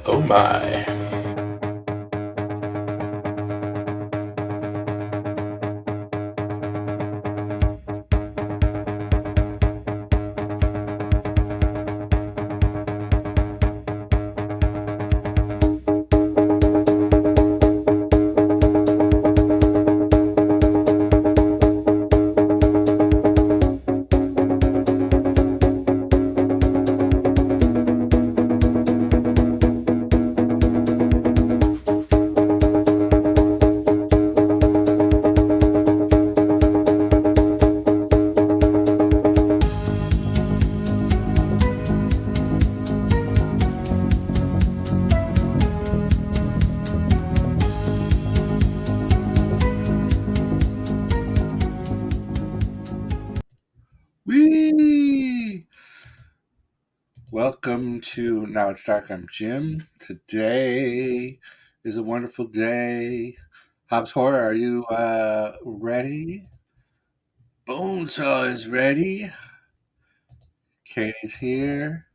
Oh my. Whee! Welcome to Now It's Dark. I'm Jim. Today is a wonderful day. Hobbs Horror, are you ready? Bonesaw is ready. Katie's here.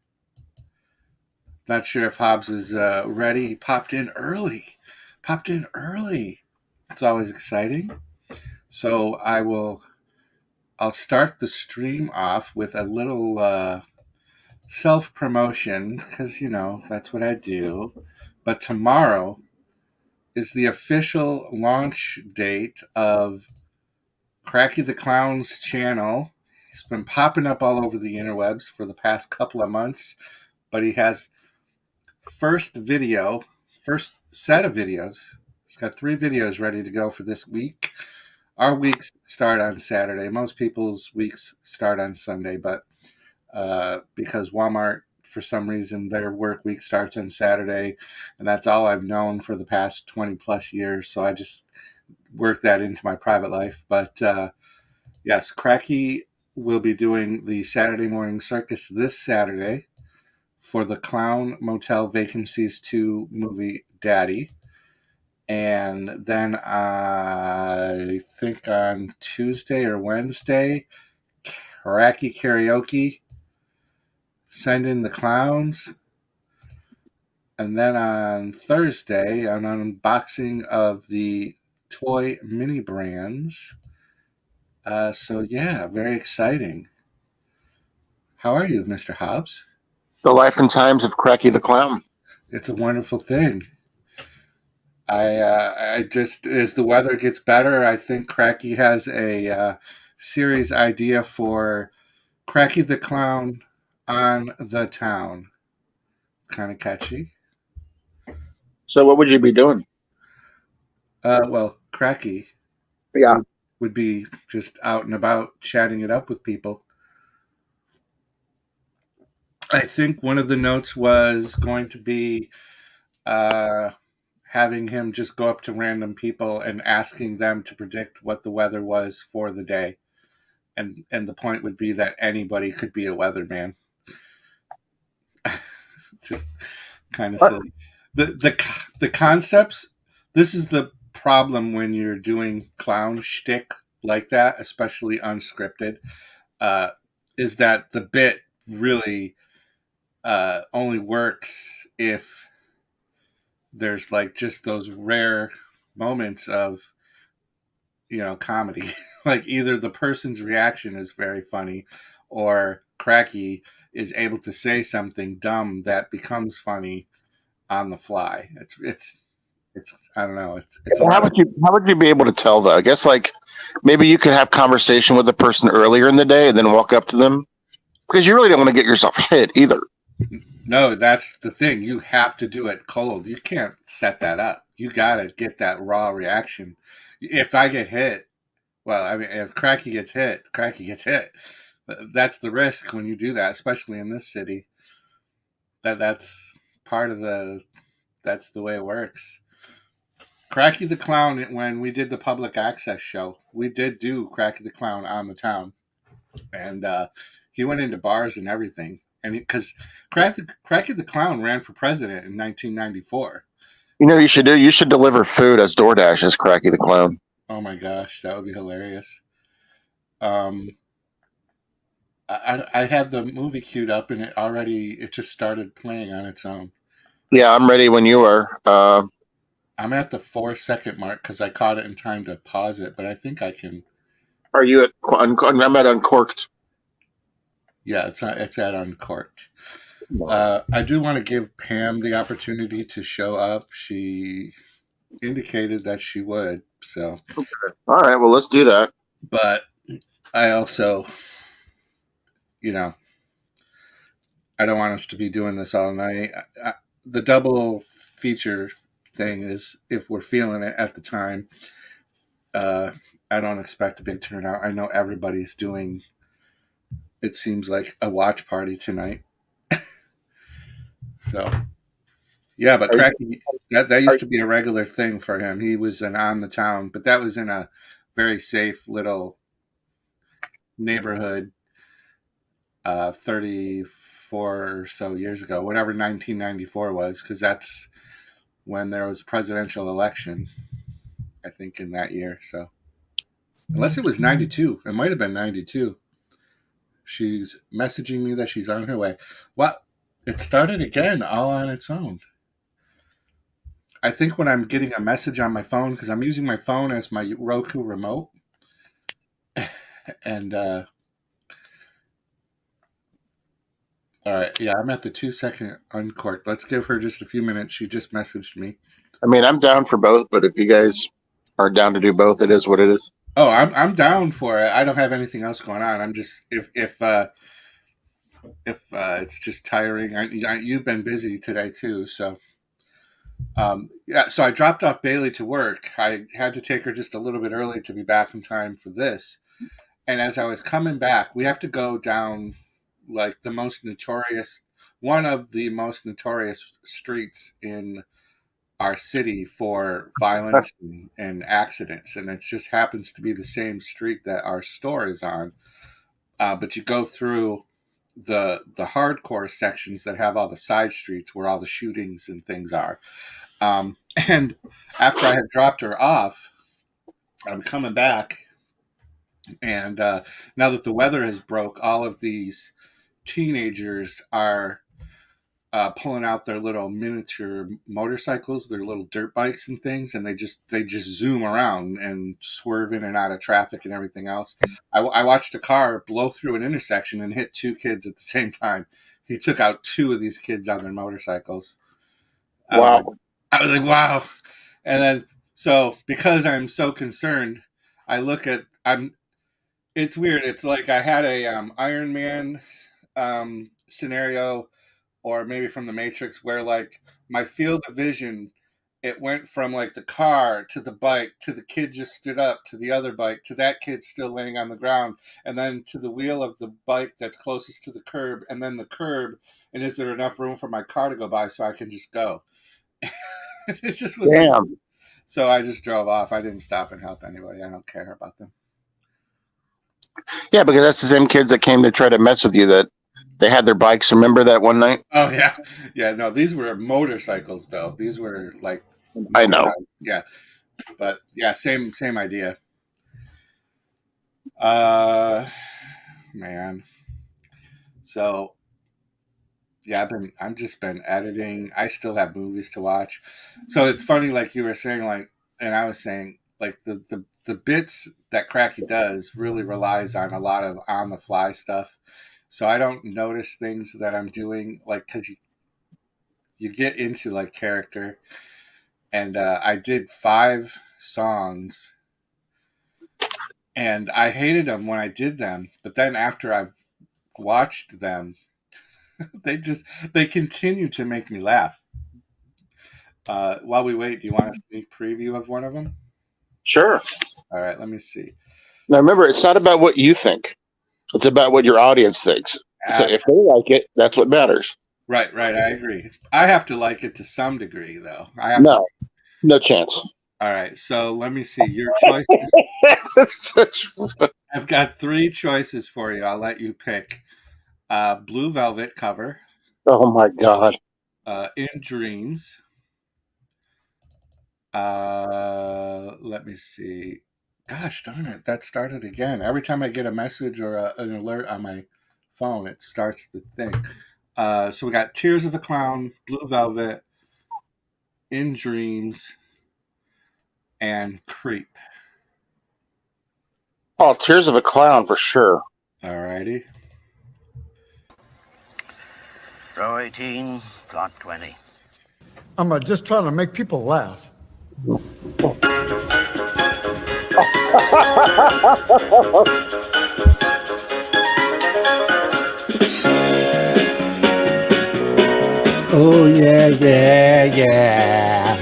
Not sure if Hobbs is ready. He popped in early. It's always exciting. So I'll start the stream off with a little self promotion because, that's what I do. But tomorrow is the official launch date of Kracky the Clown's channel. He's been popping up all over the interwebs for the past couple of months, but he has first set of videos. He's got 3 videos ready to go for this week. Our weeks start on Saturday. Most people's weeks start on Sunday, but because Walmart, for some reason, their work week starts on Saturday, and that's all I've known for the past 20 plus years. So I just work that into my private life. But yes, Kracky will be doing the Saturday morning circus this Saturday for the Clown Motel Vacancies 2 movie Daddy. And then I think on Tuesday or Wednesday, Kracky Karaoke, Send in the Clowns. And then on Thursday, an unboxing of the toy mini brands. So yeah, very exciting. How are you, Mr. Hobbs? The Life and Times of Kracky the Clown. It's a wonderful thing. I just, as the weather gets better, I think Kracky has a series idea for Kracky the Clown on the Town. Kind of catchy. So what would you be doing? Well, Kracky Yeah. would be just out and about chatting it up with people. I think one of the notes was going to be having him just go up to random people and asking them to predict what the weather was for the day. And the point would be that anybody could be a weatherman. Just kind of silly. The concepts, this is the problem when you're doing clown shtick like that, especially unscripted, is that the bit really only works if there's like just those rare moments of comedy. Like either the person's reaction is very funny or Kracky is able to say something dumb that becomes funny on the fly. It's I don't know. It's a lot How would you be able to tell though? I guess like maybe you could have conversation with the person earlier in the day and then walk up to them because you really don't want to get yourself hit either. No, that's the thing. You have to do it cold. You can't set that up. You got to get that raw reaction. If I get hit, well, I mean, if Kracky gets hit, Kracky gets hit. That's the risk when you do that, especially in this city. That's part of that's the way it works. Kracky the Clown, when we did the public access show, we did do Kracky the Clown on the Town. And he went into bars and everything. And because Kracky the Clown ran for president in 1994. You know what you should do? You should deliver food as DoorDash as Kracky the Clown. Oh my gosh, that would be hilarious. I had the movie queued up and it just started playing on its own. Yeah, I'm ready when you are. I'm at the 4 second mark because I caught it in time to pause it, but I think I can. Are you at? I'm at uncorked. Yeah, it's at uncorked. I do want to give Pam the opportunity to show up. She indicated that she would, so. All right, well, let's do that. But I also, you know, I don't want us to be doing this all night. The double feature thing is if we're feeling it at the time. Uh, I don't expect a big turnout. I know everybody's doing. It seems like a watch party tonight. So yeah, but Are you, Kracky, that are, used to be a regular thing for him. He was an on the town, but that was in a very safe little neighborhood 34 or so years ago, whatever 1994 was, because that's when there was a presidential election, I think, in that year. So, unless it was 92, it might have been 92. She's messaging me that she's on her way. Well, it started again all on its own. I think when I'm getting a message on my phone, because I'm using my phone as my Roku remote, and all right, yeah, I'm at the 2 second uncorked. Let's give her just a few minutes. She just messaged me. I mean, I'm down for both, but if you guys are down to do both, it is what it is. Oh, I'm down for it. I don't have anything else going on. I'm just if it's just tiring. You've been busy today too, so yeah. So I dropped off Bailey to work. I had to take her just a little bit early to be back in time for this. And as I was coming back, we have to go down like the most notorious, one of the most notorious streets in our city for violence and accidents, and it just happens to be the same street that our store is on. But you go through the hardcore sections that have all the side streets where all the shootings and things are. And after I had dropped her off, I'm coming back, and now that the weather has broke, all of these teenagers are pulling out their little miniature motorcycles, their little dirt bikes and things, and they just zoom around and swerve in and out of traffic and everything else. I watched a car blow through an intersection and hit two kids at the same time. He took out two of these kids on their motorcycles. I was like, Wow. I was like, wow. And then so because I'm so concerned, I look at I'm. It's weird. It's like I had a Iron Man scenario, or maybe from the Matrix, where like my field of vision, it went from like the car to the bike to the kid just stood up to the other bike to that kid still laying on the ground, and then to the wheel of the bike that's closest to the curb, and then the curb, and is there enough room for my car to go by so I can just go? It just was like, Damn. so I just drove off. I didn't stop and help anybody. I don't care about them. Yeah, because that's the same kids that came to try to mess with you that they had their bikes. Remember that one night? Oh yeah, yeah. No, these were motorcycles though. These were like I know. motorized. Yeah, but yeah, same idea. Uh, man. So yeah, I'm just been editing. I still have movies to watch. So it's funny, like you were saying, like, and I was saying, like the bits that Cracky does really relies on a lot of on the fly stuff. So I don't notice things that I'm doing, like, because you get into like character. And I did 5 songs, and I hated them when I did them. But then after I've watched them, they just they continue to make me laugh. While we wait, do you want a sneak preview of one of them? Sure. All right, let me see. Now remember, it's not about what you think. It's about what your audience thinks. So Uh, if they like it, that's what matters. right, right, I agree. I have to like it to some degree, though. I have to. No, no chance. All right, so let me see your choices. That's such. I've got 3 choices for you. I'll let you pick. Blue Velvet cover, Oh my god. In Dreams. Let me see. Gosh darn it, that started again. Every time I get a message or an alert on my phone, it starts the thing. So we got Tears of a Clown, Blue Velvet, In Dreams, and Creep. Oh, Tears of a Clown for sure. Alrighty. Row 18, plot 20. I'm just trying to make people laugh. Oh, yeah, yeah, yeah.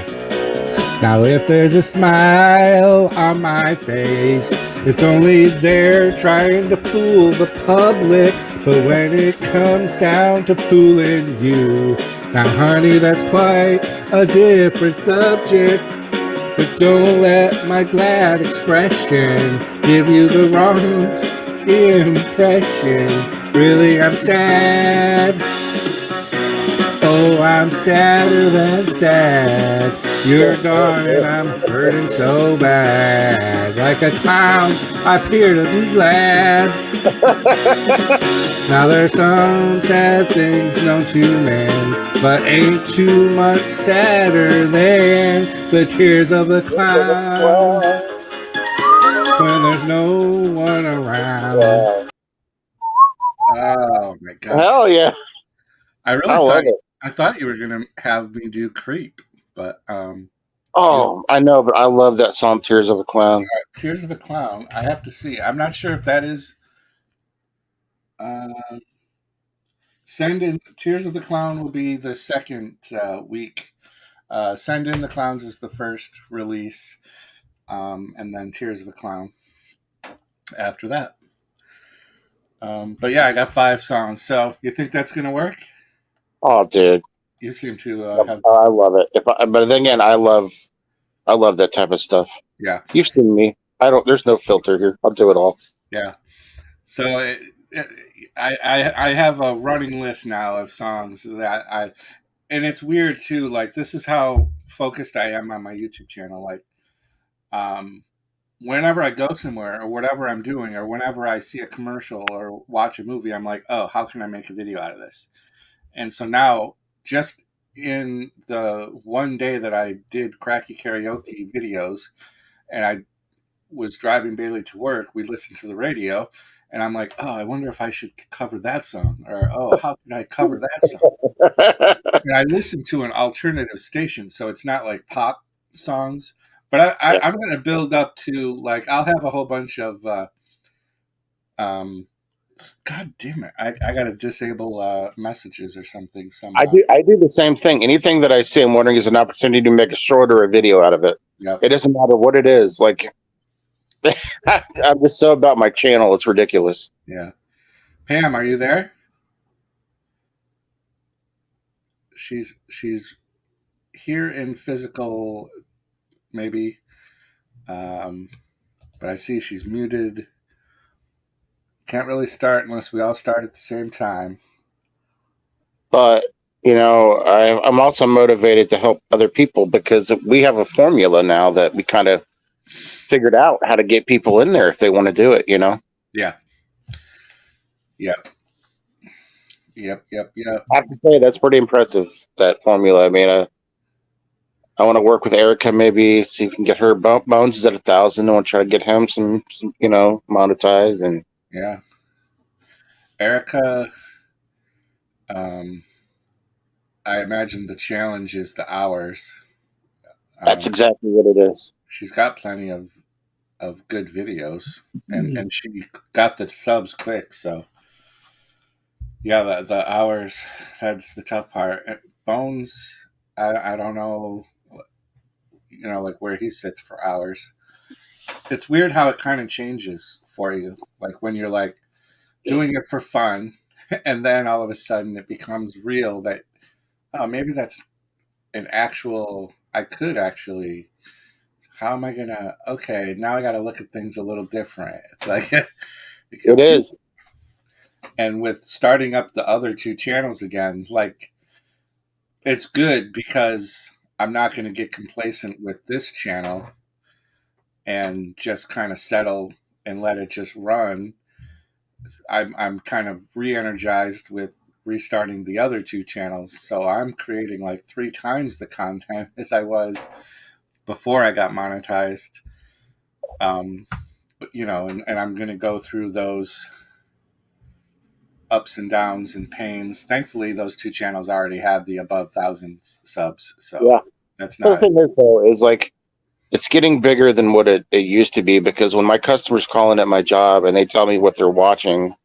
Now if there's a smile on my face, it's only there trying to fool the public. But when it comes down to fooling you, now honey, that's quite a different subject. But don't let my glad expression give you the wrong impression. Really, I'm sad. Oh, I'm sadder than sad. You're gone and I'm hurting so bad. Like a clown, I appear to be glad. Now there's some sad things known to men, but ain't too much sadder than the tears of the clown when there's no one around. Oh my god. Hell yeah. I really love it. I thought you were gonna have me do Creep, but Oh, I know, but I love that song, Tears of a Clown. Tears of a Clown. I have to see. I'm not sure if that is. Send in Tears of the Clown will be the second week. Send in the Clowns is the first release, and then Tears of a Clown after that. But yeah, I got 5 songs. So you think that's gonna work? Oh, dude, You seem to have. I love it. But then again, I love that type of stuff. Yeah, You've seen me. There's no filter here. I'll do it all. yeah. So I have a running list now of songs that and it's weird too. Like this is how focused I am on my YouTube channel. Like, whenever I go somewhere or whatever I'm doing, or whenever I see a commercial or watch a movie, I'm like, oh, how can I make a video out of this? And so now, just in the one day that I did Kracky karaoke videos, and I was driving Bailey to work, we listened to the radio, and I'm like, oh, I wonder if I should cover that song, or oh, how can I cover that song? And I listened to an alternative station, so it's not like pop songs, but I'm going to build up to like I'll have a whole bunch of God damn it! I got to disable messages or something somehow. I do the same thing. Anything that I see, I'm wondering is an opportunity to make a short or a video out of it. Yep. It doesn't matter what it is. Like, I'm just so about my channel. It's ridiculous. Yeah. Pam, are you there? She's here in physical, maybe, but I see she's muted. Can't really start unless we all start at the same time. But I'm also motivated to help other people because we have a formula now that we kind of figured out how to get people in there if they want to do it. Yeah. Yep. I have to say that's pretty impressive, that formula. I mean, I want to work with Erica, maybe see if we can get her. Bones is at 1,000. I want to try to get him some monetized. And yeah, Erica. I imagine the challenge is the hours. That's exactly what it is. She's got plenty of good videos, and she got the subs quick. So yeah, the hours, that's the tough part. Bones, I don't know, like where he sits for hours. It's weird how it kind of changes for you, like when you're like doing it for fun, and then all of a sudden it becomes real that, oh, maybe that's an actual, I could actually, how am I gonna, okay, now I gotta look at things a little different. It's like it is. And with starting up the other 2 channels again, like, it's good because I'm not going to get complacent with this channel and just kind of settle and let it just run. I'm kind of re-energized with restarting the other 2 channels. So I'm creating like 3 times the content as I was before I got monetized. But, you know, and I'm going to go through those ups and downs and pains. Thankfully, those 2 channels already have the above 1,000 subs. So that's The not. thing is, though, is like it's getting bigger than what it used to be, because when my customers call in at my job and they tell me what they're watching,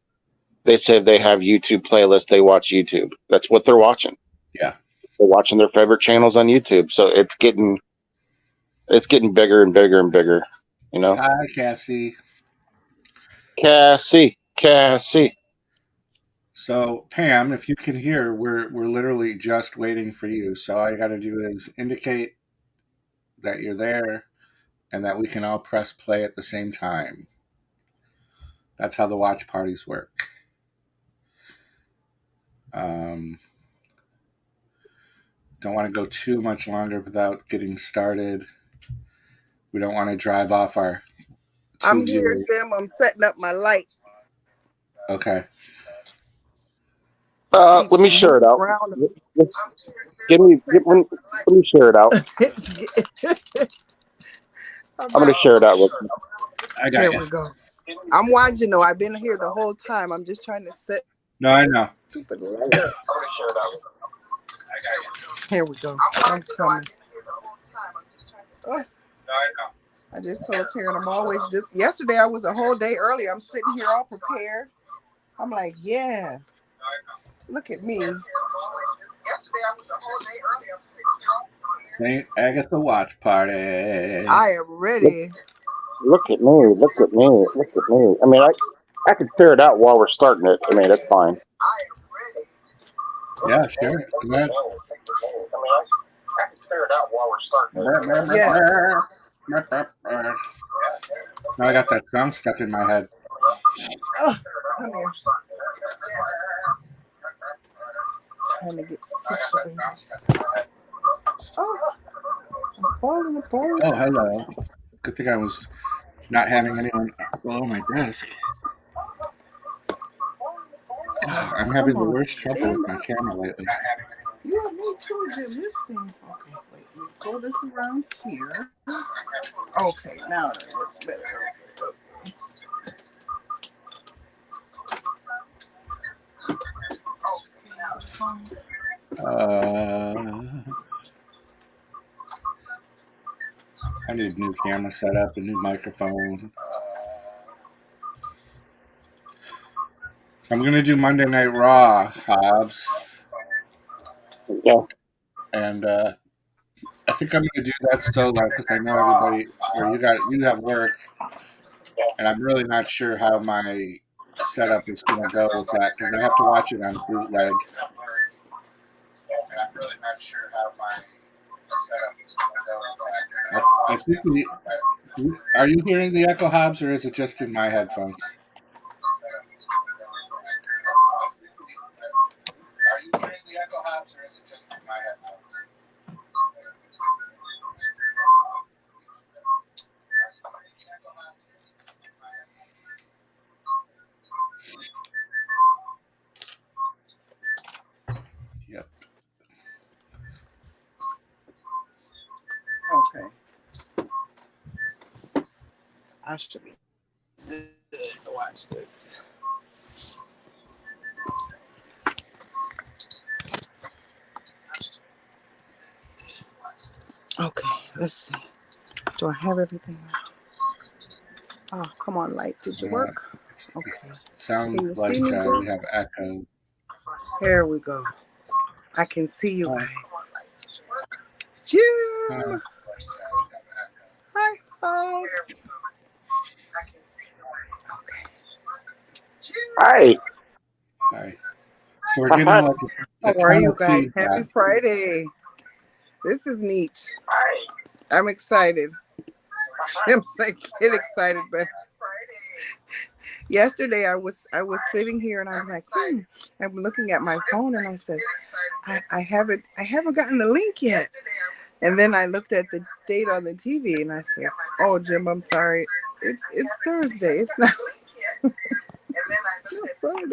they say they have YouTube playlists. They watch YouTube. That's what they're watching. Yeah. They're watching their favorite channels on YouTube. So it's getting bigger and bigger and bigger. You know, Hi, Cassie. Cassie. So, Pam, if you can hear, we're literally just waiting for you. So all you got to do is indicate that you're there and that we can all press play at the same time. That's how the watch parties work. Don't want to go too much longer without getting started. We don't want to drive off our 2 I'm here, viewers. Jim. I'm setting up my light. Okay. Let me share it out. Let me share it out. I'm going to share it out with you. I got Here you. we go. I'm watching though. I've been here the whole time. I'm just trying to set. No, I know. Stupid light up. I got you. Here we go. I'm coming. Oh. I just told Taryn I'm always just. Yesterday I was a whole day early. I'm sitting here all prepared. I'm like, yeah. Look at me. Yesterday I was a whole day early. I'm sitting here all prepared. St. Agatha watch party. I am ready. Look at me. Look at me. Look at me. I mean, I could share it out while we're starting it. I mean, that's fine. I am ready. Yeah, sure. Go ahead. I can clear it out while we're starting it. Yes. Now I got that song stuck in my head. Oh, come here. Trying to get situated. Oh, I'm falling apart. Oh, hello. Good thing I was not having anyone below my desk. Oh, I'm having the worst trouble with my camera lately. Yeah, me too, Jim. This thing. Okay, wait. Let me pull this around here. Okay, now it works better. I need a new camera setup, a new microphone. I'm gonna do Monday Night Raw, Hobbs. Yeah. And I think I'm gonna do that solo because I know everybody. Or you have work, and I'm really not sure how my setup is gonna go with that because I have to watch it on bootleg. And I'm really not sure how my setup is gonna go with that. I think are you hearing the echo, Hobbs, or is it just in my headphones? Are you hearing the echo, Hobbs, or is it just in my headphones? Yep. Okay. I should be good to watch this. Okay, let's see. Do I have everything now? Oh, come on, light. Did you work? Okay. Sounds like we have echo. Here we go. I can see you guys. Jim! Hi, folks. Hi. Hi. So we're getting like how are you guys? Happy Friday. This is neat. I'm excited. I'm saying get excited, but yesterday I was sitting here and I was like, I'm looking at my phone and I said, I haven't gotten the link yet. And then I looked at the date on the TV and I said, oh Jim, I'm sorry. It's Thursday. It's not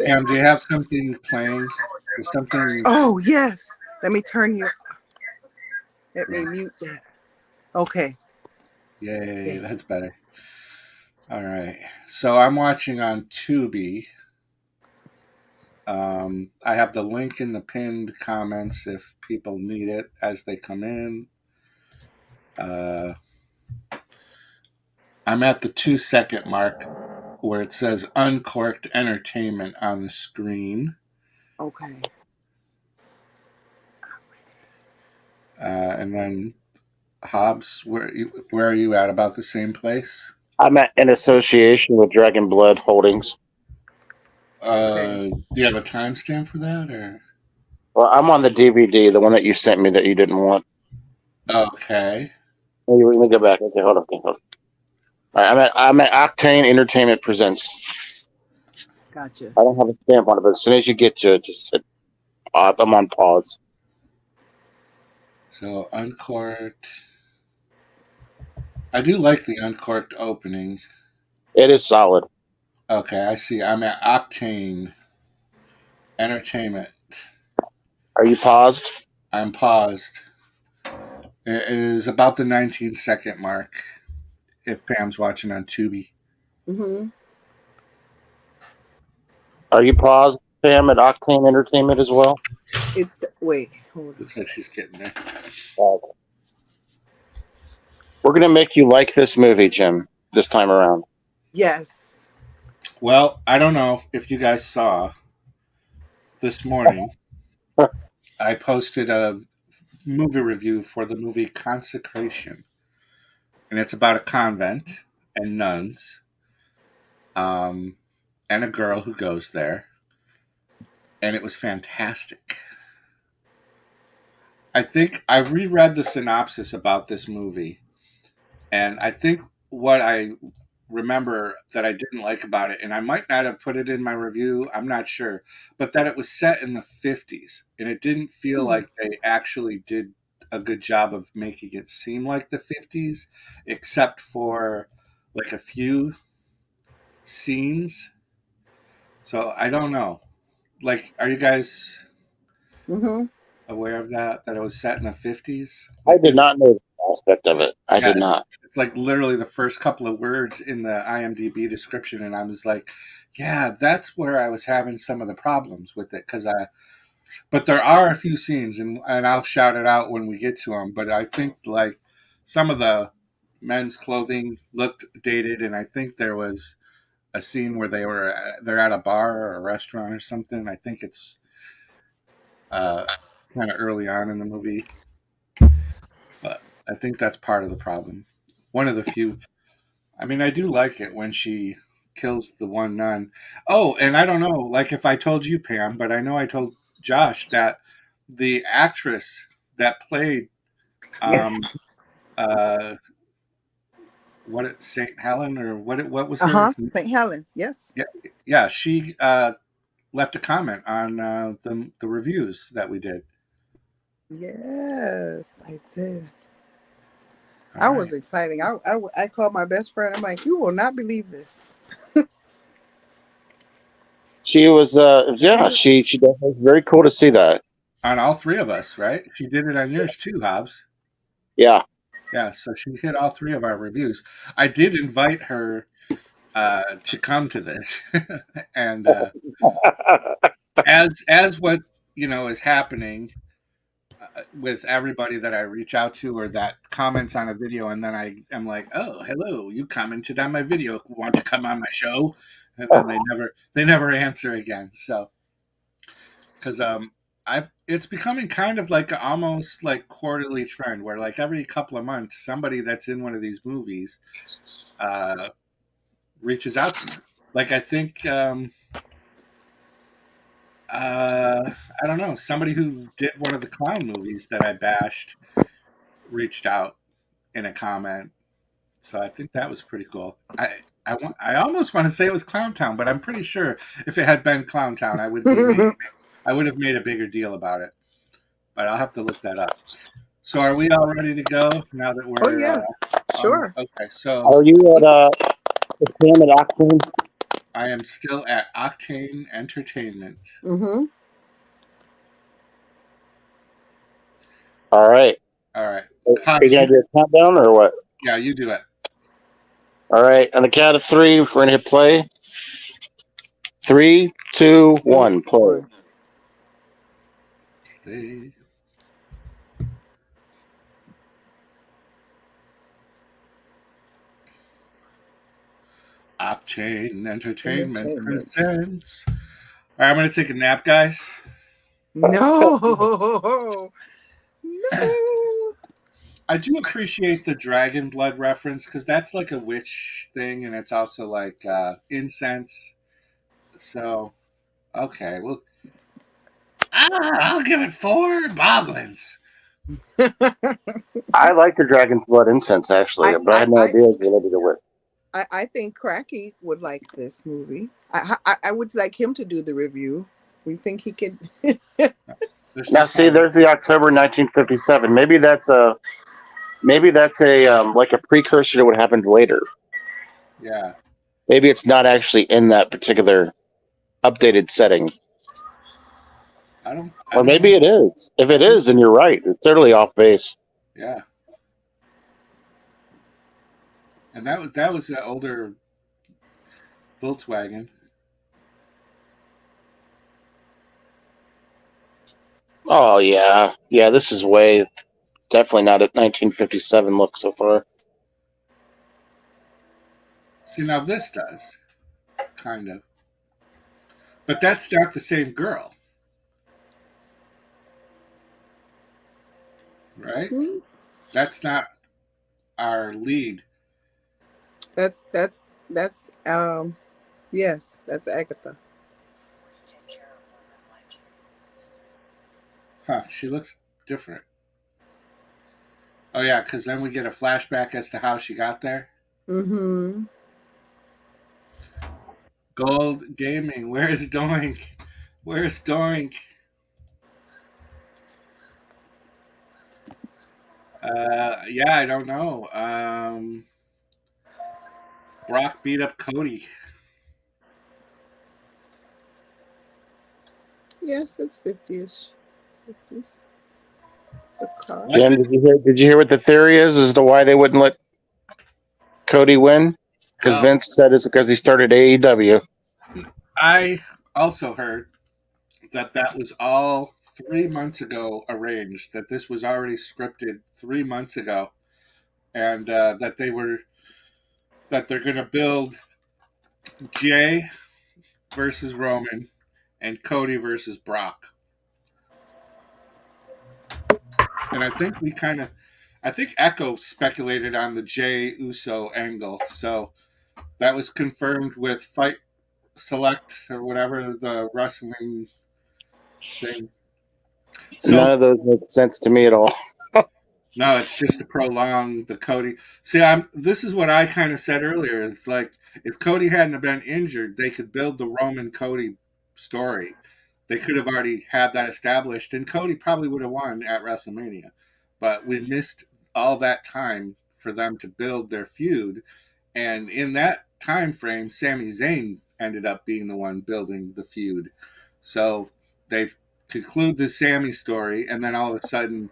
Pam, do you have something playing? Is something? Oh yes. Let me turn you. Let me mute that. Okay. Yay, Yes. that's better. All right. So I'm watching on Tubi. I have the link in the pinned comments if people need it as they come in. I'm at the 2-second mark where it says Uncorked Entertainment on the screen. Okay. And then Hobbs, where are you at? About the same place? I'm in association with Dragon Blood Holdings. Okay. Do you have a timestamp for that, or? Well, I'm on the DVD, the one that you sent me that you didn't want. Okay. Let me go back. Okay, hold on. All right, I'm at Octane Entertainment Presents. Gotcha. I don't have a stamp on it, but as soon as you get to it, just hit pause. I'm on pause. So Uncorked. I do like the Uncorked opening. It is solid. Okay, I see. I'm at Octane Entertainment. Are you paused? I'm paused. It is about the 19-second mark if Pam's watching on Tubi. Mm-hmm. Are you paused, Pam, at Octane Entertainment as well? Wait, hold on. Looks like she's getting there. We're going to make you like this movie, Jim, this time around. Yes. Well, I don't know if you guys saw this morning. I posted a movie review for the movie Consecration, and it's about a convent and nuns, and a girl who goes there, and it was fantastic. I think I reread the synopsis about this movie, and I think what I remember that I didn't like about it, and I might not have put it in my review, I'm not sure, but that it was set in the 50s, and it didn't feel like they actually did a good job of making it seem like the 50s, except for like a few scenes. So I don't know. Like, are you guys Mm-hmm. aware of that it was set in the 50s? I Like, did not know that aspect of it. I did not. it's like literally the first couple of words in the IMDb description, and I was like, yeah, that's where I was having some of the problems with it, but there are a few scenes, and I'll shout it out when we get to them, but I think like some of the men's clothing looked dated, and I think there was a scene where they're at a bar or a restaurant or something. I think it's kind of early on in the movie, but I think that's part of the problem. One of the few. I mean, I do like it when she kills the one nun. Oh, and I don't know, like if I told you, Pam, but I know I told Josh that the actress that played Yes. uh St. Helen, or what was her? Uh-huh. St. Helen. Yes. Yeah, she left a comment on the reviews that we did. Yes, I did. All I right. was excited. I called my best friend. I'm like, you will not believe this. She was, she does. It's very cool to see that. On all three of us, right? She did it on yours too, Hobbs. Yeah. Yeah, so she hit all three of our reviews. I did invite her to come to this, and as what is happening with everybody that I reach out to or that comments on a video, and then I am like, oh, hello, you commented on my video. Want to come on my show? And then they never answer again. So because it's becoming kind of like almost like quarterly trend where like every couple of months somebody that's in one of these movies reaches out to me. Like I think I don't know, somebody who did one of the clown movies that I bashed reached out in a comment. So I think that was pretty cool. I almost want to say it was ClownTown, but I'm pretty sure if it had been ClownTown, I would have made a bigger deal about it. But I'll have to look that up. So are we all ready to go now that we're? Oh yeah, sure. Okay, so Are you at Pam at Octane? I am still at Octane Entertainment. Mm-hmm. All right. All right. Are you Hobbs, gonna do a countdown or what? yeah, you do it. All right. On the count of three, we're gonna hit play. 3, 2, Two, 1, play. one. They- Octane Entertainment Entertainment. presents. All right, I'm going to take a nap, guys. No. No. I do appreciate the dragon blood reference because that's like a witch thing, and it's also like incense. So, okay, well, I'll give it 4 boglins. I like the dragon's blood incense actually, I, but I I, had no I, idea it was related to witch. I think Kracky would like this movie. I would like him to do the review. We think he could. There's Now, no see, problem. there's the October 1957. Maybe that's a like a precursor to what happened later. Yeah, Maybe it's not actually in that particular updated setting, I or don't maybe know. it is. If it is, then you're right. It's totally off base. Yeah, and that was the older Volkswagen. Oh yeah, yeah. This is way definitely not a 1957 look so far. See, now this does kind of, but that's not the same girl, right? Hmm? That's not our lead. That's yes, that's Agatha. Huh, she looks different. Oh, yeah, because then we get a flashback as to how she got there. Mm-hmm. Gold Gaming, where's Doink? Where's Doink? Yeah, I don't know. Brock beat up Cody. Yes, it's 50ish. 50s. The car. I Jim, think did you hear what the theory is as to why they wouldn't let Cody win? Because well, Vince said it's because he started AEW. I also heard that was all 3 months ago arranged. That this was already scripted 3 months ago, and that they're going to build Jay versus Roman and Cody versus Brock. And I think Echo speculated on the Jay Uso angle. So that was confirmed with Fight Select or whatever the wrestling thing. None So of those make sense to me at all. no, it's just to prolong the Cody. See, this is what I kind of said earlier. It's like if Cody hadn't have been injured, they could build the Roman Cody story. They could have already had that established, and Cody probably would have won at WrestleMania. But we missed all that time for them to build their feud, and in that time frame, Sami Zayn ended up being the one building the feud. So they conclude the Sami story, and then all of a sudden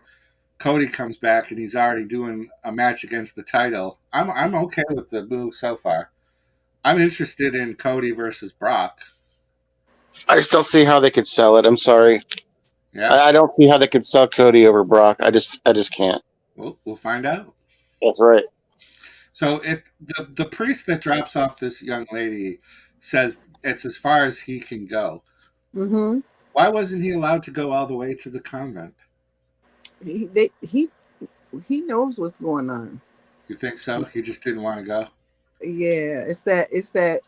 Cody comes back and he's already doing a match against the title. I'm okay with the move so far. I'm interested in Cody versus Brock. I just don't see how they could sell it. I'm sorry. Yeah, I don't see how they could sell Cody over Brock. I just can't. we'll find out. That's right. So the priest that drops off this young lady says it's as far as he can go. Mm-hmm. Why wasn't he allowed to go all the way to the convent? He knows what's going on. You think so? He just didn't want to go. Yeah, it's that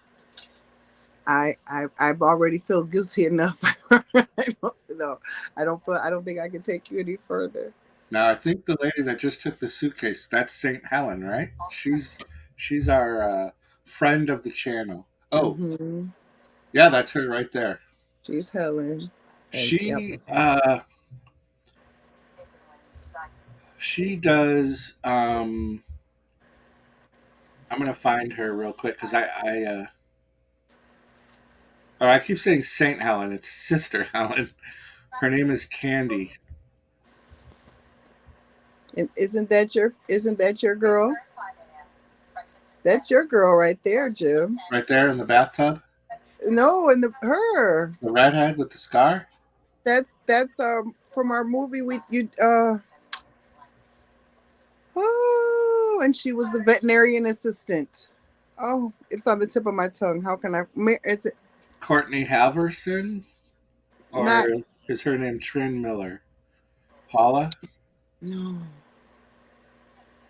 I've already feel guilty enough. I don't think I can take you any further. Now I think the lady that just took the suitcase, that's Saint Helen, right? She's our friend of the channel. Oh, Mm-hmm. yeah, that's her right there. She's Helen. And yep. She does. I'm gonna find her real quick because I Oh, I keep saying Saint Helen. It's Sister Helen. Her name is Candy. And isn't that your girl? That's your girl right there, Jim. Right there in the bathtub. No, and her. The redhead with the scar. That's from our movie. Oh, and she was the veterinarian assistant. Oh, it's on the tip of my tongue. How can I? Is it Courtney Halverson, or not? is her name Trin Miller? Paula. No,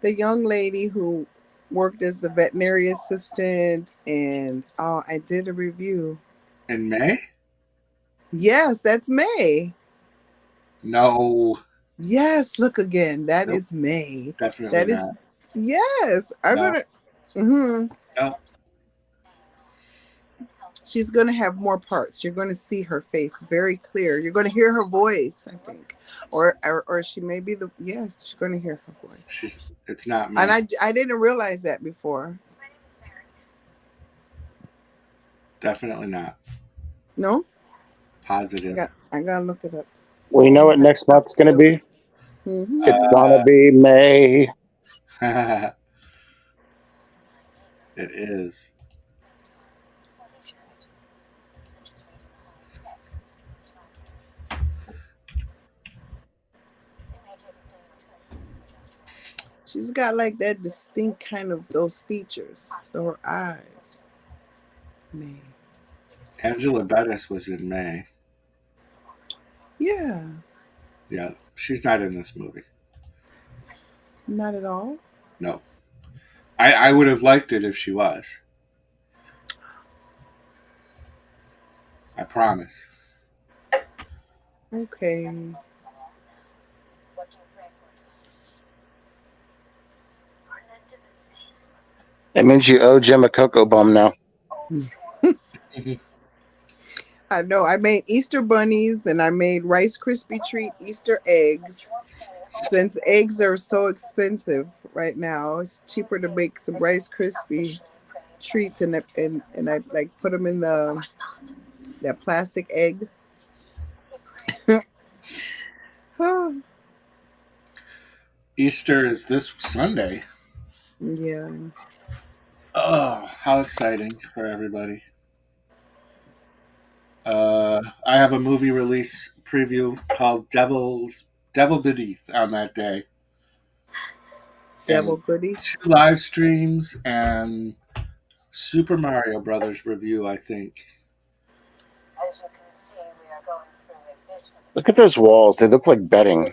the young lady who worked as the veterinary assistant, and I did a review. In May? Yes, that's May. No. Yes, look again. That Nope. is May. Definitely That is not. yes. I'm No. gonna. Mm-hmm. No. She's gonna have more parts. You're gonna see her face very clear. You're gonna hear her voice, I think, or she may be the yes. She's gonna hear her voice. It's not me. And I didn't realize that before. Definitely not. No. Positive. I gotta look it up. We know what next month's going to be. Mm-hmm. It's going to be May. It is. She's got like that distinct kind of those features. Her eyes. May. Angela Bettis was in May. Yeah. Yeah, she's not in this movie. Not at all. No. I would have liked it if she was. I promise. Okay. That means you owe Jim a cocoa bum now. I know. I made Easter bunnies and I made Rice Krispie treat Easter eggs. Since eggs are so expensive right now, it's cheaper to make some Rice Krispie treats and I like put them in that plastic egg. Oh, Easter is this Sunday. yeah. Oh, how exciting for everybody. I have a movie release preview called Devil Beneath on that day. Devil And goodie. 2 live streams and Super Mario Brothers review, I think. As you can see, we are going through a bit of Look at those walls. They look like bedding.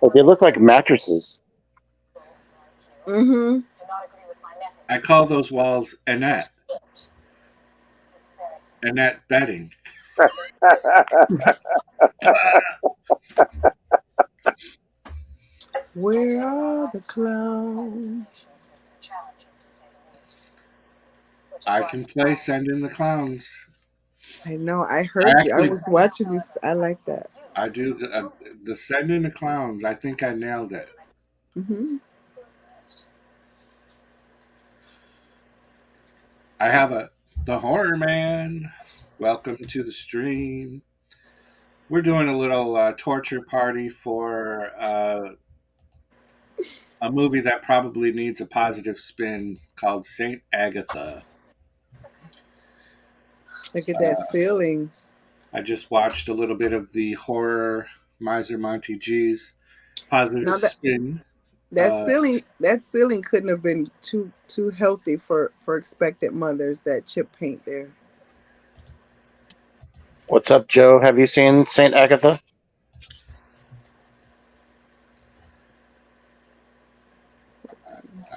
Like they look like mattresses. Mm-hmm. do not agree with my method. I call those walls Annette. Annette bedding. Where are the clowns? I can play Send in the Clowns. I know. I heard you. I was watching you. I like that. I do. The Send in the Clowns. I think I nailed it. Mm-hmm. I have the Horror Man. Welcome to the stream. We're doing a little torture party for a movie that probably needs a positive spin called Saint Agatha. Look at that ceiling. I just watched a little bit of the horror Miser Monty G's positive spin. That ceiling couldn't have been too healthy for expectant mothers. That chip paint there. What's up, Joe? Have you seen Saint Agatha?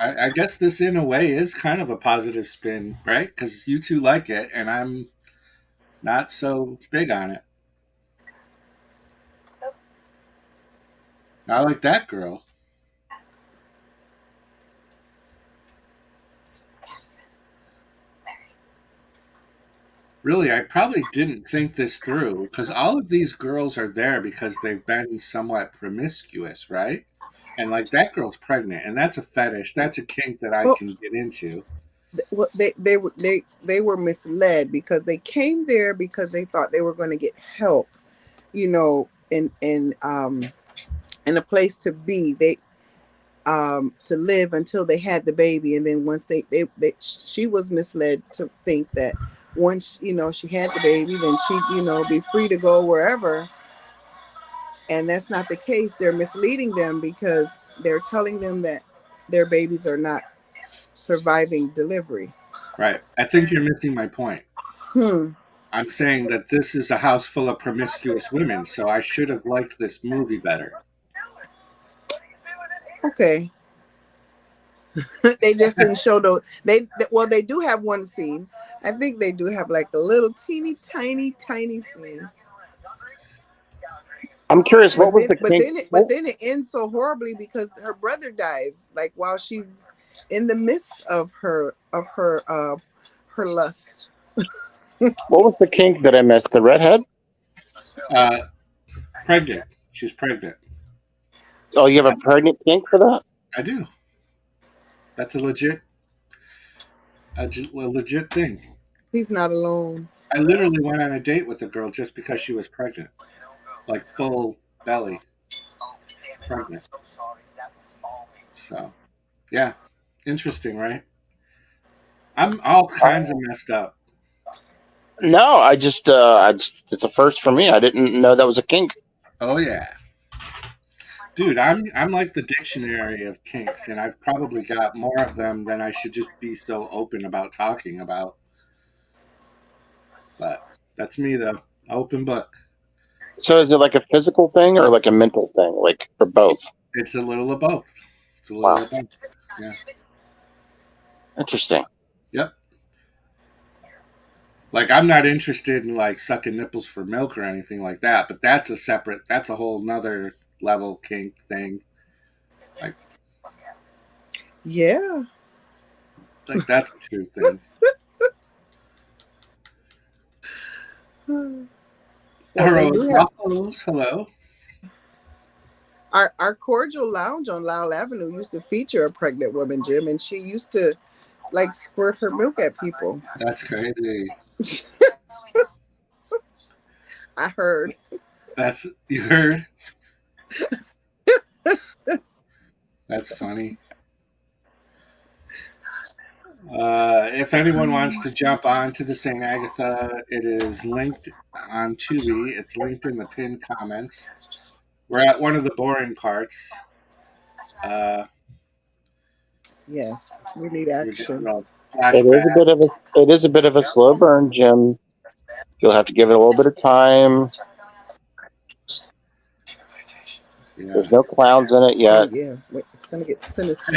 I guess this, in a way, is kind of a positive spin, right? Because you two like it, and I'm not so big on it. I like that girl. Really, I probably didn't think this through, because all of these girls are there because they've been somewhat promiscuous, right? And like that girl's pregnant, and that's a fetish. That's a kink that I can get into. Well, they were misled because they came there because they thought they were going to get help, you know, in a place to be. They to live until they had the baby, and then once she was misled to think that once she had the baby, then she be free to go wherever, and that's not the case. They're misleading them because they're telling them that their babies are not surviving delivery. Right. I think you're missing my point. Hmm. I'm saying that this is a house full of promiscuous women, so I should have liked this movie better. Okay. They just didn't show those. They do have one scene. I think they do have like a little teeny tiny scene. I'm curious, what was the kink? But then it ends so horribly because her brother dies, like while she's in the midst of her lust. What was the kink that I missed? The redhead? Pregnant. She's pregnant. Oh, you have a pregnant kink for that? I do. That's a legit thing. He's not alone. I literally went on a date with a girl just because she was pregnant, like full belly pregnant. So, yeah, interesting, right? I'm all kinds of messed up. No, I just it's a first for me. I didn't know that was a kink. Oh yeah, dude, I'm like the dictionary of kinks, and I've probably got more of them than I should just be so open about talking about. But that's me, though. Open book. So is it like a physical thing or like a mental thing, like or both? It's a little of both. It's a little of both. Yeah. Interesting. Yep. Like, I'm not interested in like sucking nipples for milk or anything like that, but that's a whole nother level kink thing. Like, yeah. Like, that's a true thing. Hello. Our cordial lounge on Lowell Avenue used to feature a pregnant woman, Jim, and she used to like squirt her milk at people. That's crazy. I heard. You heard? That's funny. If anyone wants to jump on to the St. Agatha, it is linked on Tubi. It's linked in the pinned comments. We're at one of the boring parts. Yes, we need action. It is a bit of a slow burn, Jim. You'll have to give it a little bit of time. Yeah. There's no clowns in it yet. Oh, yeah, wait, it's gonna get sinister.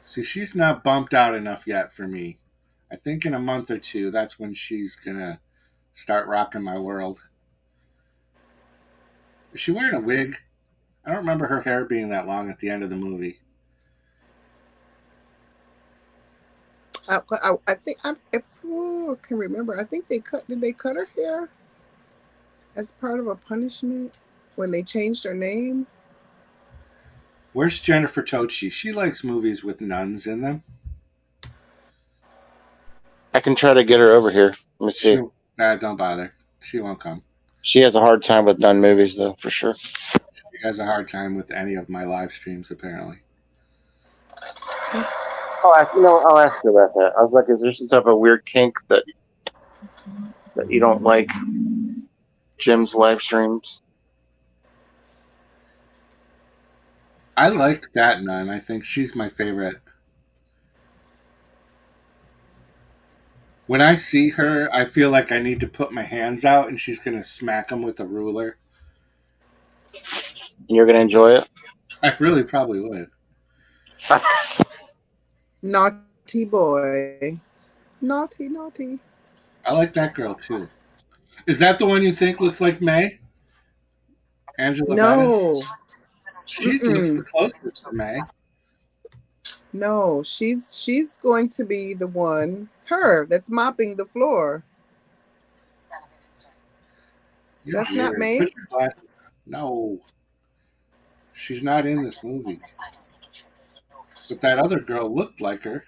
See, she's not bumped out enough yet for me. I think in a month or two, that's when she's gonna start rocking my world. Is she wearing a wig? I don't remember her hair being that long at the end of the movie. I think I can remember. I think did they cut her hair as part of a punishment when they changed her name? Where's Jennifer Tochi? She likes movies with nuns in them. I can try to get her over here. Let me see. Don't bother. She won't come. She has a hard time with nun movies, though, for sure. She has a hard time with any of my live streams, apparently. I'll ask her about that. I was like, is there some type of weird kink that you don't like Jim's live streams? I like that nun. I think she's my favorite. When I see her, I feel like I need to put my hands out and she's going to smack them with a ruler. And you're going to enjoy it? I really probably would. Naughty boy. Naughty. I like that girl, too. Is that the one you think looks like May? Angela No. Bettis? She looks the closest to May. No, she's going to be the one, her that's mopping the floor. None of your concern. You're That's not weird. May. Put your glasses. No, she's not in this movie. I don't think it should be you. But that other girl looked like her.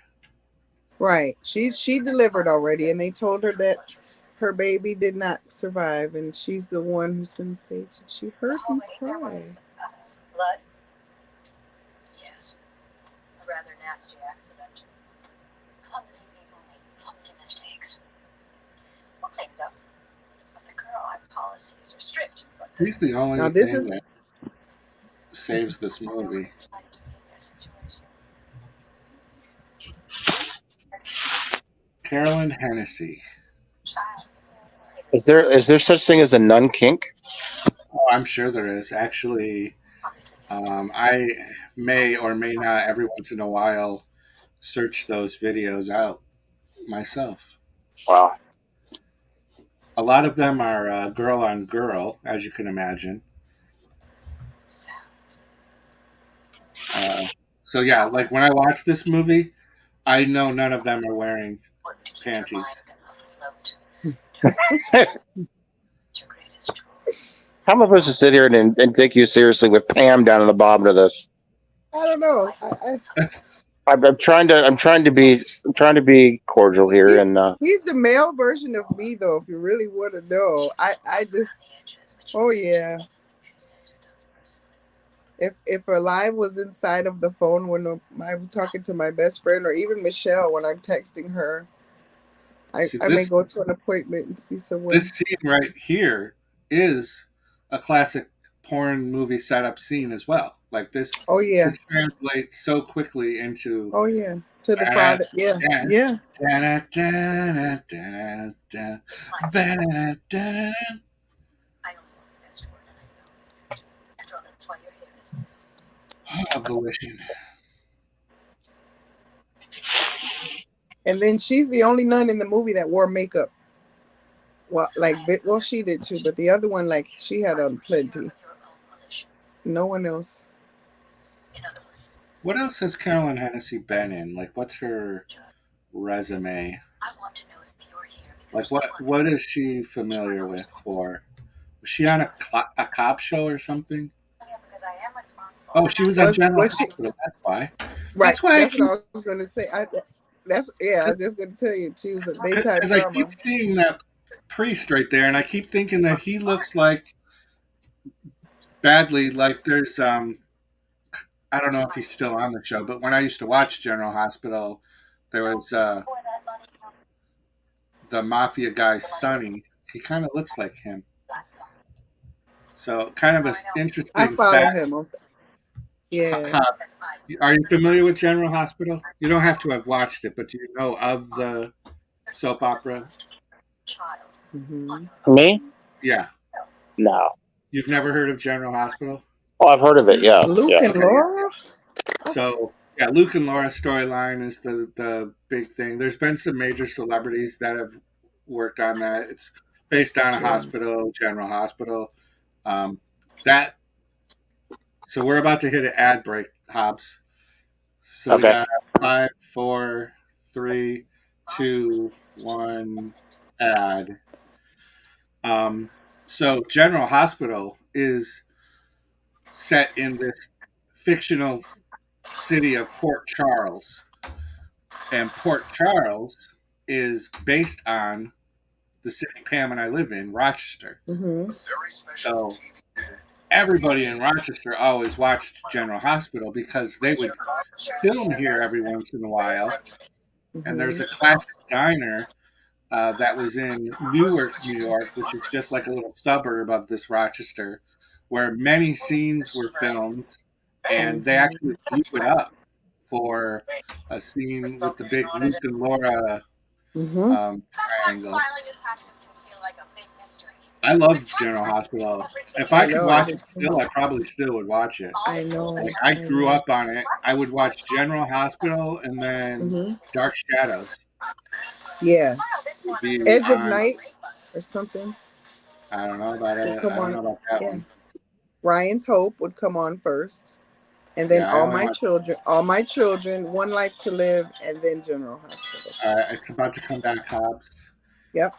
Right. She delivered already, and they told her that her baby did not survive, and she's the one who's going to say, "Did she heard him cry?" Blood? Yes. A rather nasty accident. Clumsy people make clumsy mistakes. We'll clean it up. But the girl, our policies are strict. But He's the only Now this thing is that saves this movie. it's like to be in their situation. Carolyn Hennessy. Child. Is there such thing as a nun kink? Oh, I'm sure there is. Actually, I may or may not every once in a while search those videos out myself. Wow. A lot of them are girl on girl, as you can imagine. So yeah, like when I watch this movie, I know none of them are wearing panties. How am I supposed to sit here and take you seriously with Pam down in the bottom of this? I don't know. I'm trying to be cordial here, and He's the male version of me, though. If you really want to know, I just, oh yeah. If Alive was inside of the phone when I'm talking to my best friend, or even Michelle when I'm texting her, I may go to an appointment and see someone. This scene right here is a classic porn movie setup scene as well. Like this, Oh yeah. it translates so quickly into. Oh yeah. To the father. Yeah. Yeah. Volition. And then she's the only nun in the movie that wore makeup. Well, she did too, but the other one, like, she had on plenty. No one else. What else has Carolyn Hennessy been in? Like, what's her resume? Like, what is she familiar with for? Was she on a cop show or something? Oh, she was on General Hospital. That's why. Right. That's why what I was going to say. I was just going to tell you, she was a daytime because drama. I keep seeing that priest right there, and I keep thinking that he looks like badly. Like there's I don't know if he's still on the show, but when I used to watch General Hospital, there was the mafia guy Sonny. He kind of looks like him. So kind of an interesting I follow fact. him. Yeah. Are you familiar with General Hospital? You don't have to have watched it, but do you know of the soap opera? Mm-hmm. Me? Yeah. No. You've never heard of General Hospital? Oh, I've heard of it. Yeah. Luke and Laura. So yeah, Luke and Laura's storyline is the big thing. There's been some major celebrities that have worked on that. It's based on a hospital, General Hospital. So we're about to hit an ad break, Hobbs. So okay. We got 5, 4, 3, 2, 1, ad. So General Hospital is set in this fictional city of Port Charles. And Port Charles is based on the city Pam and I live in, Rochester. Mm-hmm. So everybody in Rochester always watched General Hospital because they would film here every once in a while. Mm-hmm. And there's a classic diner that was in Newark, New York, which is just like a little suburb of this Rochester, where many scenes were filmed, and they actually blew it up for a scene with the big Luke and Laura triangle. I love General Hospital. If I could watch it still, I probably still would watch it. I know. Like, I grew up on it. I would watch General Hospital and then Dark Shadows. Yeah. Edge of Night or something. I don't know about it. I don't know about that one. Ryan's Hope would come on first. And then Yeah, I only watched. all my children, one life to live, and then General Hospital. It's about to come back, Hobbs. Yep.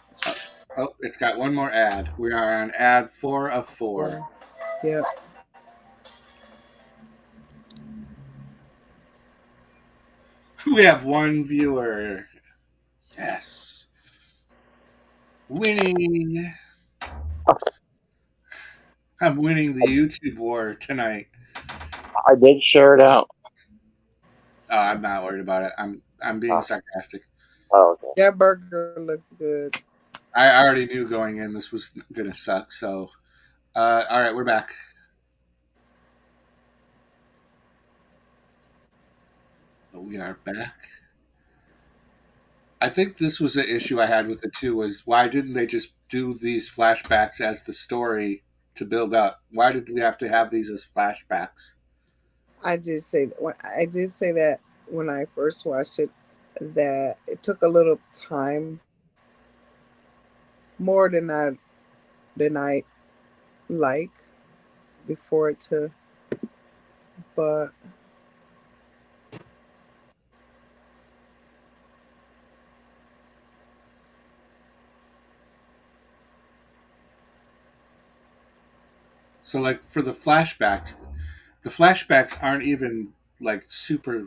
Oh, it's got one more ad. We are on ad 4 of 4. Yeah. Yep. We have one viewer. Yes. Winning. I'm winning the YouTube war tonight. I did share it out. Oh, I'm not worried about it. I'm being sarcastic. Oh, okay. That burger looks good. I already knew going in this was gonna suck. So, all right, we're back. We are back. I think this was an issue I had with it too. Was why didn't they just do these flashbacks as the story to build up? Why did we have to have these as flashbacks? I did say that when I first watched it, that it took a little time, more than I like before it to, but So, like for the flashbacks aren't even like super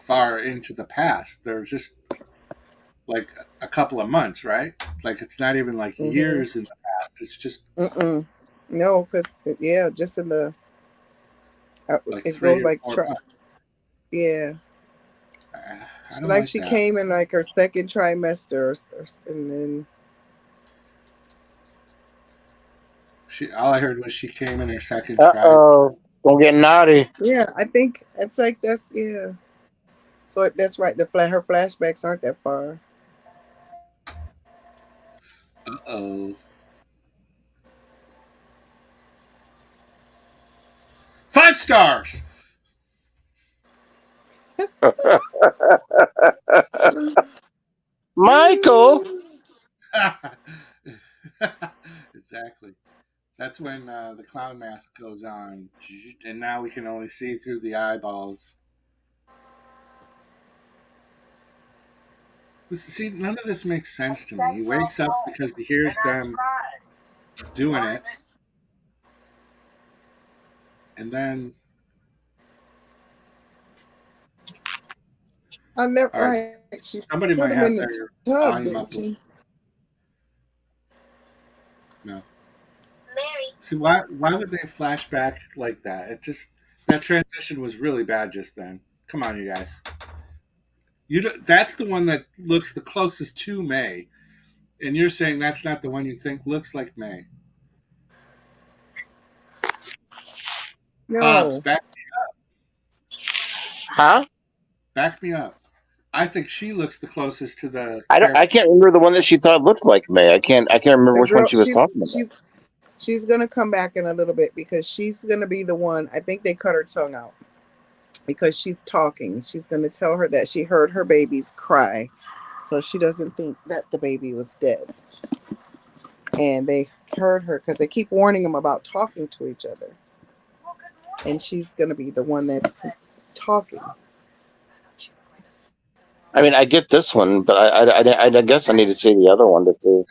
far into the past. They're just like a couple of months, right? Like it's not even like years in the past. It's just no, because just in the like it 3 goes or like 4 months. yeah. I don't Like like she that. came in like her second trimester, and then All I heard was she came in her second try. Uh-oh. Don't get naughty. yeah, I think it's like that's yeah. So that's right. Her flashbacks aren't that far. Uh-oh. 5 stars. Michael. Exactly. That's when the clown mask goes on, and now we can only see through the eyeballs. See, none of this makes sense to me. He wakes up because he hears them doing it, and then I never. all right, Right. She somebody put might him have in the their tub, volume didn't up. she? No. Mary. See, why would they flash back like that? It just that transition was really bad just then. Come on, you guys. That's the one that looks the closest to May, and you're saying that's not the one you think looks like May. Hobbs, No. Huh? back me up. I think she looks the closest to the I don't. character. I can't remember the one that she thought looked like May. I can't remember The which one girl, she was talking about. she's gonna come back in a little bit because she's gonna be the one. I think they cut her tongue out because she's talking. She's gonna tell her that she heard her babies cry, so she doesn't think that the baby was dead. And they heard her because they keep warning them about talking to each other, and she's gonna be the one that's talking. I mean, I get this one, but I guess I need to see the other one to see.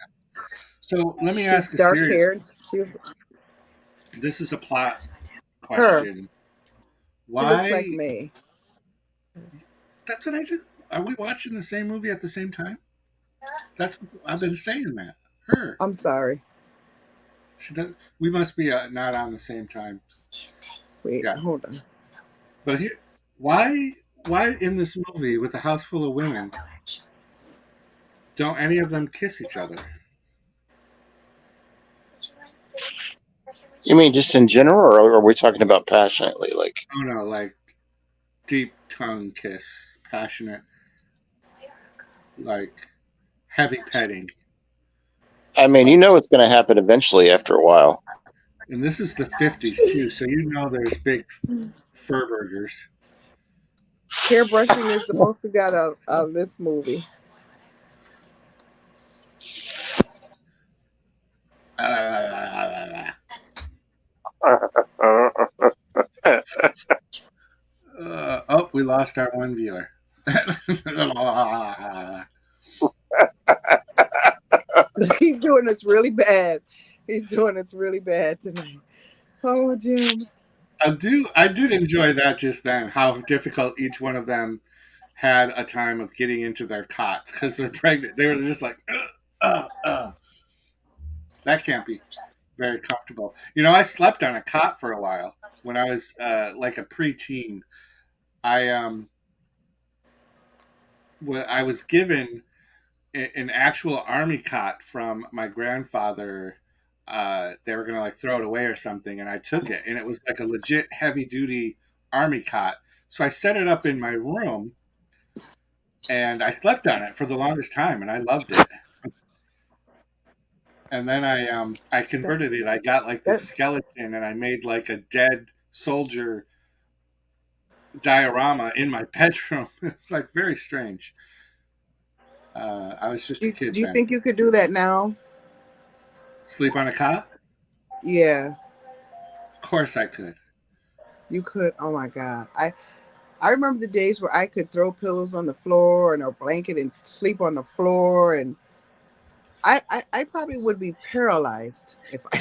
So let me She's ask a dark serious. haired. She was This is a plot her. question. She looks Why? like May. That's what I just. Are we watching the same movie at the same time? That's I've been saying that. Her. I'm sorry. She does. We must be not on the same time. Wait, Yeah. hold on. But here, why in this movie with a house full of women don't any of them kiss each other? You mean just in general, or are we talking about passionately? Like, Oh no, like deep tongue kiss, passionate, like heavy petting. I mean, you know, it's going to happen eventually after a while. And this is the 50s too, so you know there's big fur burgers. Hairbrushing is the most we got out of this movie. we lost our one viewer. He's doing this really bad. He's doing this really bad tonight. Oh, Jim. I did enjoy that just then, how difficult each one of them had a time of getting into their cots because they're pregnant. They were just like, that can't be very comfortable. You know, I slept on a cot for a while when I was like a preteen. I I was given an actual army cot from my grandfather. They were gonna like throw it away or something, and I took it, and it was like a legit heavy duty army cot. So I set it up in my room, and I slept on it for the longest time, and I loved it. And then I converted it. I got like this skeleton, and I made like a dead soldier diorama in my bedroom. It's like very strange. I was just a kid. Do you then. think you could do that now? Sleep on a cot? Yeah, Of course I could. you could. Oh my God. I remember the days where I could throw pillows on the floor and a blanket and sleep on the floor, and I probably would be paralyzed if I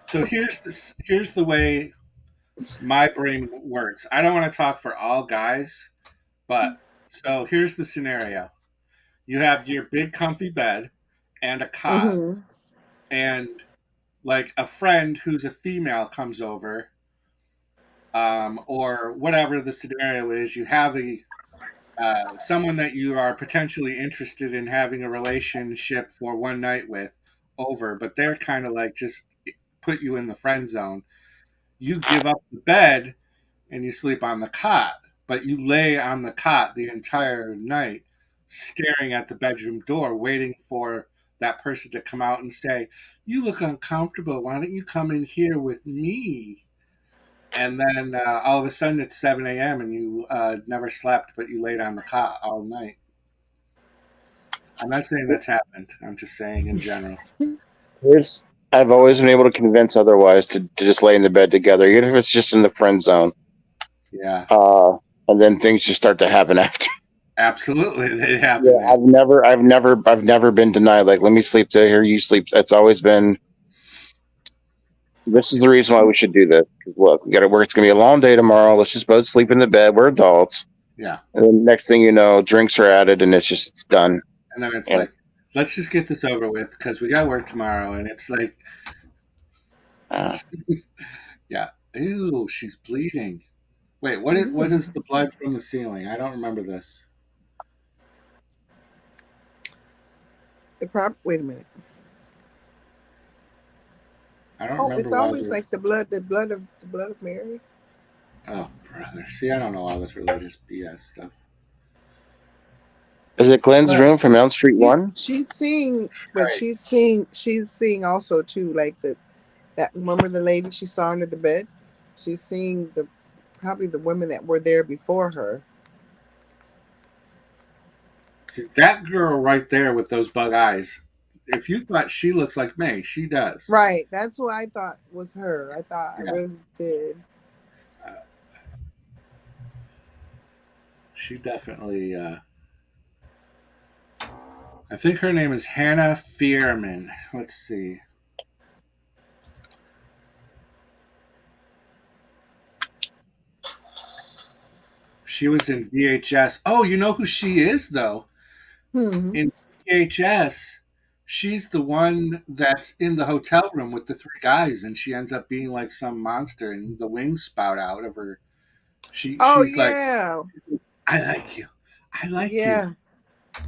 So here's the way my brain works. I don't want to talk for all guys, but so here's the scenario. You have your big comfy bed and a cot, Mhm. and like a friend who's a female comes over, or whatever the scenario is. You have a someone that you are potentially interested in having a relationship for one night with over, but they're kind of like just put you in the friend zone. You give up the bed and you sleep on the cot, but you lay on the cot the entire night staring at the bedroom door, waiting for that person to come out and say, "You look uncomfortable. Why don't you come in here with me?" And then all of a sudden it's 7 a.m. and you never slept, but you laid on the cot all night. I'm not saying that's happened. I'm just saying in general. I've always been able to convince otherwise to just lay in the bed together, even if it's just in the friend zone. Yeah, And then things just start to happen after. absolutely. They happen. Yeah, I've never been denied. Like, let me sleep here, you sleep. It's always been. This is the reason why we should do this. Look, we got to work. It's gonna be a long day tomorrow. Let's just both sleep in the bed. We're adults. Yeah. And then next thing you know, drinks are added, and it's done. And then it's like, let's just get this over with because we got work tomorrow. And it's like, yeah. Ew, she's bleeding. Wait, what is the blood from the ceiling? I don't remember this. Wait a minute. I don't Oh, remember. it's always like the blood of Mary. Oh, brother. See, I don't know all this religious BS stuff. Is it Glenn's room from Elm Street 1? She's seeing, but she's seeing also too, like that remember the lady she saw under the bed? She's seeing probably the women that were there before her. See, that girl right there with those bug eyes, if you thought she looks like May, she does. Right. That's who I thought was her. I really did. She definitely, I think her name is Hannah Fierman. Let's see. She was in VHS. Oh, you know who she is, though? Mm-hmm. In VHS, she's the one that's in the hotel room with the three guys, and she ends up being like some monster, and the wings spout out of her. She's yeah. Like, I like you. I like you.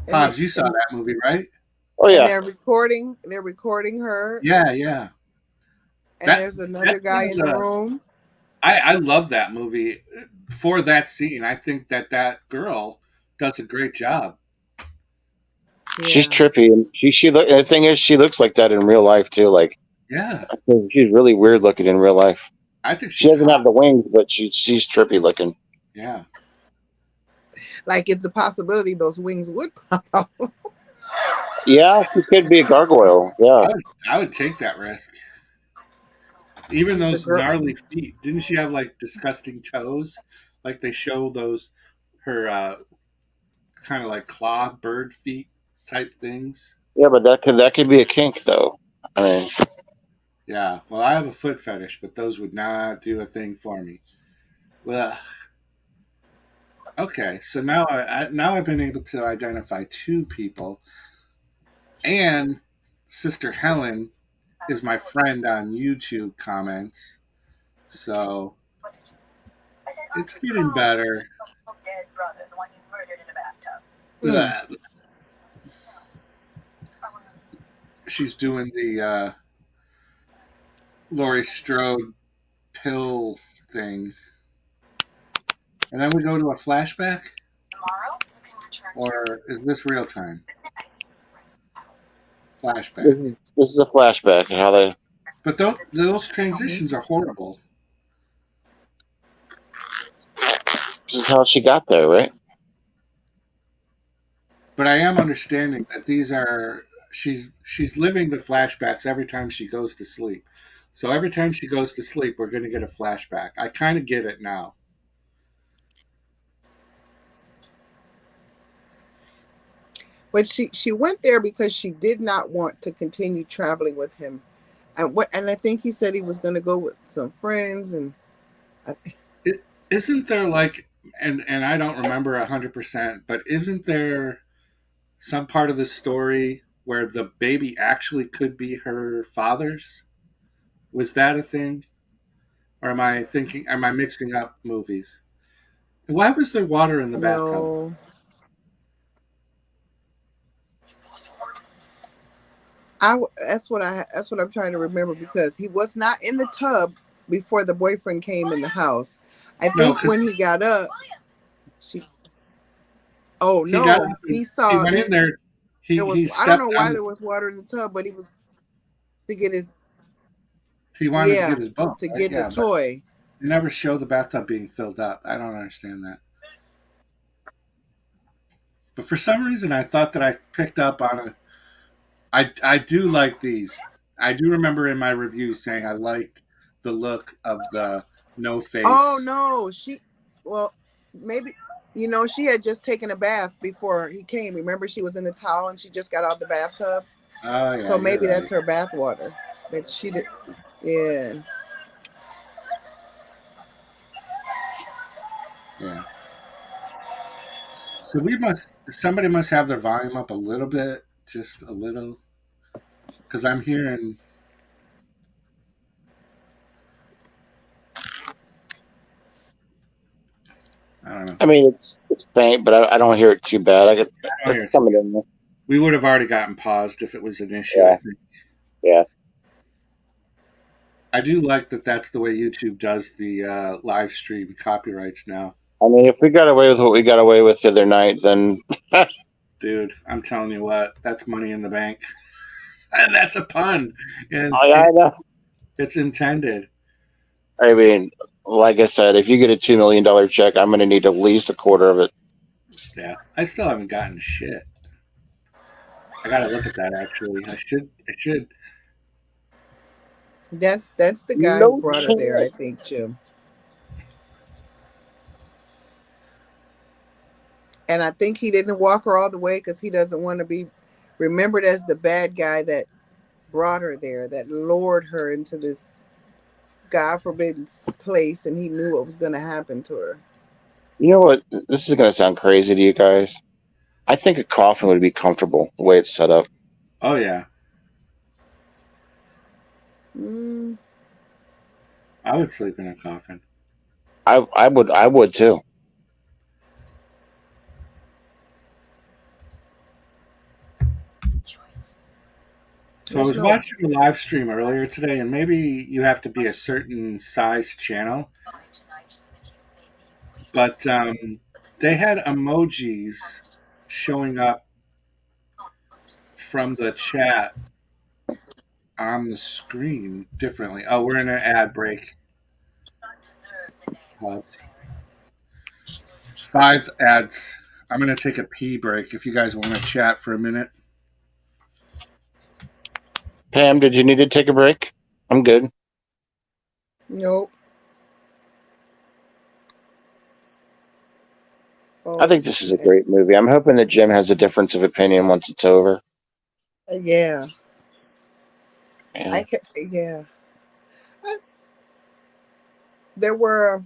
Hobbs, you saw that movie, right? Oh yeah. And they're recording her. Yeah, yeah. And there's another guy in the room. I love that movie for that scene. I think that girl does a great job. Yeah. She's trippy, and the thing is, she looks like that in real life too. Like, yeah, I think she's really weird looking in real life. I think she doesn't have the wings, but she's trippy looking. Yeah, like it's a possibility those wings would pop out. Yeah, she could be a gargoyle. Yeah, I would take that risk. Even those gnarly feet. Didn't she have like disgusting toes? like they show those her kind of like claw bird feet type things. Yeah, but that could be a kink, though. I mean, Yeah, well, I have a foot fetish, but those would not do a thing for me. Well, okay, so now I've been able to identify two people, and Sister Helen is my friend on YouTube comments, so What did you say? I said, it's Uncle getting Charles was better. your dead brother, the one you murdered in a bathtub. Mm. Ugh. I wanna- She's doing the Laurie Strode pill thing, and then we go to a flashback, Tomorrow, you can return to or is this real time this flashback? is, this is a flashback of how they. But those Mhm. transitions are horrible. This is how she got there, right? But I am understanding that these are she's living the flashbacks every time she goes to sleep. So every time she goes to sleep, we're going to get a flashback. I kind of get it now. But she went there because she did not want to continue traveling with him, and I think he said he was going to go with some friends, and I, Isn't there like and I don't remember 100%, but isn't there some part of the story where the baby actually could be her father's? Was that a thing? Or am I mixing up movies? Why was there water in the bathtub? no. That's what I'm trying to remember because he was not in the tub before the boyfriend came in the house. I No, think because when he got up, she. Oh he got no, up and he he saw went in there. there was. He I don't stepped know why on. there was water in the tub, but he was to get his He wanted to yeah get his boat, to right? get the Yeah, but toy. they never show the bathtub being filled up. I don't understand that. But for some reason, I thought that I picked up on a. I do like these. I do remember in my review saying I liked the look of the no Oh face. no, well, maybe she had just taken a bath before he came. Remember, she was in the towel and she just got out of the bathtub. Oh yeah, So you're maybe right. that's her bath water that she did. Yeah. Yeah. So somebody must have their volume up a little bit, just a little, because I'm hearing. I don't know. I mean, it's faint, but I don't hear it too bad. I don't It's hear it too coming good. in there. We would have already gotten paused if it was an issue. I Yeah, think. yeah. I do like that. That's the way YouTube does the live stream copyrights now, I mean, if we got away with what we got away with the other night, then dude. I'm telling you what, that's money in the bank, and that's a pun. And I know. it's intended. I mean, like I said, if you get a $2 million check, I'm going to need at least a quarter of it. Yeah, I still haven't gotten shit. I gotta look at that actually. I should. I should. That's the guy who No brought her there, I chance. think, Jim. And I think he didn't walk her all the way because he doesn't want to be remembered as the bad guy that brought her there, that lured her into this God forbidden place, and he knew what was going to happen to her. You know what? This is going to sound crazy to you guys. I think a coffin would be comfortable the way it's set up. Oh yeah, Mm, I would sleep in a coffin. I would too. choice. So I there's was no. watching a live stream earlier today, and maybe you have to be a certain size channel, Fine tonight, just make you maybe. but they had emojis showing up from the chat on the screen differently. Oh, we're in an ad break. Not deserve the name Hobbs. Mary. She was a 5 ads. I'm gonna take a pee break. If you guys want to chat for a minute. Pam, did you need to take a break? I'm good. Nope. I Oh think this is a shit. great movie. I'm hoping that Jim has a difference of opinion once it's over. Yeah. Yeah. Yeah. I, there were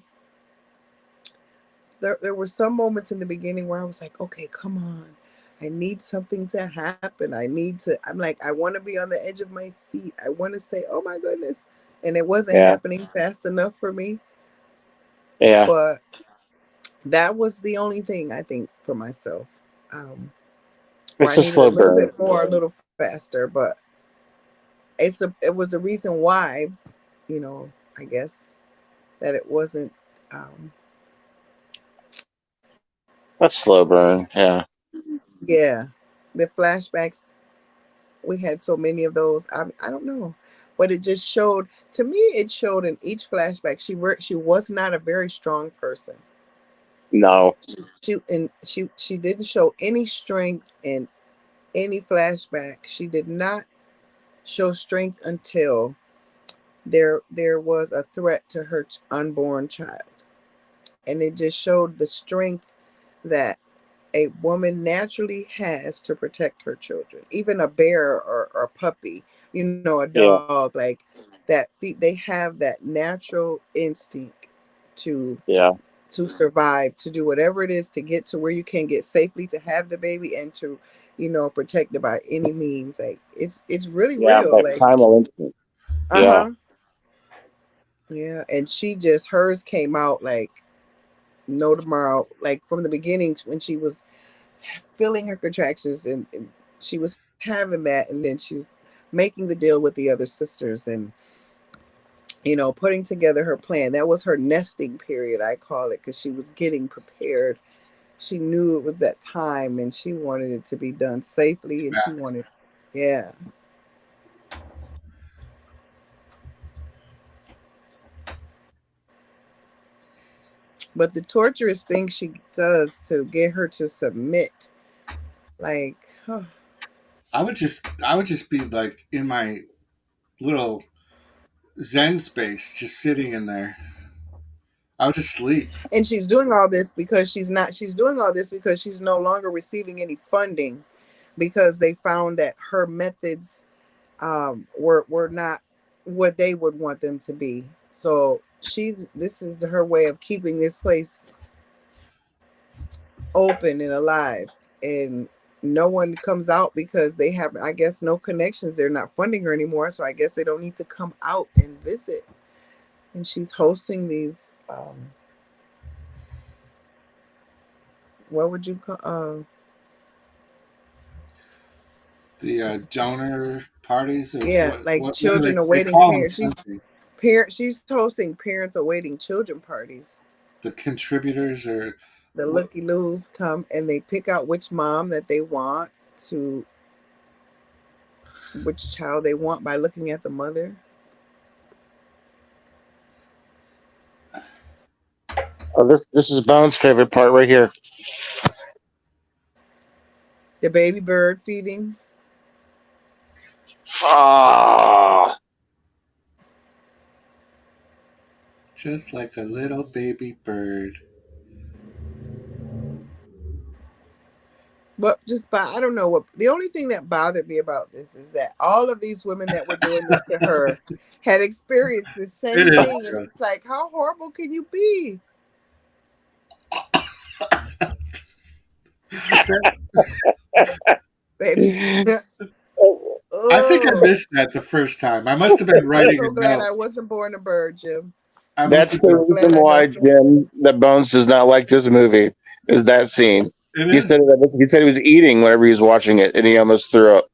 there were some moments in the beginning where I was like, okay, come on. I need something to happen. I'm like, I want to be on the edge of my seat. I want to say, oh my goodness. And it wasn't Yeah. happening fast enough for me. Yeah. But that was the only thing I think for myself. Where I It's a needed a slow little burn. bit more, a little faster. But it was a reason why, I guess that it wasn't um That's slow burn. Yeah. yeah. The flashbacks, we had so many of those. I don't know, but it just showed to me. It showed in each flashback she was not a very strong person. No. She didn't show any strength in any flashback. She did not show strength until there was a threat to her unborn child, and it just showed the strength that a woman naturally has to protect her children. Even a bear or a puppy, a Yeah. dog, like that. They have that natural instinct to Yeah. to survive, to do whatever it is to get to where you can get safely, to have the baby, and to protect it by any means. Like it's really Yeah. real. That Like primal instinct. Yeah. uh-huh. Yeah. And hers came out like no tomorrow, like from the beginning when she was feeling her contractions, and she was having that, and then she was making the deal with the other sisters, and putting together her plan. That was her nesting period, I call it, because she was getting prepared. She knew it was that time, and she wanted it to be done safely, and she wanted, yeah. But the torturous thing she does to get her to submit, like, huh. I would just be like in my little Zen space, just sitting in there. I would just sleep. And she's doing all this because she's doing all this because she's no longer receiving any funding, because they found that her methods were not what they would want them to be. So this is her way of keeping this place open and alive, and no one comes out because they have, I guess, no connections. They're not funding her anymore, so I guess they don't need to come out and visit. And she's hosting these what would you call The donor parties, or yeah, like what do children they awaiting call them? parents. Something. She's hosting parents awaiting children parties. The contributors, or The what? looky loos come and they pick out which mom that they want, to which child they want by looking at the mother. Oh, this is Bones' favorite part right here. The baby bird feeding. Ah. Just like a little baby bird. But I don't know what the only thing that bothered me about this is that all of these women that were doing this to her had experienced the It same is thing, and true. it's like, how horrible can you be, baby? I think I Oh, missed that the first time. I must have been I'm writing so a glad note. I wasn't born a bird, Jim. I must That's have I'm the been. so glad reason I why don't. Jim that Bones does not like this movie. Is that scene? It He is. said he was eating whenever he was watching it, and he almost threw up.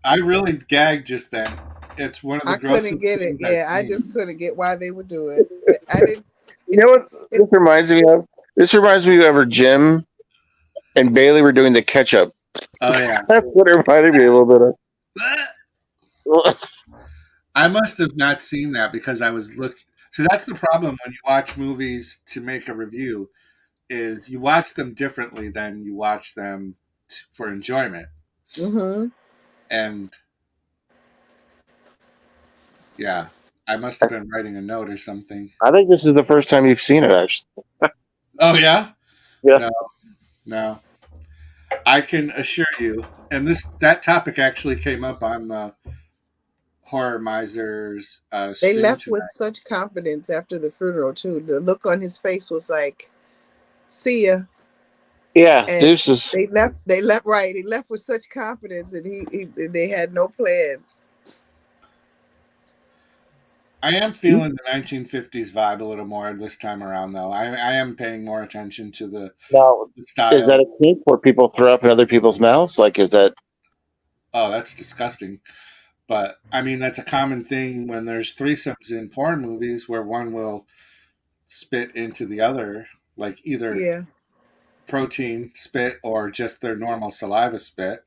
I really gagged just then. It's one of the I couldn't grossest get it. things I've Yeah, I seen. just couldn't get why they would do it. I didn't. You know what It this reminds me of? This reminds me of ever Jim and Bailey were doing the ketchup. Oh yeah. That's what it reminded me a little bit of. I must have not seen that because I was looking. So that's the problem when you watch movies to make a review, is you watch them differently than you watch them for enjoyment. mm-hmm. And yeah, I must have been writing a note or something. I think this is the first time you've seen it, actually. Oh yeah? Yeah. No. No, I can assure you, and that topic actually came up on the Horror Misers They stream left with tonight. such confidence after the funeral too. The look on his face was like, "See ya," Yeah, and deuces. they left right. He left with such confidence, and they had no plan. I am feeling the 1950s vibe a little more this time around, though. I am paying more attention to Now, the is style. that a kink where people throw up in other people's mouths? Like, is that? Oh, that's disgusting. But I mean, that's a common thing when there's threesomes in porn movies where one will spit into the other, like either Yeah, protein spit or just their normal saliva spit.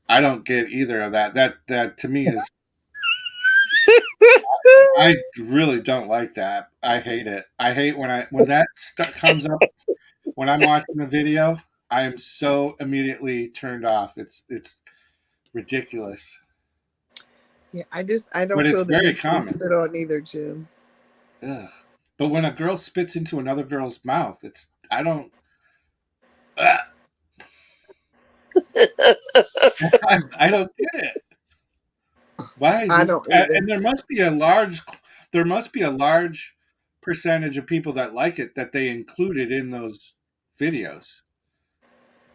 I don't get either of that. That to me is, I really don't like that. I hate it. I hate when that stuff comes up when I'm watching a video. I am so immediately turned off. It's ridiculous, yeah. I but don't it's feel the very need to be common. spit on either, Jim. Ugh. But when a girl spits into another girl's mouth, it's I don't. Ugh, I don't get it. Why? I don't And either. there must be a large percentage of people that like it that they included in those videos.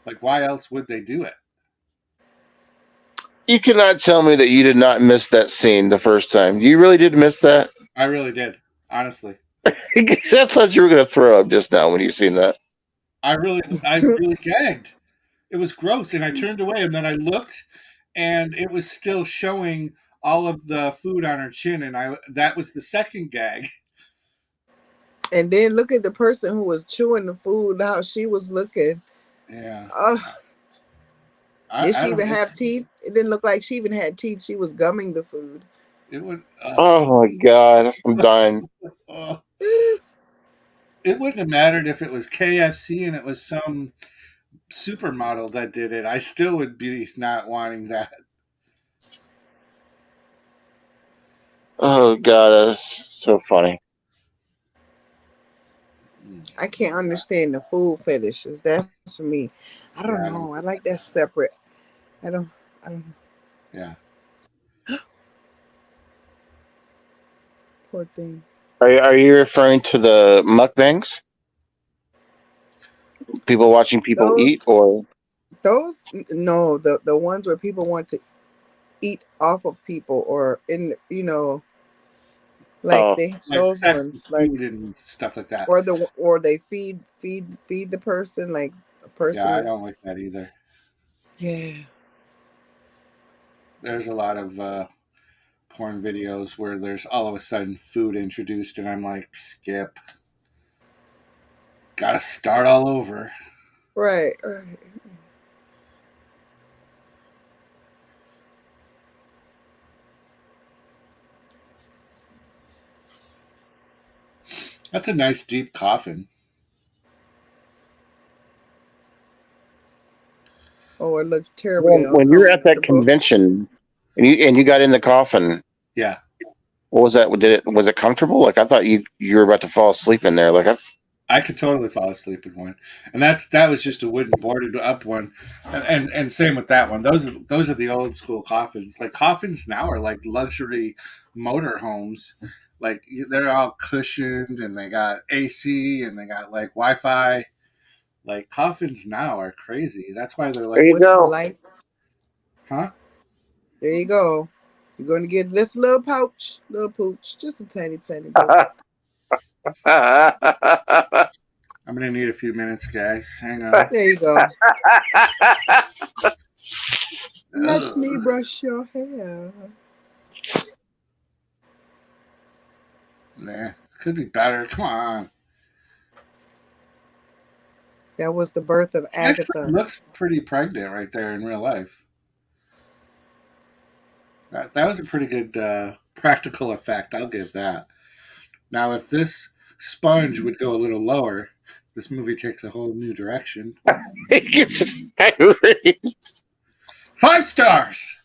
Like, why else would they do it? You cannot tell me that you did not miss that scene the first time. You really did miss that. I really did, honestly. I thought you were going to throw up just now when you seen that. I really gagged. It was gross, and I turned away, and then I looked, and it was still showing all of the food on her chin, and I that was the second gag. And then look at the person who was chewing the food, how she was looking. Yeah, Oh, did I she don't. even have teeth? It didn't look like she even had teeth. She was gumming the food. It would. Oh my god, I'm dying. Uh, it wouldn't have mattered if it was KFC and it was some supermodel that did it. I still would be not wanting that. Oh god, that's so funny. I can't understand the food fetishes. That's for me. I don't Yeah, I don't. know. I like that separate. I don't. I don't. Yeah. Poor thing. Are you referring to the mukbangs? People watching people Those eat, or no, the ones where people want to eat off of people or in like oh, they Like those fast ones like food and stuff like that. or they feed the person like a Yeah, person I is don't like that either. yeah. There's a lot of porn videos where there's all of a sudden food introduced, and I'm like, skip. Gotta start all over. Right, right. That's a nice deep coffin. Oh, it looked terribly when you were at that uncomfortable. convention and you got in the coffin, Yeah, what was that? Was it comfortable? Like I thought you were about to fall asleep in there. Like I could totally fall asleep in one, and that was just a wooden boarded up one, and same with that one. Those are the old school coffins. Like coffins now are like luxury motor homes. Like they're all cushioned and they got AC and they got like Wi-Fi. Like coffins now are crazy. That's why they're there like, you With some go. lights. huh? There you go. You're going to get this little pouch, little pooch, just a tiny bit. I'm gonna need a few minutes, guys. Hang on. There you go. Let me Ugh. brush your hair. Nah, could be better. Come on. That was the birth of She actually Agatha. looks pretty pregnant right there in real life. That was a pretty good practical effect. I'll give that. Now, if this sponge would go a little lower, this movie takes a whole new direction. It gets irate. 5 stars.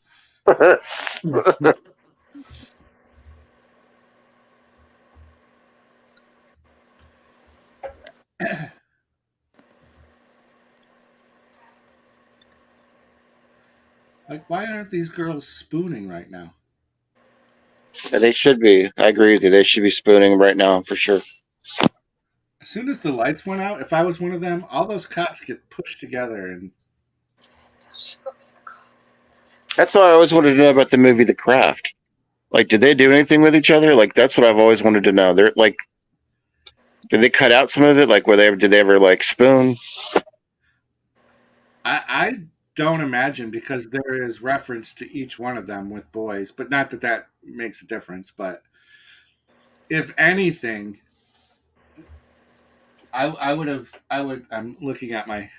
Like, why aren't these girls spooning right now? They should be. I agree with you. They should be spooning right now for sure. As soon as the lights went out, if I was one of them, all those cots get pushed together and She put me in a car. That's all I always wanted to know about the movie The Craft. Like, did they do anything with each other? Like, that's what I've always wanted to know. They're like, did they cut out some of it? Like, did they ever like spoon? I don't imagine because there is reference to each one of them with boys, but not that that makes a difference. But if anything, I would have I would I'm looking at my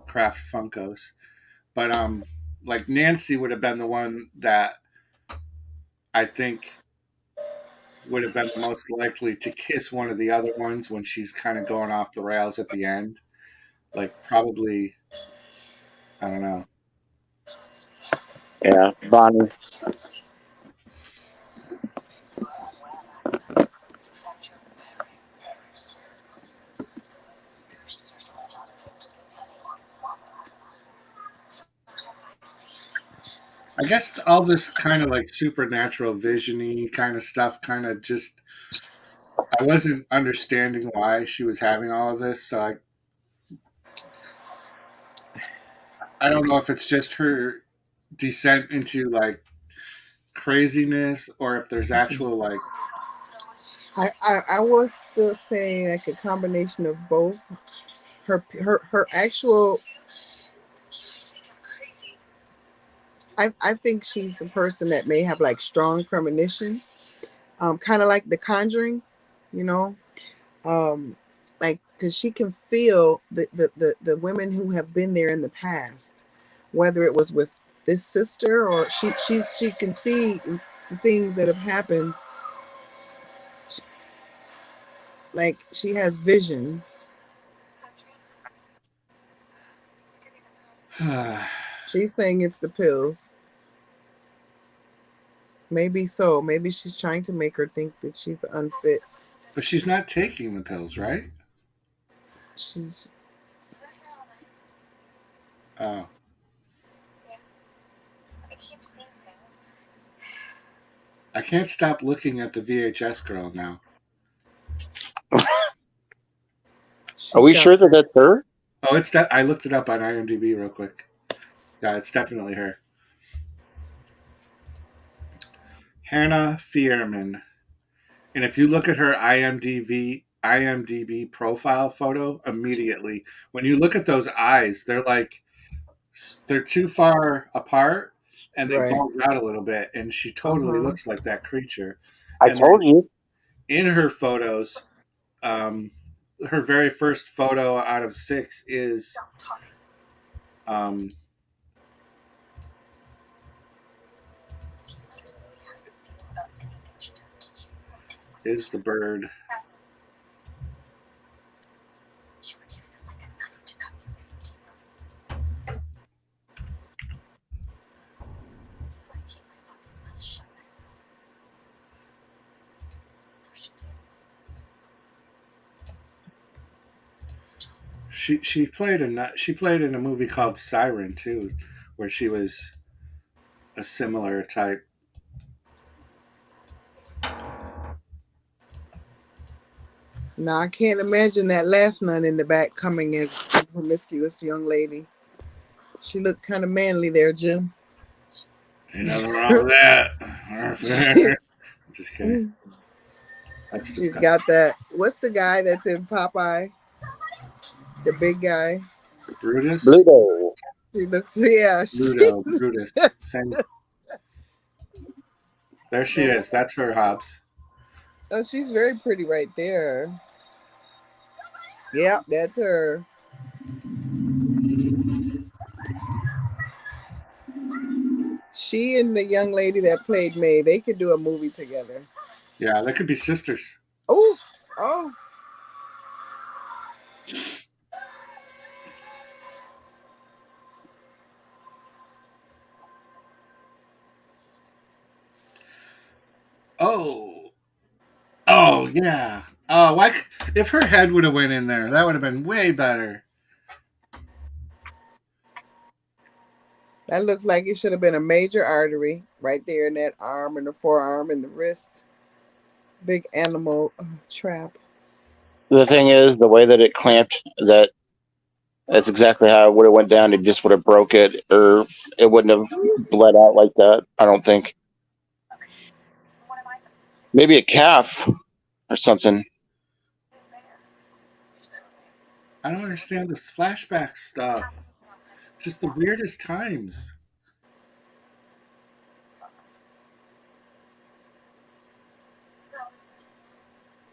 Kraft Funkos, but like Nancy would have been the one that I think would have been the most likely to kiss one of the other ones when she's kind of going off the rails at the end. Like probably, I don't know. Yeah, Bonnie. I guess all this kind of like supernatural visiony kind of stuff kind of just I wasn't understanding why she was having all of this, so I don't know if it's just her descent into like craziness or if there's actual like I was still saying like a combination of both. Her actual. I think she's a person that may have like strong premonition, kind of like The Conjuring, you know, like because she can feel the women who have been there in the past, whether it was with this sister or she can see the things that have happened. Like she has visions. She's saying it's the pills. Maybe so. Maybe she's trying to make her think that she's unfit. but she's not taking the pills, right? She's Oh. Yes. I keep seeing things. I can't stop looking at the VHS girl now. Are we sure that that's her? Oh, it's that I looked it up on IMDb real quick. Yeah, it's definitely her. Hannah Fierman. And if you look at her IMDb profile photo immediately, when you look at those eyes, they're too far apart and they right. bulge out a little bit, and she totally looks like that creature. I And told you. in her photos, her very first photo out of 6 is um, is the bird. She played in a movie called Siren too, where she was a similar type. Now I can't imagine that last nun in the back coming as a promiscuous young lady. She looked kind of manly there, Jim. Ain't nothing wrong with that. I'm just kidding. That's She's disgusting. got that. What's the guy that's in Popeye? The big guy. Brutus. Bluto. She looks. Yeah. Brutus. Same. There she is. That's her, Hobbs. Oh, she's very pretty right there. Yep, that's her. She and the young lady that played May, they could do a movie together. Yeah, they could be sisters. Oh, oh. Oh, yeah. Oh, why? If her head would have went in there, that would have been way better. That looked like it should have been a major artery right there in that arm and the forearm and the wrist. Big animal trap. The thing is, the way that it clamped, that's exactly how it would have went down. It just would have broke it, or it wouldn't have bled out like that. I don't think. Maybe a calf or something. I don't understand this flashback stuff. Just the weirdest times.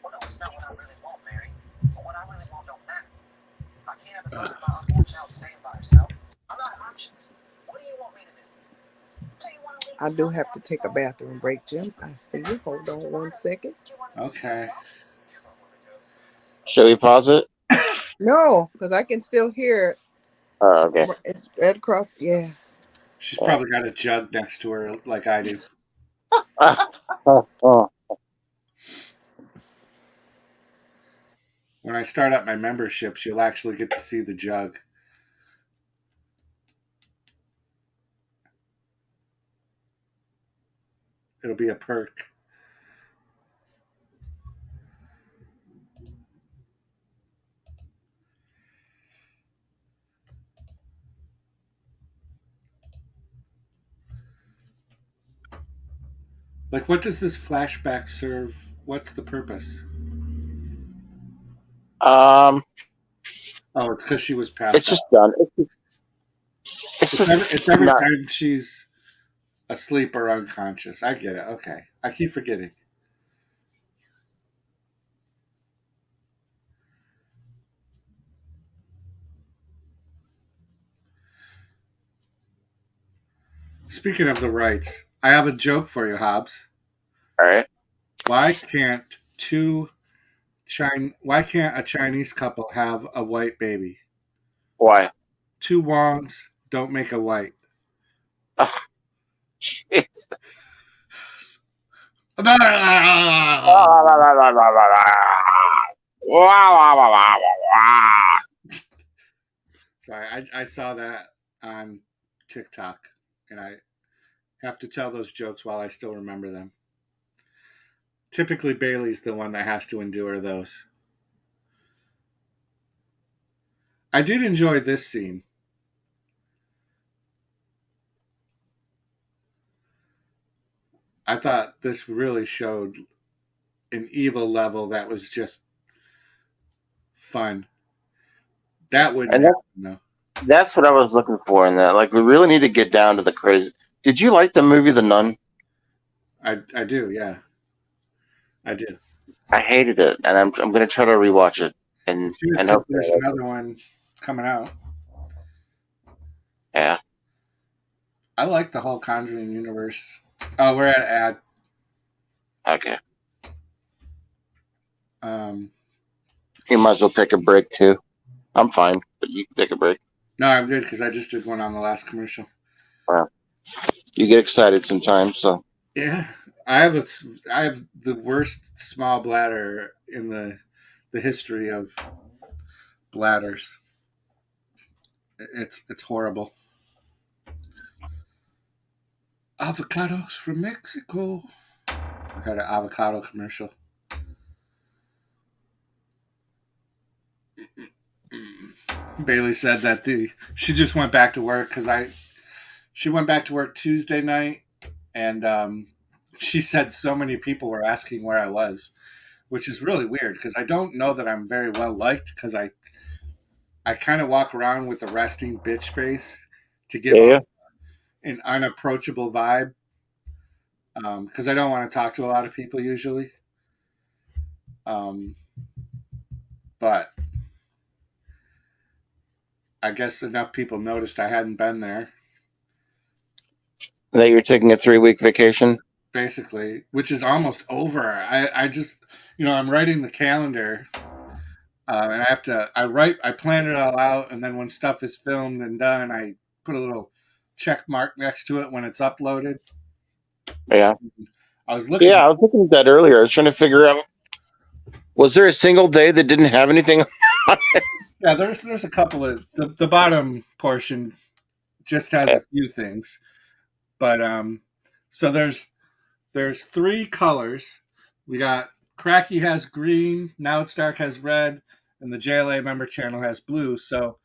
Well, no, it's not what I really want, Mary. But what I really want don't matter. I can't have the person of my unborn child staying by herself. I'm out of options. What do you want me to do? So you want to leave I the do town have to take a bathroom break, Jim. I see you. Hold on one second. Do you want to Okay. Shall we pause it? No, because I can still hear it. Okay. It's right across. Yeah. She's probably got a jug next to her like I do. Oh. When I start up my memberships, you'll actually get to see the jug. It'll be a perk. Like, what does this flashback serve? What's the purpose? Um, Oh, it's because she was passed it's just out. done. It's every not. time she's asleep or unconscious. I get it. Okay. I keep forgetting. Speaking of the rights, I have a joke for you, Hobbs. All right. Why can't why can't a Chinese couple have a white baby? Why? Two Wongs don't make a white. Oh, jeez. Sorry, I saw that on TikTok, and I have to tell those jokes while I still remember them. Typically, Bailey's the one that has to endure those. I did enjoy this scene. I thought this really showed an evil level that was just fun. That wouldn't And happen, though. that's what I was looking for in that. Like, we really need to get down to the crazy. Did you like the movie The Nun? I do, yeah. I do. I hated it, and I'm going to try to rewatch it. And hope There's another one coming out. Yeah. I like the whole Conjuring universe. Oh, we're at ad. Okay. You might as well take a break too. I'm fine, but you can take a break. No, I'm good because I just did one on the last commercial. Wow. You get excited sometimes, so. Yeah, I have the worst small bladder in the history of bladders. It's horrible. Avocados from Mexico. I had an avocado commercial. Bailey said that she just went back to work because she went back to work Tuesday night, and she said so many people were asking where I was, which is really weird because I don't know that I'm very well liked because I kind of walk around with a resting bitch face to give an unapproachable vibe because I don't want to talk to a lot of people usually. But I guess enough people noticed I hadn't been there. That you're taking a 3-week vacation? Basically, which is almost over. I just, I'm writing the calendar, and I plan it all out, and then when stuff is filmed and done, I put a little check mark next to it when it's uploaded. Yeah. I was looking at that earlier. I was trying to figure out, was there a single day that didn't have anything on it? Yeah, there's a couple of the bottom portion just has a few things. But so there's 3 colors. We got Kracky has green, Now It's Dark has red, and the JLA member channel has blue. So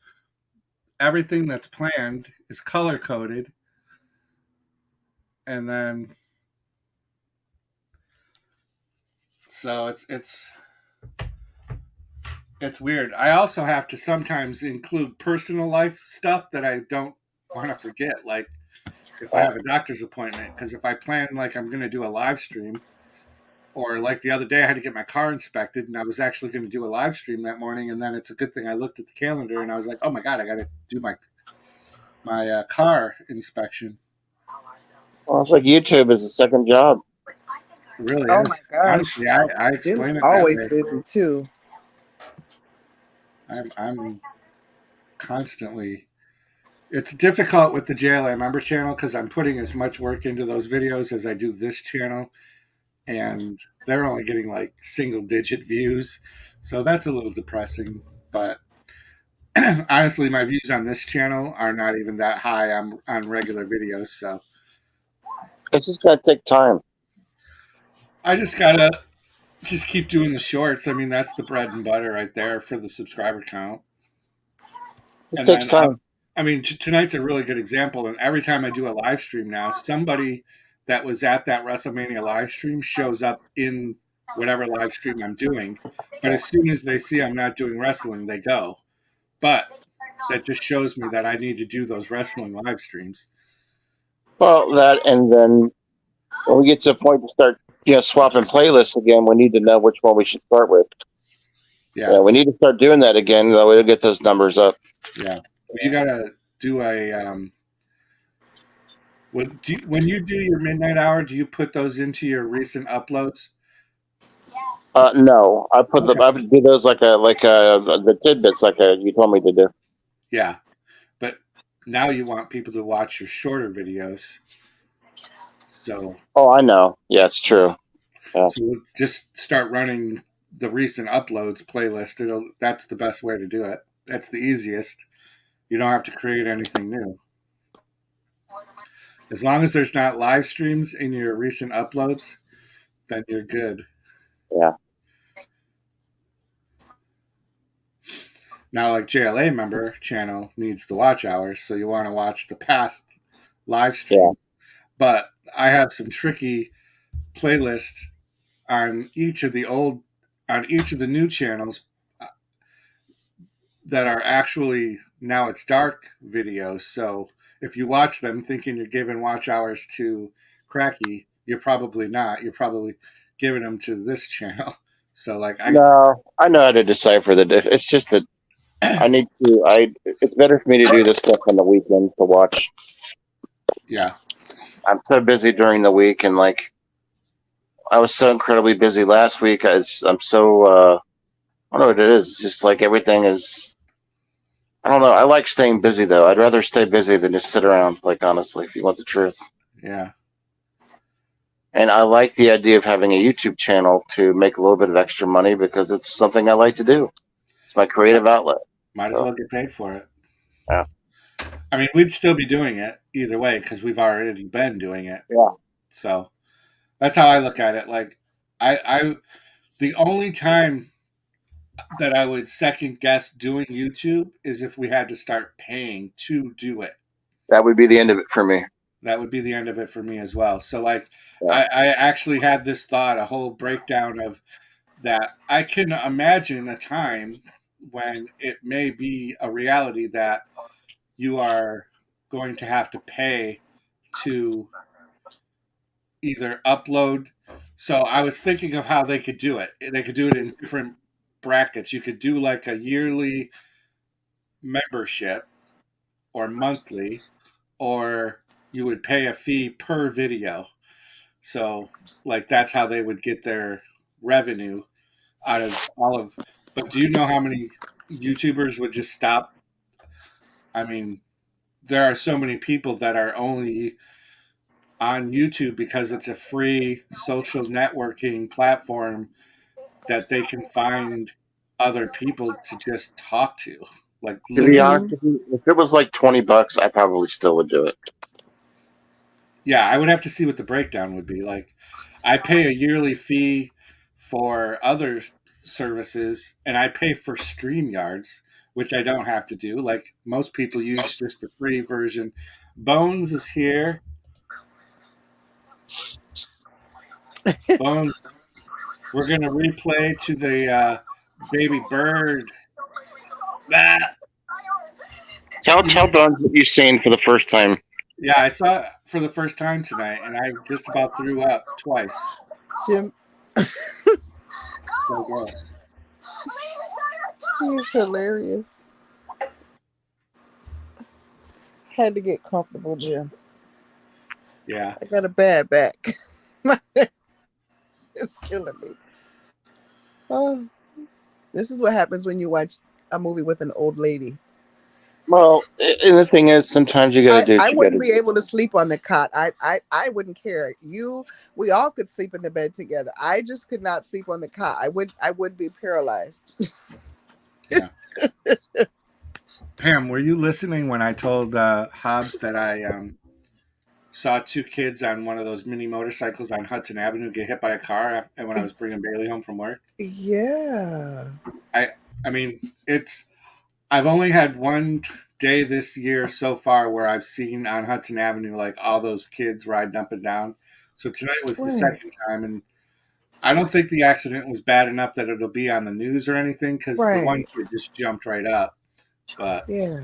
everything that's planned is color coded. And then so it's weird. I also have to sometimes include personal life stuff that I don't want to forget, like if I have a doctor's appointment, because if I plan like I'm going to do a live stream, or like the other day I had to get my car inspected and I was actually going to do a live stream that morning, and then it's a good thing I looked at the calendar and I was like, oh my god, I got to do my car inspection. Well, it's like YouTube is a second job. It really Oh is. my gosh. Honestly, I explain Jim's it always that way. busy too. I'm constantly. It's difficult with the JLA member channel because I'm putting as much work into those videos as I do this channel, and they're only getting like single-digit views, so that's a little depressing. But honestly, my views on this channel are not even that high on regular videos, so It's just gotta take time. I just gotta keep doing the shorts. I mean, that's the bread and butter right there for the subscriber count. It And takes then, time. I mean, tonight's a really good example. And every time I do a live stream now, somebody that was at that WrestleMania live stream shows up in whatever live stream I'm doing. But as soon as they see I'm not doing wrestling, they go. But that just shows me that I need to do those wrestling live streams. Well, that, and then when we get to a point to start, swapping playlists again, we need to know which one we should start with. Yeah, we need to start doing that again. That way, we'll get those numbers up. yeah. You gotta do a. When you do your midnight hour, do you put those into your recent uploads? No, I put Okay. I would do those like the tidbits you told me to do. Yeah, but now you want people to watch your shorter videos. So, Oh, I know. Yeah, it's true. Yeah. so we'll just start running the recent uploads playlist. That's the best way to do it. That's the easiest. You don't have to create anything new. As long as there's not live streams in your recent uploads, then you're good. Yeah. Now, like JLA member channel needs the watch hours, so you want to watch the past live stream. Yeah. But I have some tricky playlists on each of the new channels that are actually Now It's Dark videos. So if you watch them thinking you're giving watch hours to Kracky, you're probably not. You're probably giving them to this channel. So like I know how to decipher the diff. It's just that I need to. It's better for me to do this stuff on the weekend to watch. Yeah. I'm so busy during the week, and I was so incredibly busy last week. I'm so I don't know what it is. It's just like everything is. I don't know. I like staying busy though. I'd rather stay busy than just sit around. Like honestly, if you want the truth. Yeah. And I like the idea of having a YouTube channel to make a little bit of extra money because it's something I like to do. It's my creative outlet. Might as well get paid for it. Yeah. I mean, we'd still be doing it either way because we've already been doing it. Yeah. So that's how I look at it. Like, the only time that I would second guess doing YouTube is if we had to start paying to do it. That would be the end of it for me. That would be the end of it for me as well. So, like, yeah. I actually had this thought, a whole breakdown of that. I can imagine a time when it may be a reality that you are going to have to pay to either upload. So I was thinking of how they could do it. They could do it in different brackets. You could do like a yearly membership or monthly, or you would pay a fee per video. So like that's how they would get their revenue out of all of. But do you know how many YouTubers would just stop? I mean, there are so many people that are only on YouTube because it's a free social networking platform that they can find other people to just talk to. Like To be literally. honest with you, if it was like $20, I probably still would do it. Yeah, I would have to see what the breakdown would be. Like, I pay a yearly fee for other services, and I pay for StreamYards, which I don't have to do. Like most people use just the free version. Bones is here. Bones, we're gonna replay to the baby bird. Ah! Tell Bones what you've seen for the first time. Yeah, I saw it for the first time tonight, and I just about threw up twice. Jim, So gross. he's hilarious. Had to get comfortable, Jim. Yeah. I got a bad back. It's killing me. Oh, this is what happens when you watch a movie with an old lady. Well, and the thing is, sometimes you got to do I what you got wouldn't to be do. able to sleep on the cot. I wouldn't care. We all could sleep in the bed together. I just could not sleep on the cot. I would be paralyzed. Yeah. Pam, were you listening when I told Hobbs that I saw two kids on one of those mini motorcycles on Hudson Avenue get hit by a car when I was bringing Bailey home from work? Yeah. I mean, I've only had one day this year so far where I've seen on Hudson Avenue like all those kids riding up and down. So tonight was the Right. second time, and I don't think the accident was bad enough that it'll be on the news or anything because the one Right. kid just jumped right up. But Yeah.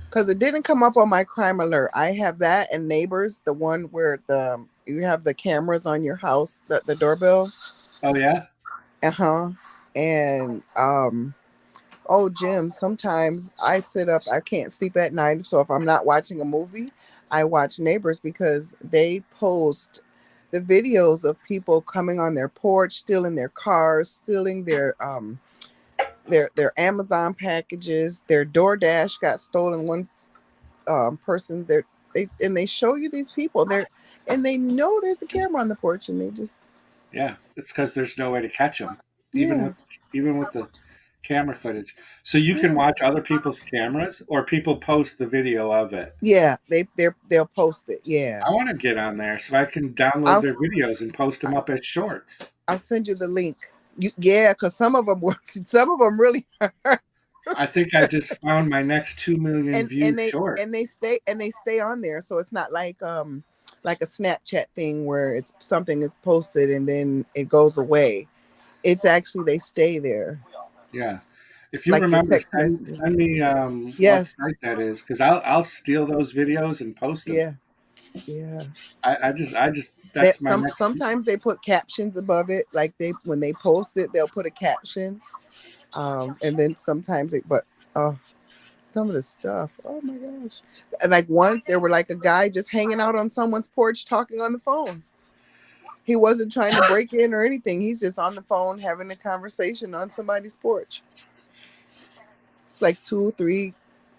Because it didn't come up on my crime alert. I have that and Neighbors, the one where you have the cameras on your house, the doorbell. oh yeah, Uh-huh. And oh, Jim, sometimes I sit up, I can't sleep at night. So if I'm not watching a movie, I watch Neighbors because they post the videos of people coming on their porch, stealing their cars, stealing their Amazon packages. Their DoorDash got stolen. One person there, they show you these people there, and they know there's a camera on the porch, and they just yeah. It's because there's no way to catch them, yeah. even with the camera footage. So you can watch other people's cameras, or people post the video of it. Yeah, they'll post it. Yeah, I want to get on there so I can download I'll their videos and post them up as shorts. I'll send you the link. Yeah, because some of them really I think I just found my next 2 million viewed short. and they stay on there, so it's not like a Snapchat thing where it's something is posted and then it goes away. It's actually they stay there. Yeah. If you Like your remember, text messages. send me what Yes. site that is, because I'll steal those videos and post them. Yeah. Yeah. I just that's my next. Sometimes they put captions above it, like when they post it, they'll put a caption. And then sometimes some of the stuff. Oh my gosh! And like once there were like a guy just hanging out on someone's porch talking on the phone. He wasn't trying to break in or anything. He's just on the phone having a conversation on somebody's porch. It's like 2, 3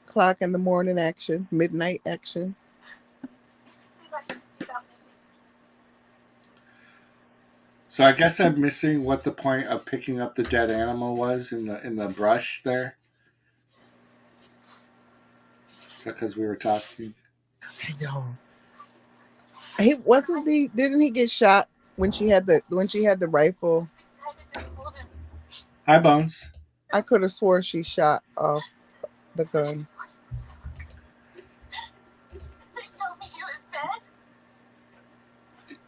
o'clock in the morning action, midnight action. So I guess I'm missing what the point of picking up the dead animal was in the brush there. Is that because we were talking? I don't. Didn't he get shot when she had the rifle? Hi, Bones. I could have swore she shot off the gun.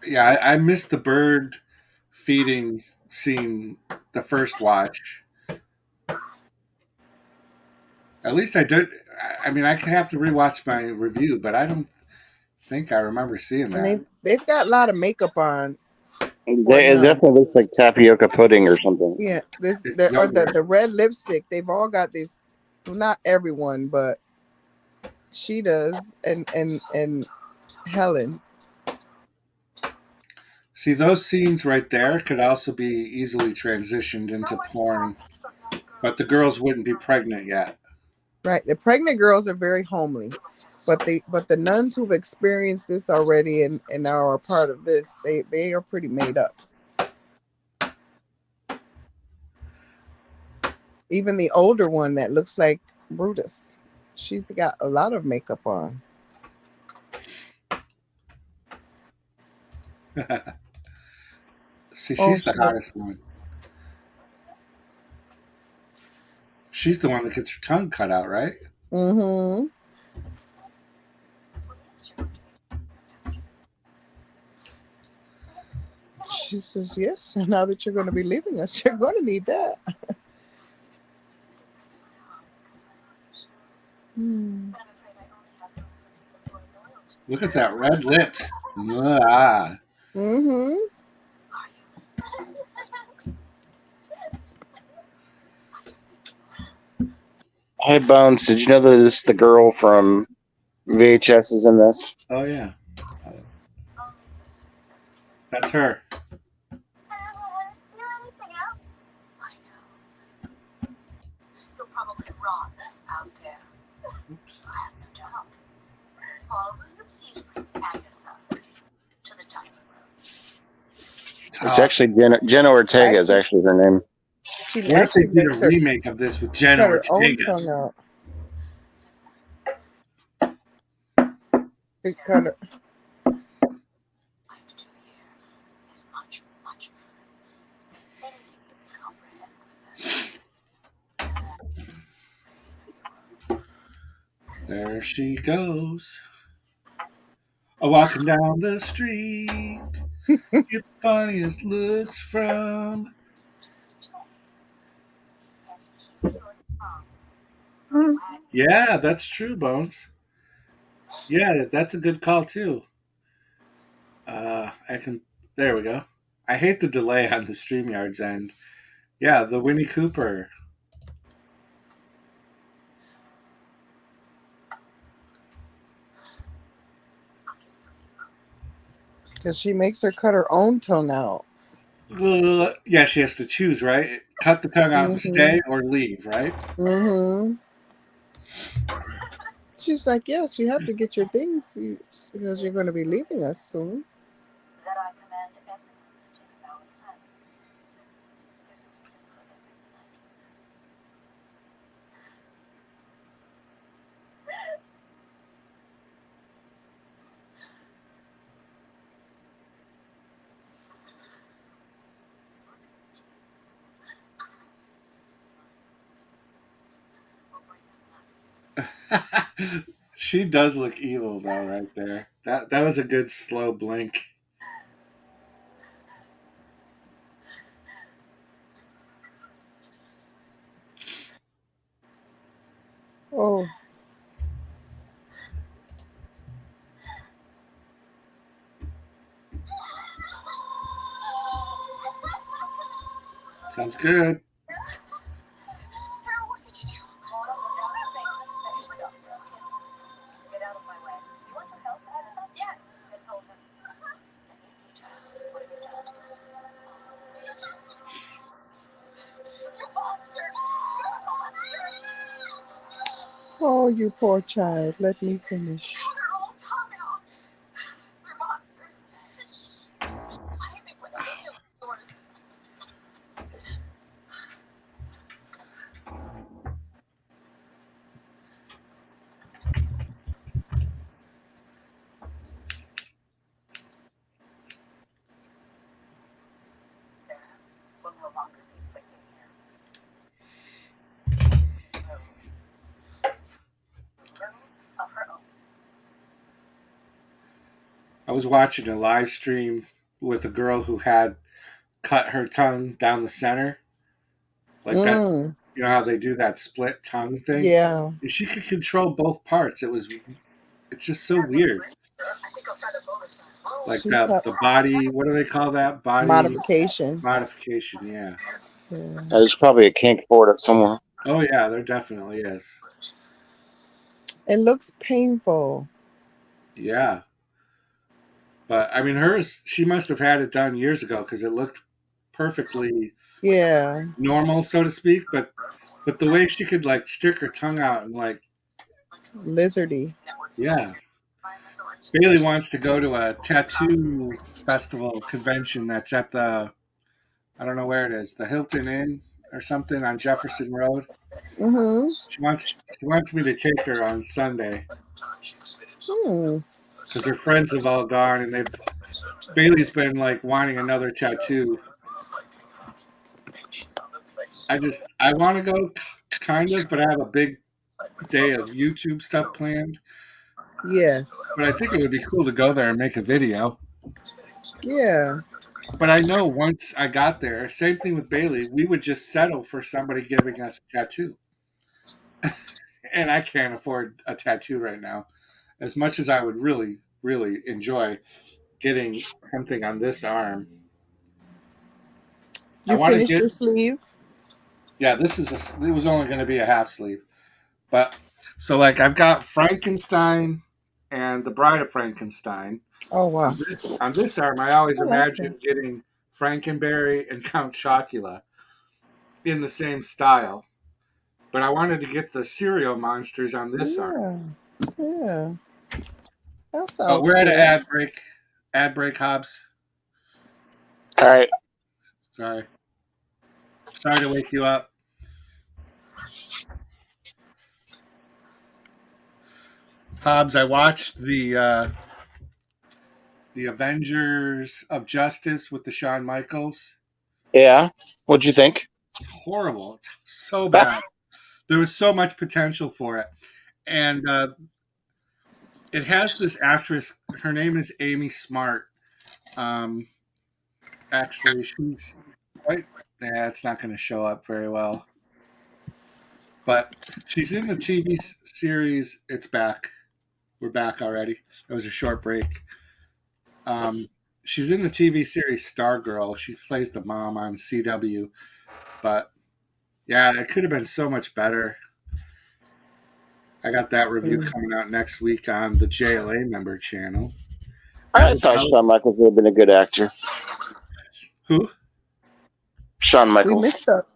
Yeah, I missed the bird feeding scene the first watch. At least I did. I mean, I have to rewatch my review, but I don't think I remember seeing that. And they've got a lot of makeup on. It definitely looks like tapioca pudding or something. Yeah, the red lipstick. They've all got this. Well, not everyone, but she does, and Helen. See, those scenes right there could also be easily transitioned into porn, but the girls wouldn't be pregnant yet. Right, the pregnant girls are very homely, but the nuns who've experienced this already and are a part of this, they are pretty made up. Even the older one that looks like Brutus. She's got a lot of makeup on. See, Oh, she's the she looks. hottest one. She's the one that gets her tongue cut out, right? Mm-hmm. She says, yes, and now that you're going to be leaving us, you're going to need that. Hmm. Look at that red lips. Ah. Mm-hmm. Hey, Bones, did you know that this the girl from VHS is in this? Oh yeah. That's her. You'll probably rot out there. I have no doubt. Paul, will you please bring Agatha to the dining room? It's actually Jenna Ortega is actually her name. She What if they actually did a makes her remake of this with Jenna cut her own Ortega? tongue out. It cut her. What I have to do here is much, much better. Anything you can comprehend with it. There she goes. Walking down the street. Get the funniest looks from. Yeah, that's true, Bones. Yeah, that's a good call too. I can. There we go. I hate the delay on the StreamYard's end. Yeah, the Winnie Cooper. Because she makes her cut her own tongue out. Well, yeah, she has to choose, right? Cut the tongue out and stay or leave, right? Mm-hmm. She's like, yes, you have to get your things because you're going to be leaving us soon. That I command everyone to take a vow of silence. There's a reason for everything I do. She does look evil though, right there. That was a good slow blink. Oh, Sounds good. Sarah, what did you do? Get out of my way. You want to help, Agatha? Yes. Then help him. Let me see, child. What have you done? You monster! You monster! oh, you poor child. Let me finish. Cut her whole tongue out. They're monsters. I hate me when they kill yours. Sarah will no longer be sleeping here. Room of her own. I was watching a live stream with a girl who had cut her tongue down the center. Like that, Mm, you know how they do that split tongue thing? yeah. And she could control both parts. It's just so weird. I think I'll try the bonus sign. Like She's a the body, what do they call that? Body modification. modification, yeah. Yeah. There's probably a kink for it somewhere. Oh yeah, there definitely is. It looks painful. Yeah. But I mean hers, she must have had it done years ago because it looked perfectly Yeah. normal, so to speak, but the way she could like stick her tongue out and like Lizardy. yeah. Bailey wants to go to a tattoo festival convention that's at the I don't know where it is, the Hilton Inn or something on Jefferson Road. Mm-hmm. She wants me to take her on Sunday Hmm. because her friends have all gone, and Bailey's been like wanting another tattoo. I want to go kind of, but I have a big day of YouTube stuff planned. Yes. But I think it would be cool to go there and make a video. Yeah. But I know once I got there, same thing with Bailey, we would just settle for somebody giving us a tattoo. And I can't afford a tattoo right now. As much as I would really, really enjoy getting something on this arm. You finished your sleeve? Yeah, it was only going to be a half sleeve. But so like I've got Frankenstein and the Bride of Frankenstein. Oh wow. On this arm, I always I like imagined getting Frankenberry and Count Chocula in the same style. But I wanted to get the cereal monsters on this arm. Yeah. That sounds Oh, we're at cool. an ad break. Ad break, Hobbs. All right. Sorry to wake you up. Hobbs, I watched the Avengers of Justice with the Shawn Michaels. Yeah. What'd you think? It's horrible. It's so bad. There was so much potential for it. And it has this actress. Her name is Amy Smart. Actually, she's right. Yeah, it's not going to show up very well. But she's in the TV series. It's back. We're back already. It was a short break. She's in the TV series Stargirl. She plays the mom on CW. But yeah, it could have been so much better. I got that review coming out next week on the JLA member channel. I thought Shawn Michaels would have been a good actor. Who? Shawn Michaels. We missed up.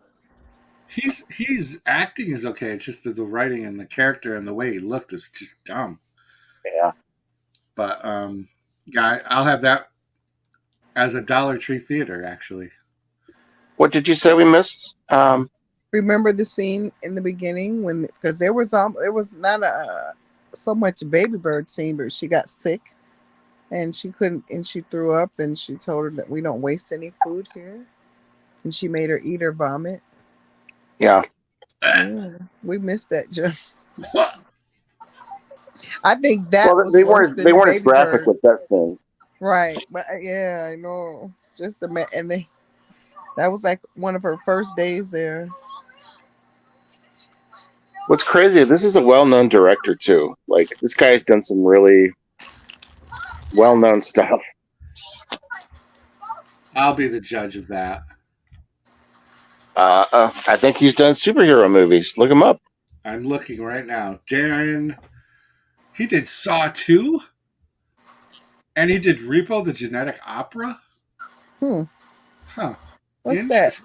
He's acting is okay. It's just that the writing and the character and the way he looked is just dumb. Yeah. But yeah, I'll have that as a Dollar Tree theater actually. What did you say we missed? Remember the scene in the beginning because there was not so much a baby bird scene, but she got sick and she threw up and she told her that we don't waste any food here, and she made her eat her vomit. Yeah. We missed that, Joe. I think that they weren't as graphic with that thing. Right, but yeah, I know. Just that was like one of her first days there. What's crazy, this is a well-known director too. Like, this guy's done some really well-known stuff. I'll be the judge of that. I think he's done superhero movies. Look him up. I'm looking right now. Darren, he did Saw 2? And he did Repo the Genetic Opera? Huh. What's that?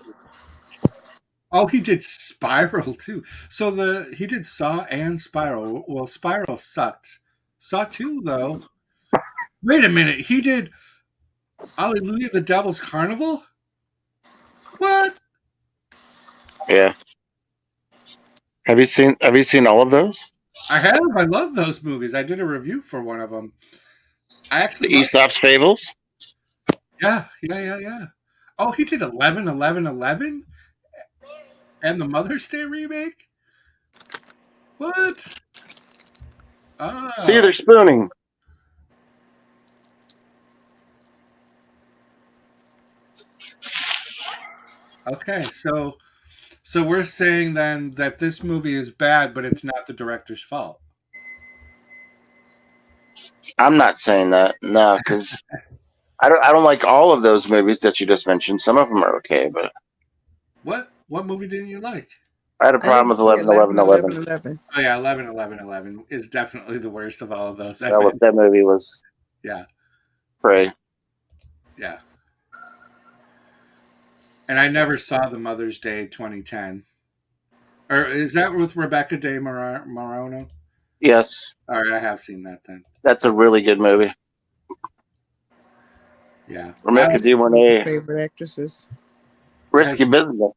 Oh, he did Spiral too. So he did Saw and Spiral. Well, Spiral sucked. Saw 2 though. Wait a minute. He did Hallelujah, the Devil's Carnival? What? Yeah. Have you seen all of those? I have. I love those movies. I did a review for one of them. The Aesop's Fables? Yeah. Oh, he did 11-11-11? And the Mother's Day remake? What? Oh. See, they're spooning. Okay, so we're saying then that this movie is bad, but it's not the director's fault. I'm not saying that, no, because I don't like all of those movies that you just mentioned. Some of them are okay, but what movie didn't you like? I had a problem with 11-11-11. Oh yeah, 11-11-11 is definitely the worst of all of those. That movie was. Yeah. Prey. Yeah. And I never saw the Mother's Day 2010. Or is that with Rebecca De Morano? Yes. All right, I have seen that then. That's a really good movie. Yeah. Rebecca De Morano. Favorite actresses. Risky Business.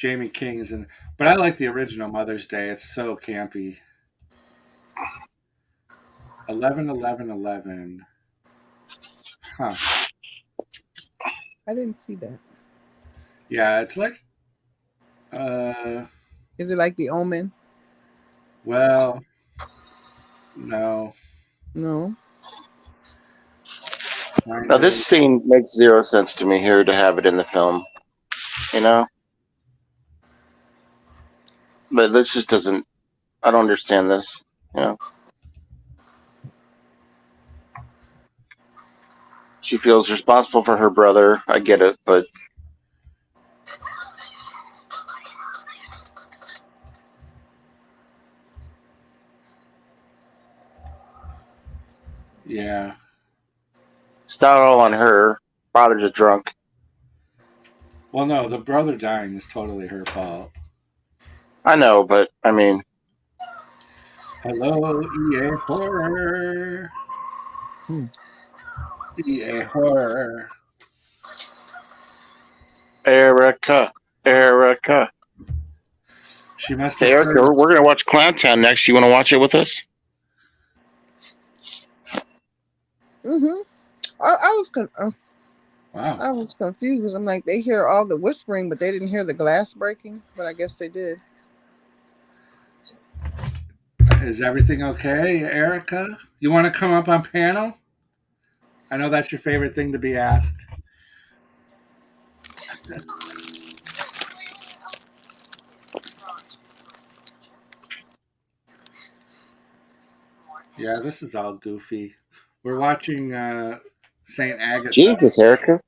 Jamie King is in, but I like the original Mother's Day. It's so campy. 11/11/11. Huh. I didn't see that. Yeah, it's like, Is it like The Omen? well, no. No. Now, this scene makes zero sense to me here to have it in the film, you know? But this just doesn't, I don't understand this, you know? She feels responsible for her brother. I get it, but Yeah. it's not all on her. Father's just drunk. Well, no, the brother dying is totally her fault. I know, but I mean, Hello, EA Horror. Hmm. EA Horror. Erica. She must have Hey, Erica, heard. we're going to watch ClownTown next. You want to watch it with us? Mm-hmm. I Wow. was confused because I'm like, they hear all the whispering, but they didn't hear the glass breaking. But I guess they did. Is everything okay, Erica? You want to come up on panel? I know that's your favorite thing to be asked. Yeah, this is all goofy. We're watching Saint Agatha. Jesus, Erica.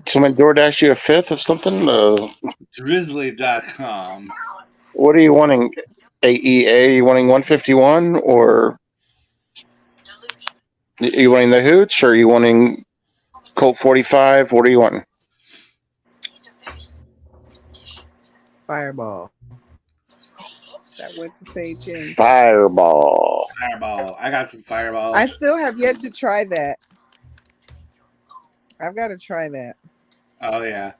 Someone DoorDash you a fifth of something? Drizzly.com. What are you wanting? AEA? Are you wanting 151? Or are you wanting the Hooch? Or are you wanting Colt 45? What are you wanting? Fireball. That went to say Jim. Fireball. Fireball. I got some fireball. I still have yet to try that. I've got to try that. Oh, yeah.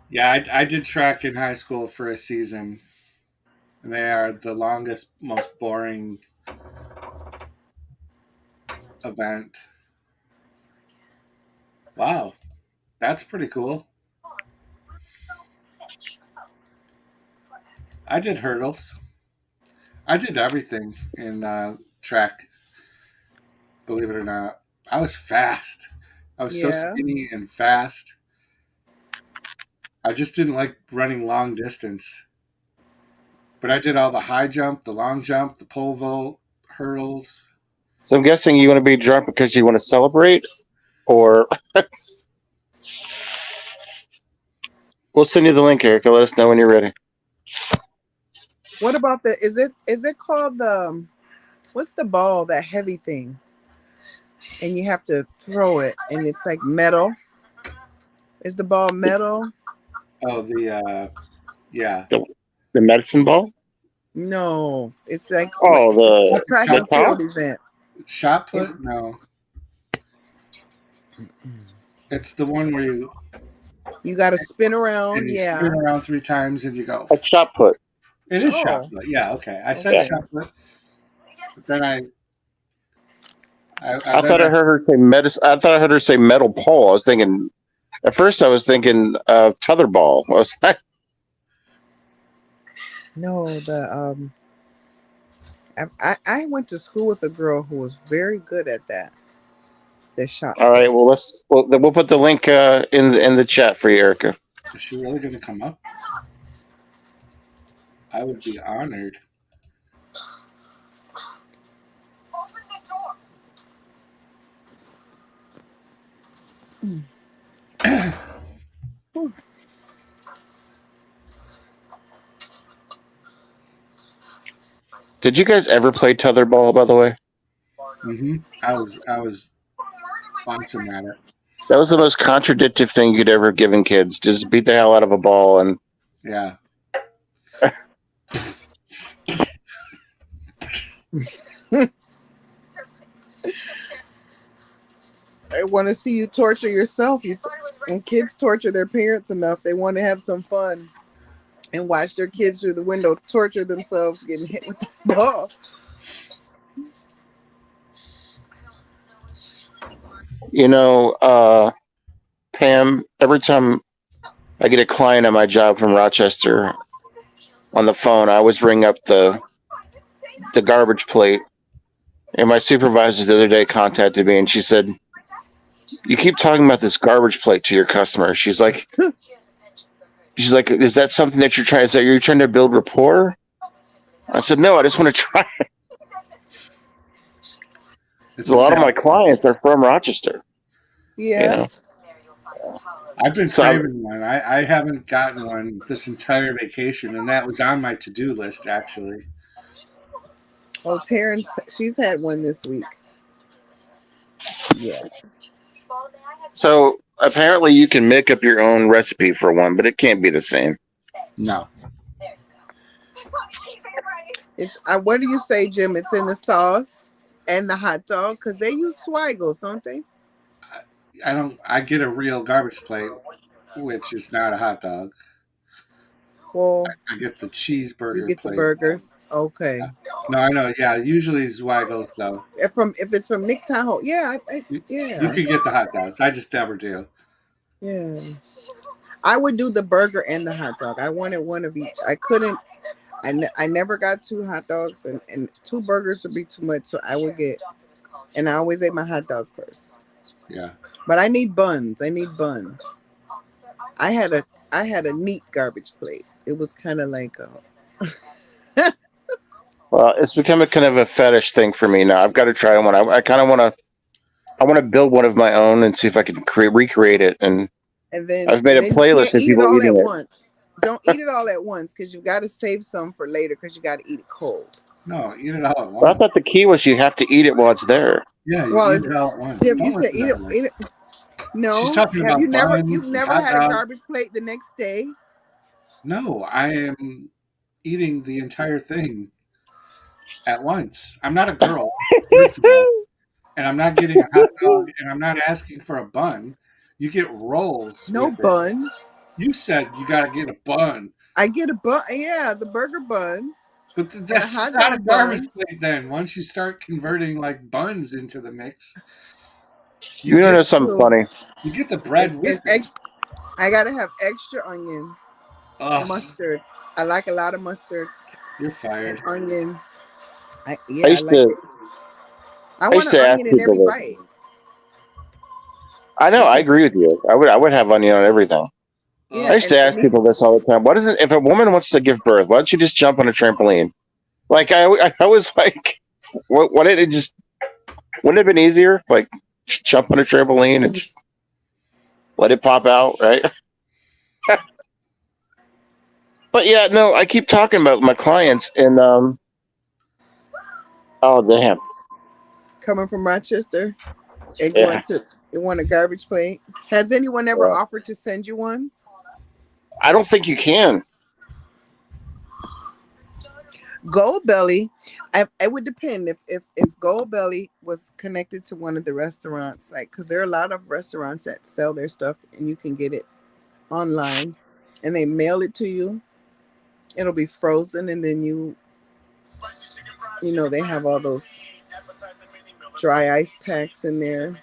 Yeah, I did track in high school for a season. And they are the longest, most boring event. Wow. That's pretty cool. I did hurdles. I did everything in track, believe it or not. I was fast. I was so Yeah. skinny and fast. I just didn't like running long distance. But I did all the high jump, the long jump, the pole vault, hurdles. So I'm guessing you want to be drunk because you want to celebrate? Or we'll send you the link, Erica. Let us know when you're ready. What about the? Is it called the? What's the ball? That heavy thing. And you have to throw it, and it's like metal. Is the ball metal? Oh, yeah. The medicine ball? No, it's like Oh, it's a track the and field top? event. Shot put? No. It's the one where You got to spin around. and you Yeah. spin around 3 times and you go. A shot put. It is Oh. shot put. Yeah, okay. I said Okay. shot put, but then I thought I heard her say medicine. I thought I heard her say metal pole. I was thinking at first. I was thinking tetherball. I was like, No, the I went to school with a girl who was very good at that. The shot. all right. Well, we'll put the link in the chat for you, Erica. Is she really going to come up? I would be honored. Open the door. Did you guys ever play tetherball? By the way, Mm-hmm. I was awesome at it. that was the most contradictive thing you'd ever given kids. Just beat the hell out of a ball and Yeah. I want to see you torture yourself. When kids torture their parents enough, they want to have some fun and watch their kids through the window torture themselves getting hit with the ball. You know, Pam, every time I get a client at my job from Rochester on the phone, I always bring up the garbage plate. And my supervisor the other day contacted me and she said, "You keep talking about this garbage plate to your customer." She's like, "Is that something that you're trying? Is that you're trying to build rapport?" I said, "No, I just want to try." It's A lot of my clients are from Rochester. Yeah. You know? I've been So craving one. I haven't gotten one this entire vacation, and that was on my to-do list, actually. Oh, Terrence, she's had one this week. Yeah. So apparently you can make up your own recipe for one, but it can't be the same. No. It's what do you say, Jim? It's in the sauce and the hot dog because they use Swigels, don't they? I get a real garbage plate, which is not a hot dog. Well, I get the cheeseburger you get plate. the burgers. Okay. No, I know. Yeah, usually Zweigels though. If it's from Nick Tahoe, yeah, yeah. You could get the hot dogs. I just never do. Yeah. I would do the burger and the hot dog. I wanted one of each. I couldn't. I never got 2 hot dogs and 2 burgers would be too much. So I would get, and I always ate my hot dog first. Yeah. But I need buns. I had a neat garbage plate. It was kind of like Well, it's become a kind of a fetish thing for me now. I've got to try one. I kind of want to. I want to build one of my own and see if I can recreate it. And then I've made a playlist of people all eating at it. Once. Don't eat it all at once because you got to save some for later because you got to eat it cold. No, eat it all at once. Well, I thought the key was you have to eat it while it's there. Yeah, you eat it all at once. Jim, you said eat it. No, she's talking about you've never had a garbage plate the next day? No, I am eating the entire thing at once. I'm not a girl, first of all, and I'm not getting a hot dog, and I'm not asking for a bun. You get rolls. No bun. You said you got to get a bun. I get a bun. Yeah, the burger bun. But that's not a garbage plate then. Once you start converting like buns into the mix. You know something funny? You get the bread with it. I got to have extra onion. Mustard. I like a lot of mustard. You're fired. And onion. I want an onion in every bite. I know. I agree with you. I would have onion on everything. Yeah, I used to ask people this all the time. What is it if a woman wants to give birth? Why don't you just jump on a trampoline? Like I was like, wouldn't it have been easier? Like jump on a trampoline and just let it pop out, right? But yeah, no, I keep talking about my clients and oh damn. Coming from Rochester, you want a garbage plate? Has anyone ever offered to send you one? I don't think you can. Goldbelly, it would depend if Goldbelly was connected to one of the restaurants, like because there are a lot of restaurants that sell their stuff and you can get it online, and they mail it to you. It'll be frozen, and then you know they have all those dry ice packs in there.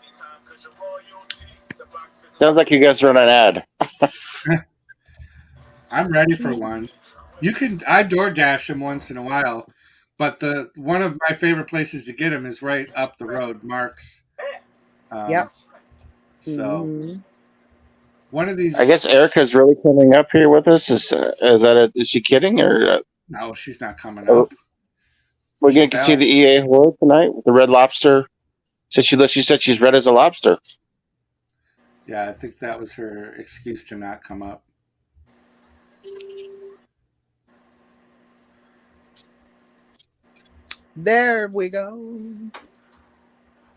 Sounds like you guys are on an ad. I'm ready for one. I DoorDash them once in a while, but one of my favorite places to get them is right up the road, Mark's. Yep. So one of these. I guess Erica's really coming up here with us. Is she kidding or? No, she's not coming up. We're going to see the EA horror tonight with the red lobster. She said she's red as a lobster. Yeah, I think that was her excuse to not come up. There we go.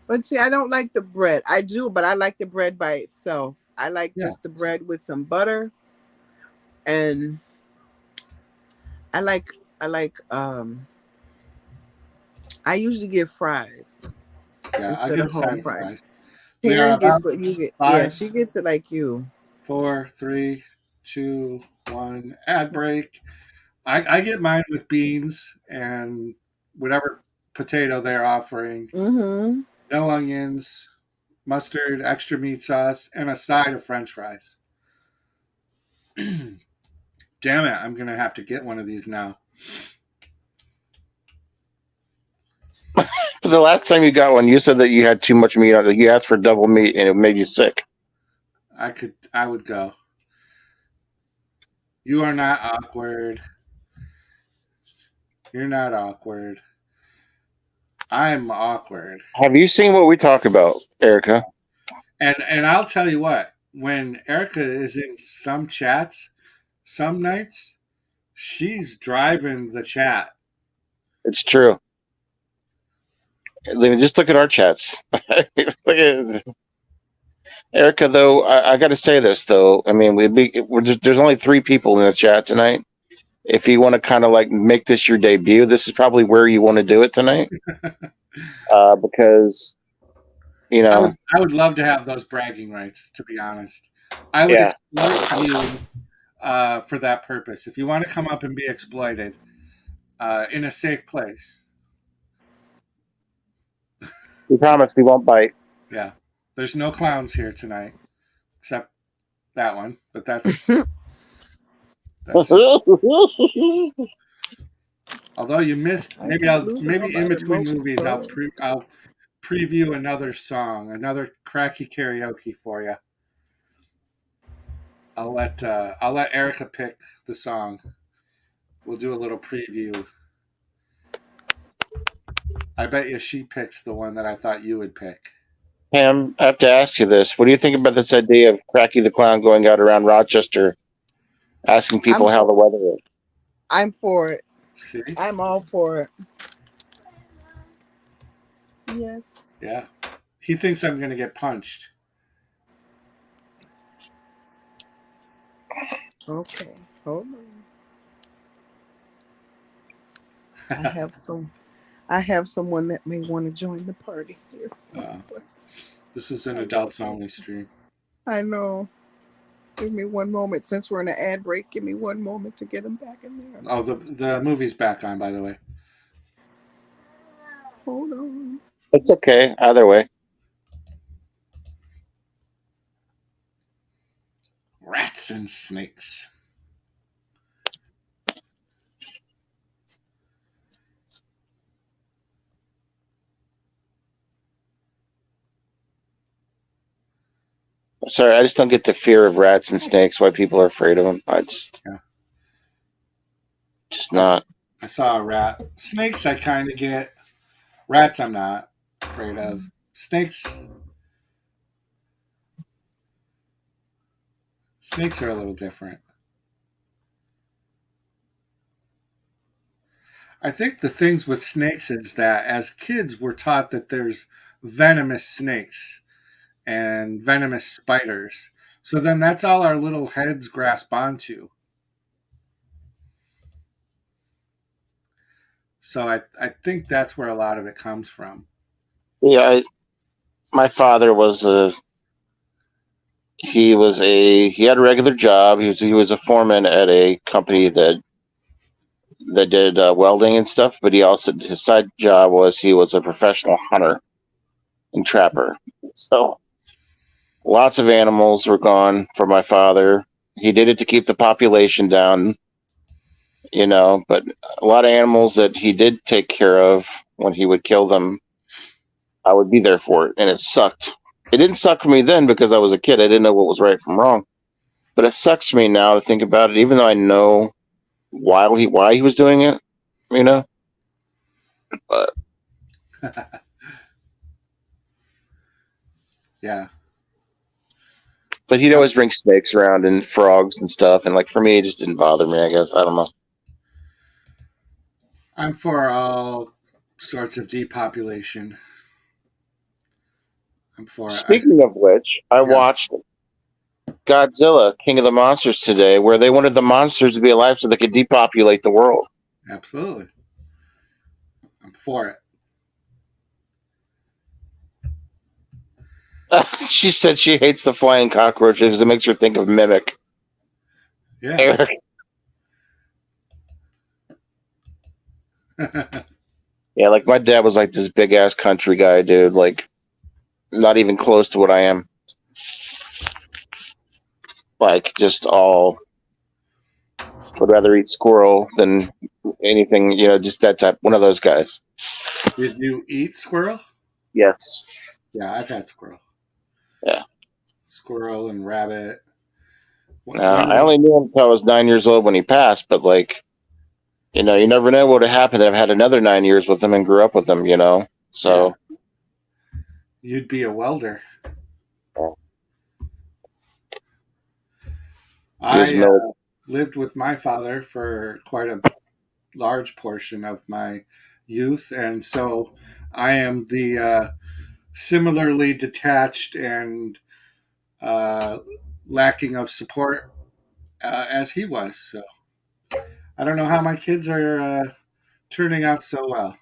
But see, I don't like the bread. I do, but I like the bread by itself. I like just the bread with some butter. And I usually get fries. Yeah, I get side fries. We are Taryn gets about what you get. Yeah, 5, she gets it like you. 4, 3, 2, 1. Ad break. I get mine with beans and whatever potato they're offering. Mm-hmm. No onions, mustard, extra meat sauce, and a side of French fries. Damn it! I'm gonna have to get one of these now. The last time you got one, you said that you had too much meat on it. You asked for double meat, and it made you sick. I would go. You are not awkward. You're not awkward. I'm awkward. Have you seen what we talk about, Erica? And I'll tell you what, when Erica is in some chats, some nights, she's driving the chat. It's true. Just look at our chats. Look at Erica, though. I got to say this, though. I mean, there's only 3 people in the chat tonight. If you want to kind of like make this your debut, this is probably where you want to do it tonight. Because, you know. I would love to have those bragging rights, to be honest. I would Yeah. exploit you for that purpose. If you want to come up and be exploited in a safe place. We promise we won't bite. Yeah. There's no clowns here tonight, except that one. But that's although you missed, maybe in between movies I'll preview another song, another cracky karaoke for you. I'll let Erica pick the song. We'll do a little preview. I bet you she picks the one that I thought you would pick. Pam, I have to ask you this. What do you think about this idea of Kracky the Clown going out around Rochester asking people how the weather is? I'm for it. See? I'm all for it. Yes. Yeah. He thinks I'm going to get punched. Okay. Hold on. I have someone that may want to join the party here. This is an adults only stream. I know. Give me one moment. Since we're in an ad break, give me one moment to get them back in there. Oh, the movie's back on, by the way. Hold on. It's okay. Either way. Rats and snakes. Sorry, I just don't get the fear of rats and snakes. Why people are afraid of them? Just not. I saw a rat. Snakes, I kind of get. Rats, I'm not afraid of. Snakes are a little different. I think the things with snakes is that as kids we're taught that there's venomous snakes and venomous spiders. So then that's all our little heads grasp onto. So I think that's where a lot of it comes from. Yeah, my father was he had a regular job. He was a foreman at a company that did welding and stuff. But his side job was he was a professional hunter and trapper. So lots of animals were gone for my father. He did it to keep the population down, but a lot of animals that he did take care of, when he would kill them, I would be there for it, and it sucked. It didn't suck for me then because I was a kid. I didn't know what was right from wrong. But it sucks for me now to think about it, even though I know why he was doing it, But Yeah. But he'd always bring snakes around and frogs and stuff, and like for me, it just didn't bother me. I guess I don't know. I'm for all sorts of depopulation. I'm for Speaking of which, I watched Godzilla, King of the Monsters today, where they wanted the monsters to be alive so they could depopulate the world. Absolutely. I'm for it. She said she hates the flying cockroaches. It makes her think of Mimic. Yeah. Eric. Yeah, like my dad was like this big ass country guy, dude. Like not even close to what I am. Like just all would rather eat squirrel than anything, just that type. One of those guys. Did you eat squirrel? Yes. Yeah, I've had squirrel. Yeah. Squirrel and rabbit. I only knew him until I was 9 years old when he passed, but like, you never know what would have happened. I've had another 9 years with him and grew up with him, So yeah. You'd be a welder. I lived with my father for quite a large portion of my youth, and so I am the similarly detached and lacking of support as he was. So I don't know how my kids are turning out so well.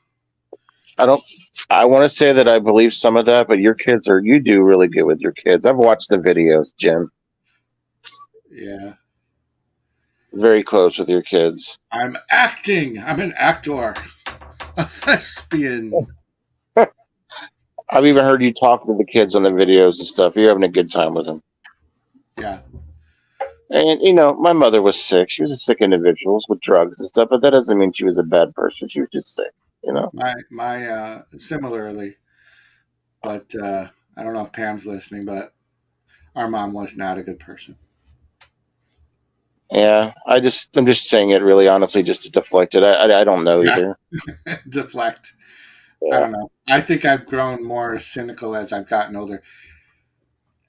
I want to say that I believe some of that, but you do really good with your kids. I've watched the videos, Jim. Yeah. Very close with your kids. I'm acting. I'm an actor. A thespian. I've even heard you talking to the kids on the videos and stuff. You're having a good time with them. Yeah. And, my mother was sick. She was a sick individual with drugs and stuff, but that doesn't mean she was a bad person. She was just sick, My similarly, but I don't know if Pam's listening, but our mom was not a good person. Yeah, I'm just saying it really honestly just to deflect it. I don't know either. Deflect. Yeah. I don't know. I think I've grown more cynical as I've gotten older.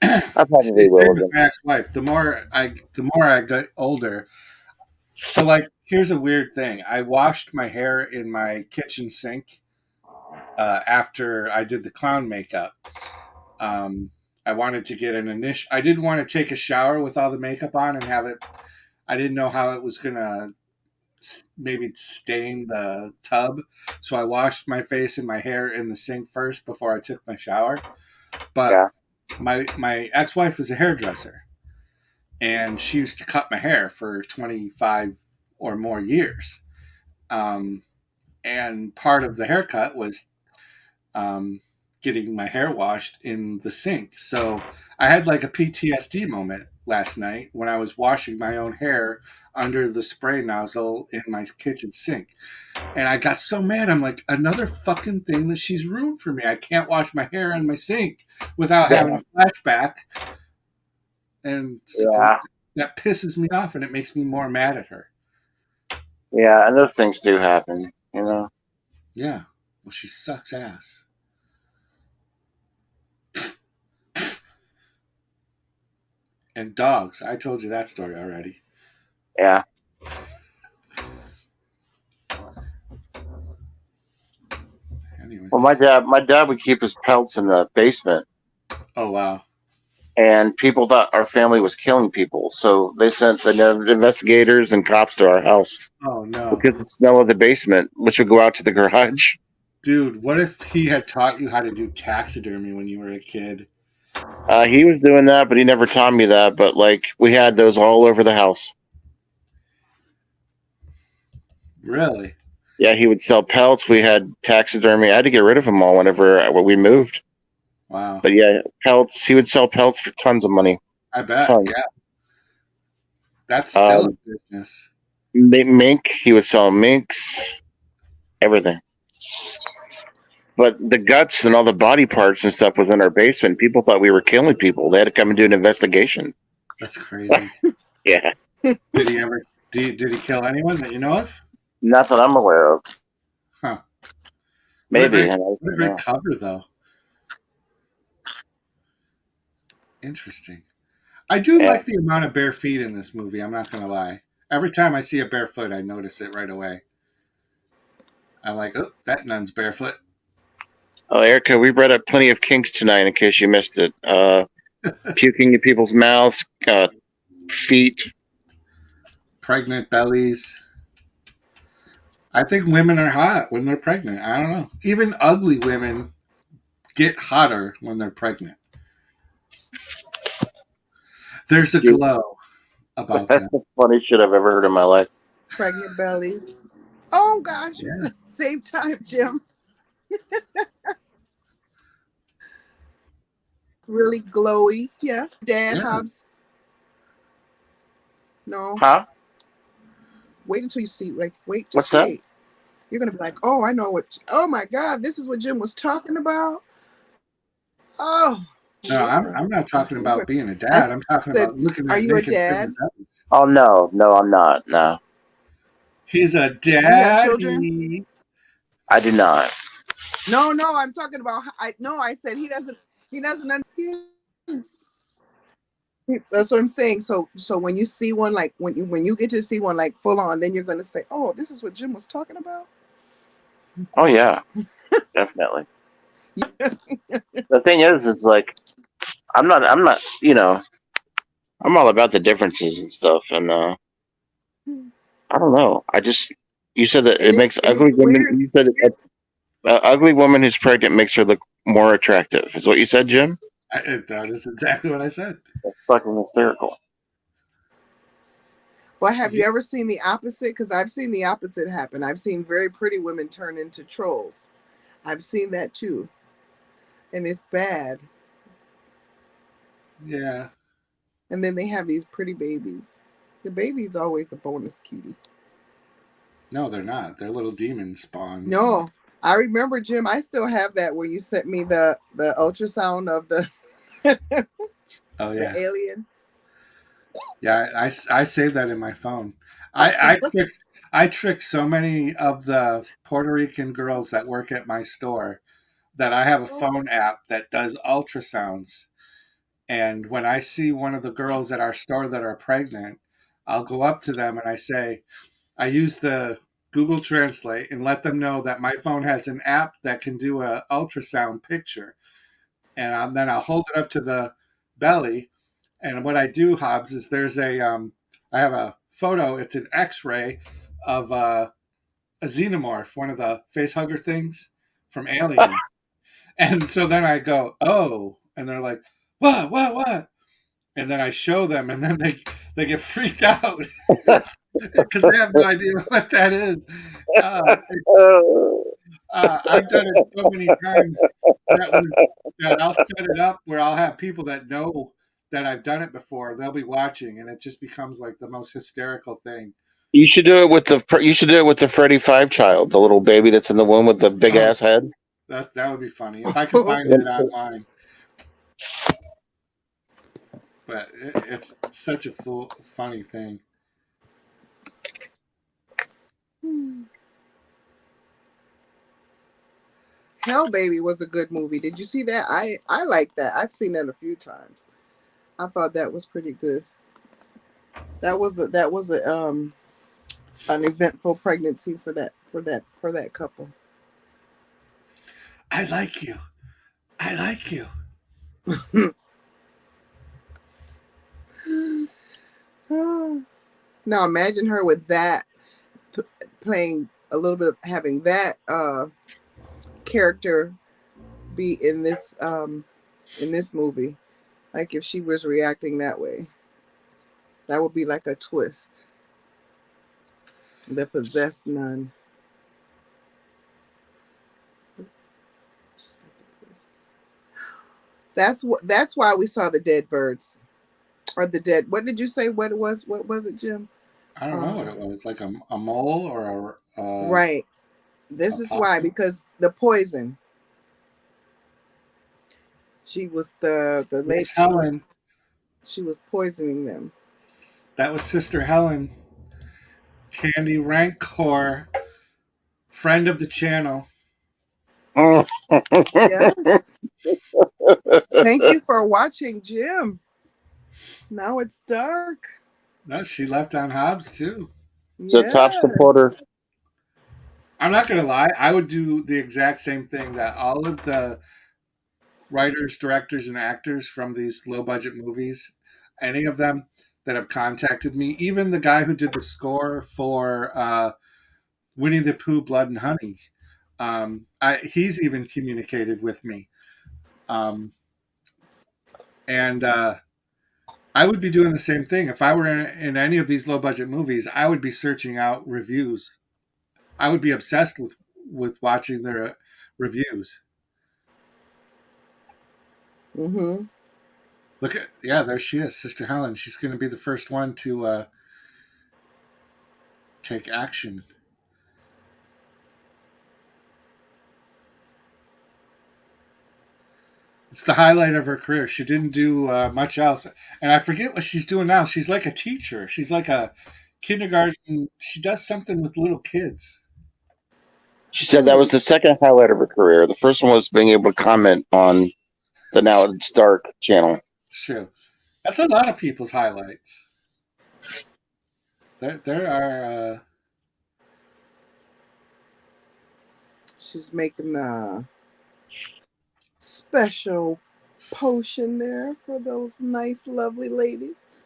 I probably will. Same with my ex-wife. The more I got older. So like, here's a weird thing. I washed my hair in my kitchen sink after I did the clown makeup. I wanted to get an initial. I didn't want to take a shower with all the makeup on and have it. I didn't know how it was gonna maybe stain the tub, so I washed my face and my hair in the sink first before I took my shower. But my ex-wife was a hairdresser, and she used to cut my hair for 25 or more years. And part of the haircut was getting my hair washed in the sink. So I had like a PTSD moment last night when I was washing my own hair under the spray nozzle in my kitchen sink. And I got so mad. I'm like, another fucking thing that she's ruined for me. I can't wash my hair in my sink without having a flashback. And that pisses me off, and it makes me more mad at her. Yeah, and those things do happen, Yeah. Well, she sucks ass. And dogs. I told you that story already. Yeah. Anyway. Well, my dad would keep his pelts in the basement. Oh, wow. And people thought our family was killing people, so they sent the investigators and cops to our house. Oh, no. Because the smell of the basement, which would go out to the garage. Dude, what if he had taught you how to do taxidermy when you were a kid? He was doing that, but he never taught me that. But like, we had those all over the house. Really? Yeah, he would sell pelts. We had taxidermy. I had to get rid of them all whenever we moved. Wow. But yeah, pelts. He would sell pelts for tons of money. I bet. Tons. Yeah. That's still a business. Mink. He would sell minks. Everything. But the guts and all the body parts and stuff was in our basement. People thought we were killing people. They had to come and do an investigation. That's crazy. Yeah. Did he ever? Did he kill anyone that you know of? Not that I'm aware of. Huh. Maybe. What a great cover, though. Interesting. I do like the amount of bare feet in this movie. I'm not going to lie. Every time I see a barefoot, I notice it right away. I'm like, oh, that nun's barefoot. Oh, Erica, we brought up plenty of kinks tonight in case you missed it. Puking in people's mouths, feet. Pregnant bellies. I think women are hot when they're pregnant. I don't know. Even ugly women get hotter when they're pregnant. There's a glow about That's them. the funniest shit I've ever heard in my life. Pregnant bellies. Oh gosh, Yeah. same time, Jim. Really glowy. Yeah. Dad, Yeah. Hobbs. No. Huh? Wait until you see. Like, wait, What's just that? wait. You're gonna be like, oh, I know what. Oh my God, this is what Jim was talking about. Oh. No, Yeah. I'm not talking about being a I dad. I'm talking said, about looking are at you a naked dad? pregnant bellies. Oh no, I'm not. No, He's a You have children? daddy. I do not. No, I'm talking about. I said he doesn't. He doesn't understand. That's what I'm saying. So when you see one, like when you get to see one like full on, then you're gonna say, oh, this is what Jim was talking about. Oh yeah, definitely. The thing is like I'm not. I'm all about the differences and stuff, and I don't know. You said that it makes And ugly it's women. weird. You said an ugly woman who's pregnant makes her look more attractive. Is what you said, Jim? That is exactly what I said. That's fucking hysterical. Well, have you ever seen the opposite? Because I've seen the opposite happen. I've seen very pretty women turn into trolls. I've seen that too, and it's bad. Yeah. And then they have these pretty babies. The baby's always a bonus cutie. No, they're not. They're little demon spawns. No, I remember, Jim. I still have that where you sent me the ultrasound of the Oh yeah. the alien. Yeah, I saved that in my phone. I trick so many of the Puerto Rican girls that work at my store that I have a phone app that does ultrasounds. And when I see one of the girls at our store that are pregnant, I'll go up to them and I use the Google Translate and let them know that my phone has an app that can do a ultrasound picture. And then I'll hold it up to the belly. And what I do, Hobbs, is I have a photo. It's an X-ray of a xenomorph, one of the face hugger things from Alien. And so then I go, oh, and they're like, what? And then I show them, and then they get freaked out because they have no idea what that is. I've done it so many times that I'll set it up where I'll have people that know that I've done it before. They'll be watching, and it just becomes like the most hysterical thing. You should do it with the Freddy Five child, the little baby that's in the womb with the big ass head. That would be funny if I could find it online. But it's such a funny thing. Hell Baby was a good movie. Did you see that? I like that. I've seen that a few times. I thought that was pretty good. That was an eventful pregnancy for that couple. I like you. Now imagine her with that playing a little bit of having that character be in this movie. Like if she was reacting that way. That would be like a twist. The possessed nun. That's why we saw the dead birds. Or the dead. What did you say? What was it, Jim? I don't know what it was. Like a mole or a right. This is why, because the poison. She was the lady. Helen. She was poisoning them. That was Sister Helen. Candy Rancor, friend of the channel. Yes. Thank you for watching, Jim. Now it's dark. No, she left on Hobbs too. So top supporter. I'm not gonna lie, I would do the exact same thing that all of the writers, directors, and actors from these low budget movies, any of them that have contacted me, even the guy who did the score for Winnie the Pooh, Blood and Honey, he's even communicated with me. And I would be doing the same thing. If I were in any of these low budget movies, I would be searching out reviews. I would be obsessed with watching their reviews. Mm-hmm. Look at yeah, there she is, Sister Helen. She's going to be the first one to take action. It's the highlight of her career. She didn't do much else, and I forget what she's doing now. She's like a teacher. She's like a kindergarten. She does something with little kids. She said that was the second highlight of her career. The first one was being able to comment on the Now It's Dark channel. It's true. That's a lot of people's highlights. There are. She's making a special potion there for those nice, lovely ladies.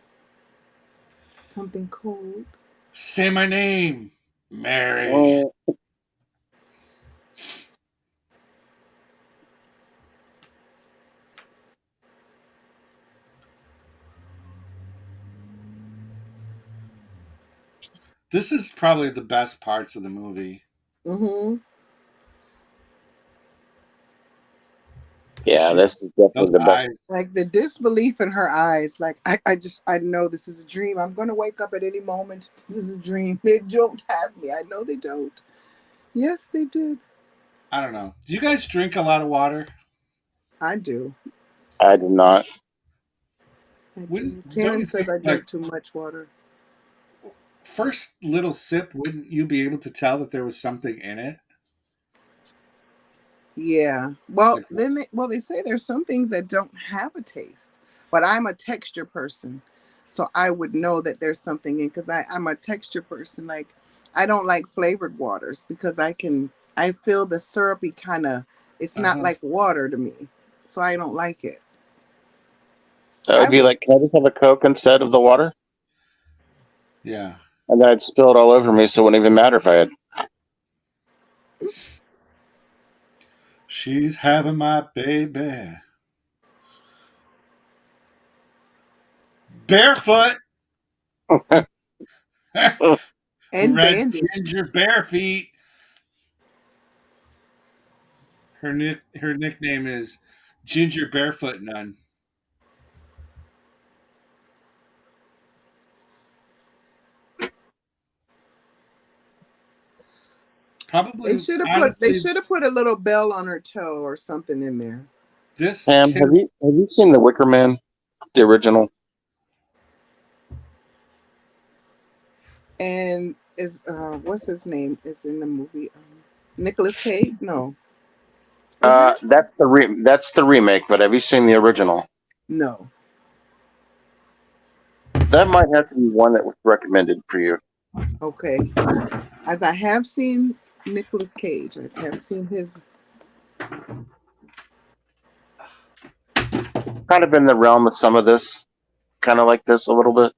Something cold. Say my name, Mary. Oh. This is probably the best parts of the movie. Mm-hmm. Yeah, this is definitely the best. Eyes. Like the disbelief in her eyes. Like I know this is a dream. I'm gonna wake up at any moment. This is a dream. They don't have me. I know they don't. Yes, they did. I don't know. Do you guys drink a lot of water? I do. I do not. I do. Wouldn't- don't you Taryn says think, I drink like- too much water. First little sip, wouldn't you be able to tell that there was something in it? Yeah. Well, Like- then they say there's some things that don't have a taste, but I'm a texture person, so I would know that there's something in because I'm a texture person. Like I don't like flavored waters because I feel the syrupy kind of. It's not Uh-huh. like water to me, so I don't like it. That would be like, can I just have a Coke instead of the water? Yeah. And then I'd spill it all over me, so it wouldn't even matter if I had. She's having my baby. Barefoot. And Red bandaged. ginger bare feet. Her nickname is Ginger Barefoot Nun. Probably They should have honestly, put a little bell on her toe or something in there. this Pam, kid- have you seen The Wicker Man, the original? And is what's his name? Is in the movie. Nicolas Cage? No. Is it? That's the remake. But have you seen the original? No. That might have to be one that was recommended for you. Okay. As I have seen Nicolas Cage, I have seen his. It's kind of in the realm of some of this, kind of like this a little bit.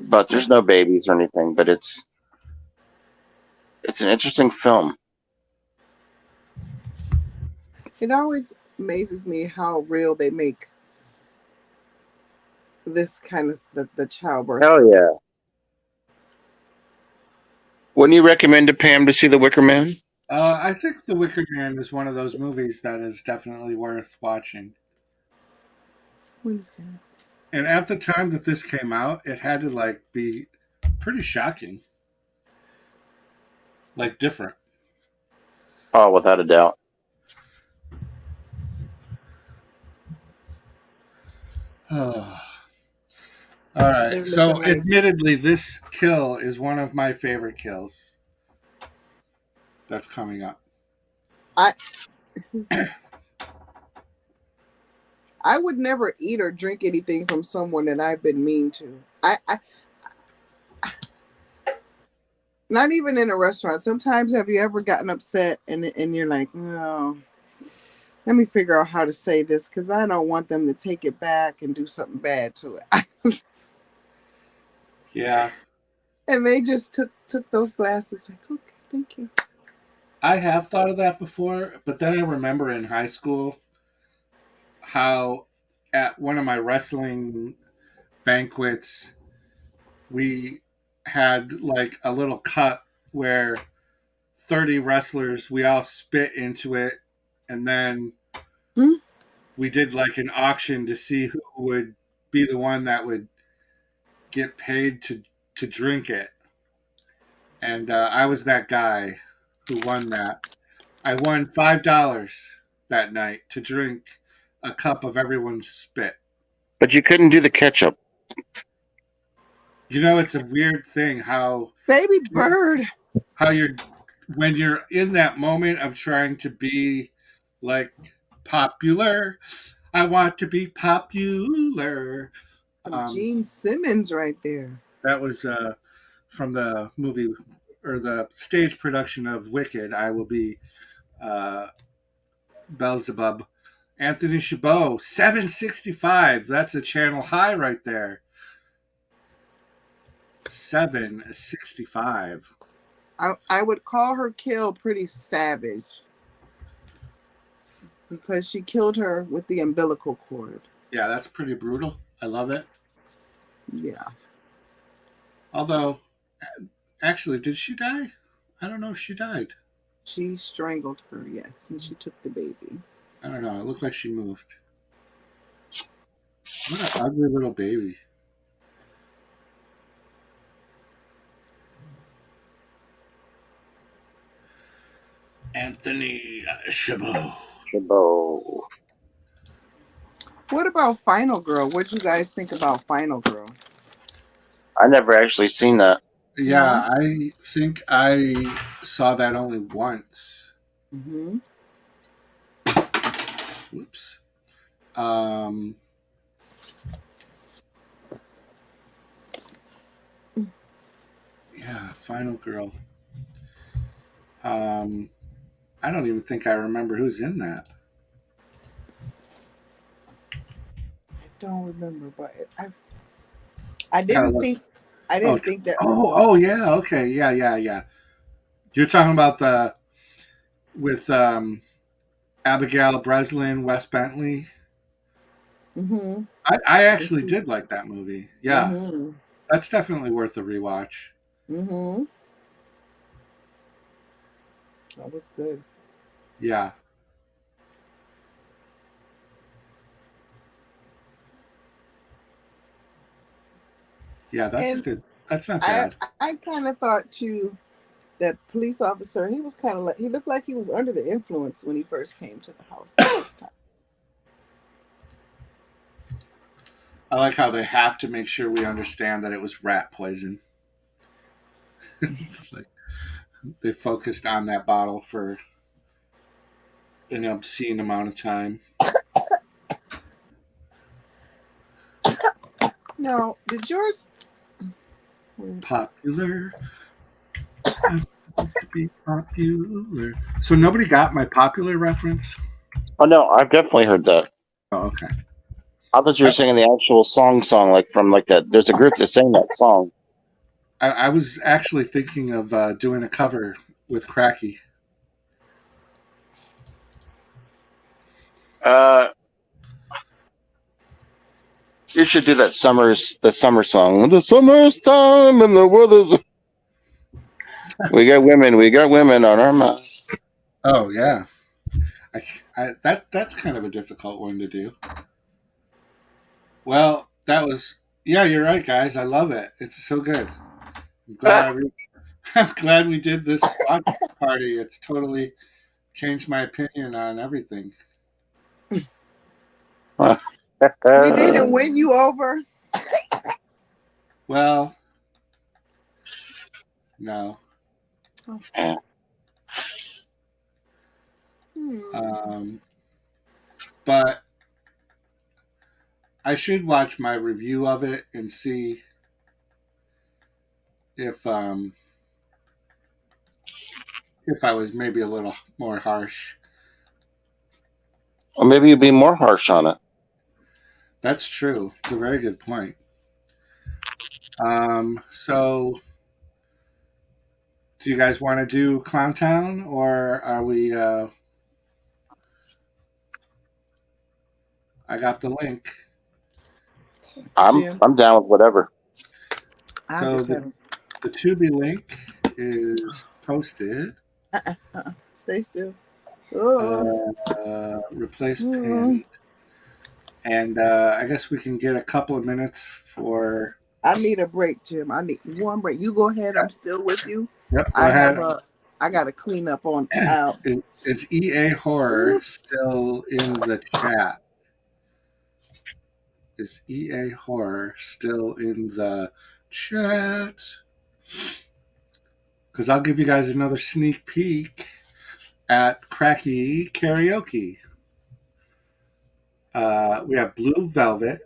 But there's no babies or anything. But it's an interesting film. It always amazes me how real they make this kind of the childbirth. Hell yeah! Wouldn't you recommend to Pam to see The Wicker Man? I think The Wicker Man is one of those movies that is definitely worth watching. What is that? And at the time that this came out, it had to like be pretty shocking, like different. Oh, without a doubt. Oh. All right. They're So, looking like- admittedly, this kill is one of my favorite kills that's coming up. I would never eat or drink anything from someone that I've been mean to. I not even in a restaurant. Sometimes have you ever gotten upset and you're like, no, let me figure out how to say this because I don't want them to take it back and do something bad to it. Yeah. And they just took those glasses like, okay, thank you. I have thought of that before, but then I remember in high school how at one of my wrestling banquets, we had like a little cup where 30 wrestlers, we all spit into it, and then Hmm? we did like an auction to see who would be the one that would get paid to drink it. And I was that guy who won that. I won $5 that night to drink a cup of everyone's spit. But you couldn't do the ketchup. You know, it's a weird thing how Baby bird. you're when you're in that moment of trying to be like popular. I want to be popular. Some Gene Simmons right there. That was from the movie or the stage production of Wicked. I will be Beelzebub. Anthony Chabot, 765. That's a channel high right there. 765. I would call her kill pretty savage because she killed her with the umbilical cord. Yeah, that's pretty brutal. I love it. Yeah. Although, actually, did she die? I don't know if she died. She strangled her, yes, and she took the baby. I don't know. It looked like she moved. What an ugly little baby. Anthony Chabot. Chabot. What about Final Girl? What do you guys think about Final Girl? I never actually seen that. Yeah, I think I saw that only once. Mm-hmm. Oops. Yeah, Final Girl. I don't even think I remember who's in that. I don't remember, but I didn't think that. Oh yeah, okay, yeah. You're talking about with Abigail Breslin, Wes Bentley. Mm-hmm. I actually did like that movie. Yeah, Mm-hmm. that's definitely worth a rewatch. Mm-hmm. That was good. Yeah. Yeah, that's not bad. I kind of thought too that police officer, he was kind of like, he looked like he was under the influence when he first came to the house the first time. I like how they have to make sure we understand that it was rat poison. Like, they focused on that bottle for an obscene amount of time. Now, did yours Popular. I want to be popular. So nobody got my popular reference? Oh no, I've definitely heard that. Oh, okay. I thought you were singing the actual song, like from like that. There's a group that sang that song. I was actually thinking of doing a cover with Kracky. You should do that the summer song. The summer's time and the weather's. we got women on our mind. Oh yeah, that's kind of a difficult one to do. Well, that was you're right, guys. I love it. It's so good. I'm glad I'm glad we did this watch party. It's totally changed my opinion on everything. we didn't win you over? Well, no. But I should watch my review of it and see if I was maybe a little more harsh. Or maybe you'd be more harsh on it. That's true. It's a very good point. So do you guys want to do ClownTown, or are we? I got the link. I'm down with whatever. I So just had the Tubi link is posted. stay still. Oh. Replace Mm. pin. And I guess we can get a couple of minutes for. I need a break, Jim. I need one break. You go ahead. I'm still with you. Yep, go ahead. I got to clean up on out. Is EA Horror still in the chat? Is EA Horror still in the chat? Because I'll give you guys another sneak peek at Kracky Karaoke. We have Blue Velvet.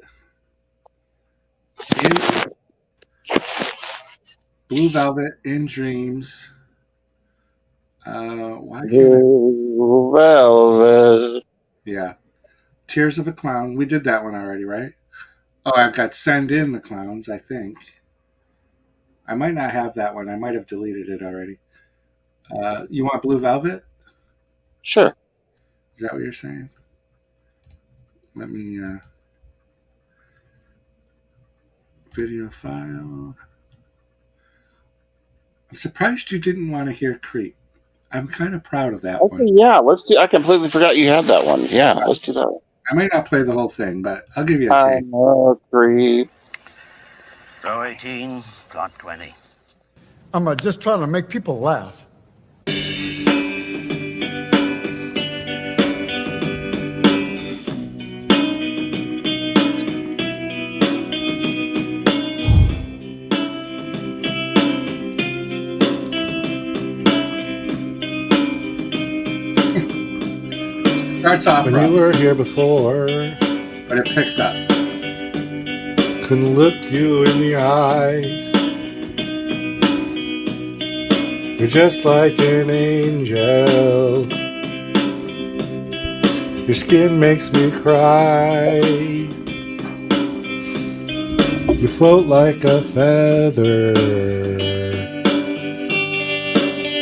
Blue Velvet in Dreams. Why can't Velvet. Yeah. Tears of a Clown. We did that one already, right? Oh, I've got Send In the Clowns, I think. I might not have that one. I might have deleted it already. You want Blue Velvet? Sure. Is that what you're saying? Let me video file. I'm surprised you didn't want to hear Creep. I'm kind of proud of that one. Yeah, let's do. I completely forgot you had that one. Yeah, let's do that. I might not play the whole thing, but I'll give you a tape. Creep. Row 18, plot 20. I'm just trying to make people laugh. Starts off When rough, you were here before, but it picks up. couldn't look you in the eye. You're just like an angel. Your skin makes me cry. You float like a feather.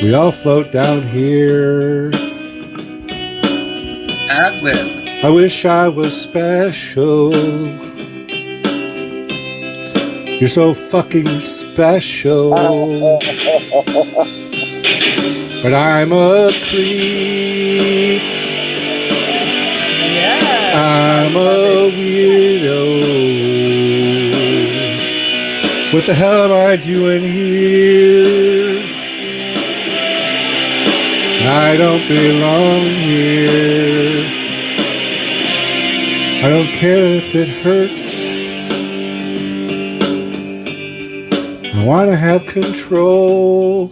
We all float down here. Ad-lib. I wish I was special. You're so fucking special. But I'm a creep. I'm a weirdo. What the hell am I doing here? I don't belong here. I don't care if it hurts. I want to have control.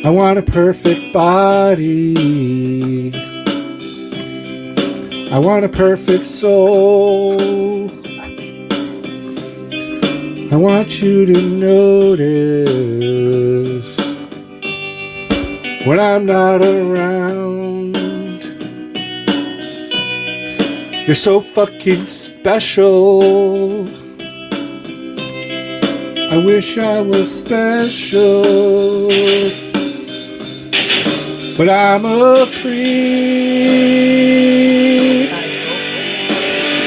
I want a perfect body. I want a perfect soul. I want you to notice when I'm not around. You're so fucking special. I wish I was special, but I'm a creep.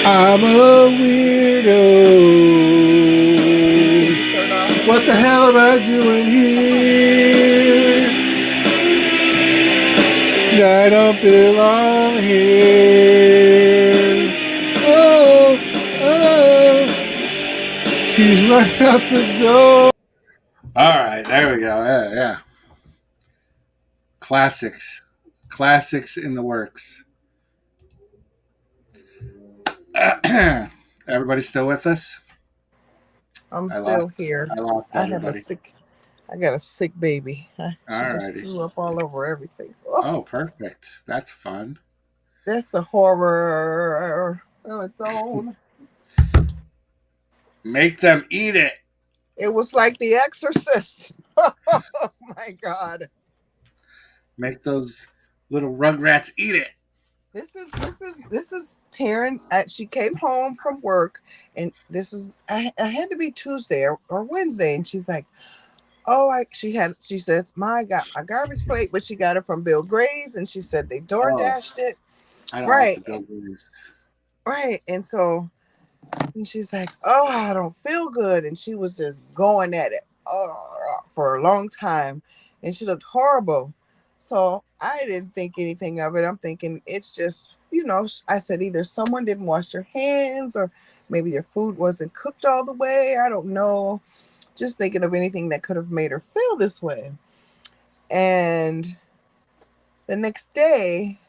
I'm a weirdo. What the hell am I doing here? I don't belong here. Oh, oh. She's running out the door. All right, there we go. Yeah. Classics in the works. Everybody still with us? I'm still here. I lost everybody. I got a sick baby. She just Alrighty. threw up all over everything. Oh, perfect. That's fun. That's a horror on its own. Make them eat it. It was like The Exorcist. Oh my God. Make those little rugrats eat it. This is Taryn. She came home from work, and I had to be Tuesday or Wednesday, and she's like, "Oh, she says, Ma, I got a garbage plate, but she got it from Bill Gray's, and she said they door dashed it." I don't like Right, the go-go's. right. And she's like, "Oh, I don't feel good," and she was just going at it for a long time, and she looked horrible. So I didn't think anything of it. I'm thinking it's just, I said either someone didn't wash their hands or maybe their food wasn't cooked all the way. I don't know. Just thinking of anything that could have made her feel this way. And the next day,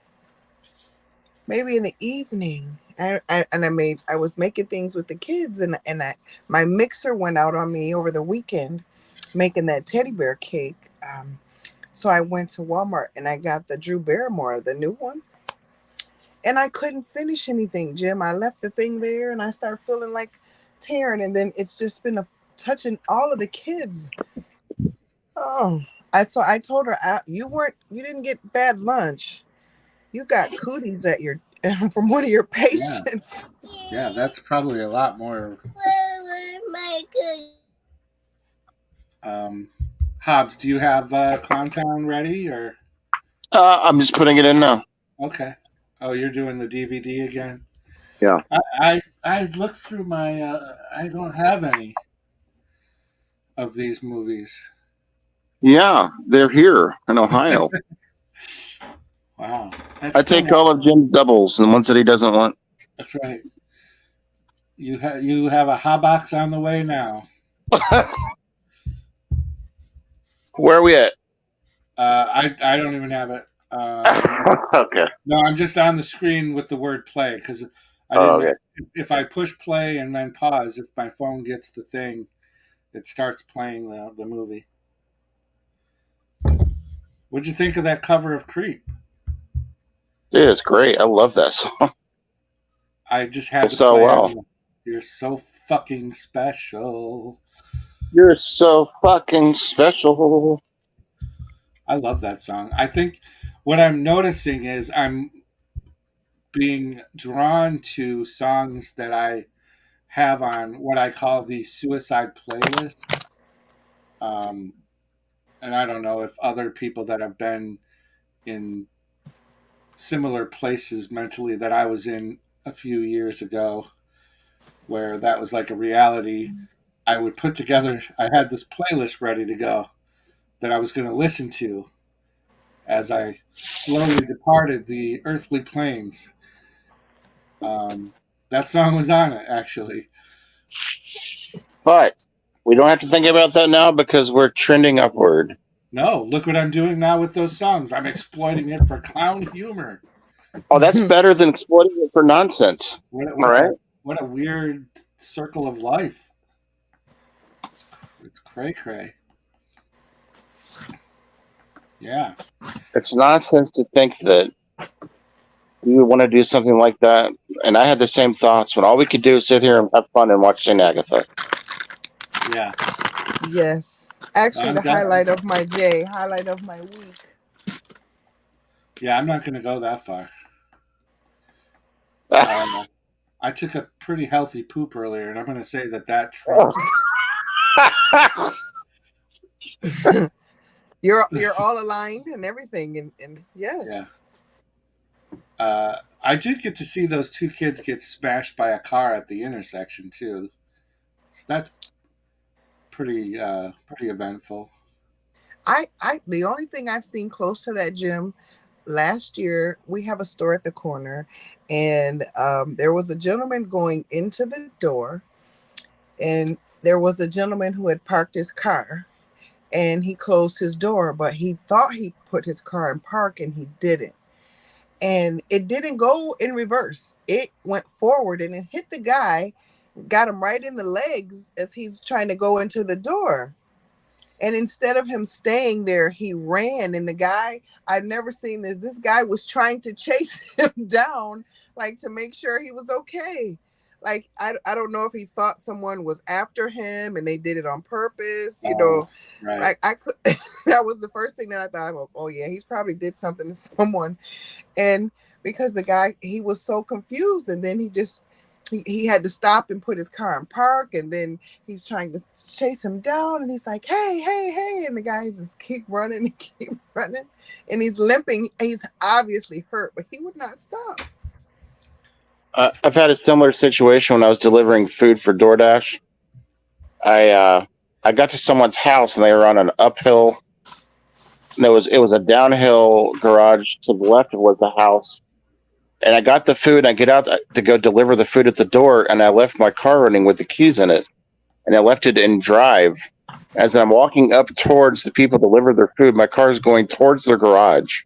maybe in the evening, I was making things with the kids, and my mixer went out on me over the weekend making that teddy bear cake. So I went to Walmart and I got the Drew Barrymore, the new one, and I couldn't finish anything, Jim. I left the thing there and I started feeling like tearing, and then it's just been touching all of the kids. Oh, I told her, you didn't get bad lunch. You got cooties at your from one of your Yeah, patients. yeah, that's probably a lot more. Um, Hobbs, do you have ClownTown ready or? I'm just putting it in now. Okay. Oh, you're doing the DVD again. Yeah. I looked through my. I don't have any of these movies. Yeah, they're here in Ohio. Wow, I take all of Jim's doubles and the ones that he doesn't want. That's right. You have a hot box on the way now. Where are we at? I don't even have it. Okay. No, I'm just on the screen with the word play because I Oh, didn't. okay. If I push play and then pause, if my phone gets the thing, it starts playing the movie. What'd you think of that cover of Creep? Dude, it's great. I love that song. I just had to So play well. it. You're so fucking special. You're so fucking special. I love that song. I think what I'm noticing is I'm being drawn to songs that I have on what I call the suicide playlist. Um, and I don't know if other people that have been in similar places mentally that I was in a few years ago, where that was like a reality. I would put together, I had this playlist ready to go that I was going to listen to as I slowly departed the earthly planes. That song was on it, actually. But we don't have to think about that now because we're trending upward. No, look what I'm doing now with those songs. I'm exploiting it for clown humor. Oh, that's better than exploiting it for nonsense. All right. What a weird circle of life. It's cray cray. Yeah. It's nonsense to think that you would want to do something like that. And I had the same thoughts when all we could do is sit here and have fun and watch St. Agatha. Yeah. Yes. Actually, I'm the done. highlight of my week. Yeah, I'm not going to go that far. I took a pretty healthy poop earlier, and I'm going to say that trumps. You're all aligned and everything, and yes. Yeah. I did get to see those two kids get smashed by a car at the intersection too. So that's pretty eventful. The only thing I've seen close to that, Jim, last year we have a store at the corner, and there was a gentleman going into the door, and there was a gentleman who had parked his car, and he closed his door, but he thought he put his car in park and he didn't. And it didn't go in reverse. It went forward and it hit the guy, got him right in the legs as he's trying to go into the door. And instead of him staying there, he ran. And the guy, I'd never seen this. This guy was trying to chase him down, like to make sure he was okay. Like, I don't know if he thought someone was after him and they did it on purpose, Right. Like I could, that was the first thing that I thought, oh yeah, he's probably did something to someone. And because the guy, he was so confused, and then he just he had to stop and put his car in park, and then he's trying to chase him down, and he's like, hey, hey, hey, and the guys just keep running and keep running, and he's limping. He's obviously hurt, but he would not stop. I've had a similar situation when I was delivering food for DoorDash. I got to someone's house and they were on an uphill. And it was a downhill garage. To the left was the house, and I got the food. And I get out to go deliver the food at the door, and I left my car running with the keys in it, and I left it in drive. As I'm walking up towards the people deliver their food, my car is going towards their garage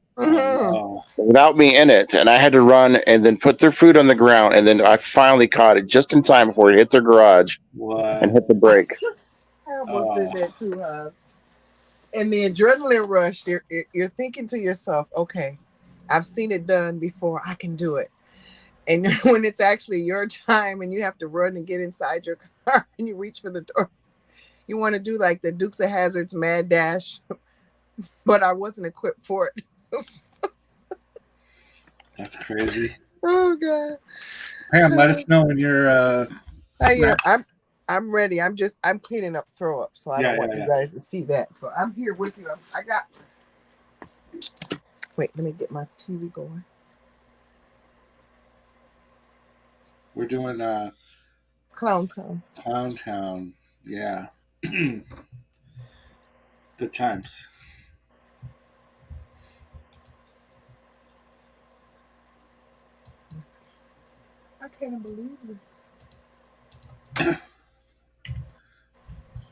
without me in it, and I had to run and then put their food on the ground, and then I finally caught it just in time before it hit their garage and hit the brake. I almost did that too, Hobbs. And the adrenaline rush, you're thinking to yourself, okay, I've seen it done before, I can do it. And when it's actually your time and you have to run and get inside your car and you reach for the door, you want to do like the Dukes of Hazzard's mad dash, but I wasn't equipped for it. That's crazy. Oh God. Pam, let us know when you're I'm ready. I'm cleaning up throw up, so I don't want you guys to see that. So I'm here with you. Wait, let me get my TV going. We're doing ClownTown. ClownTown. Yeah. Good times. I can't believe this.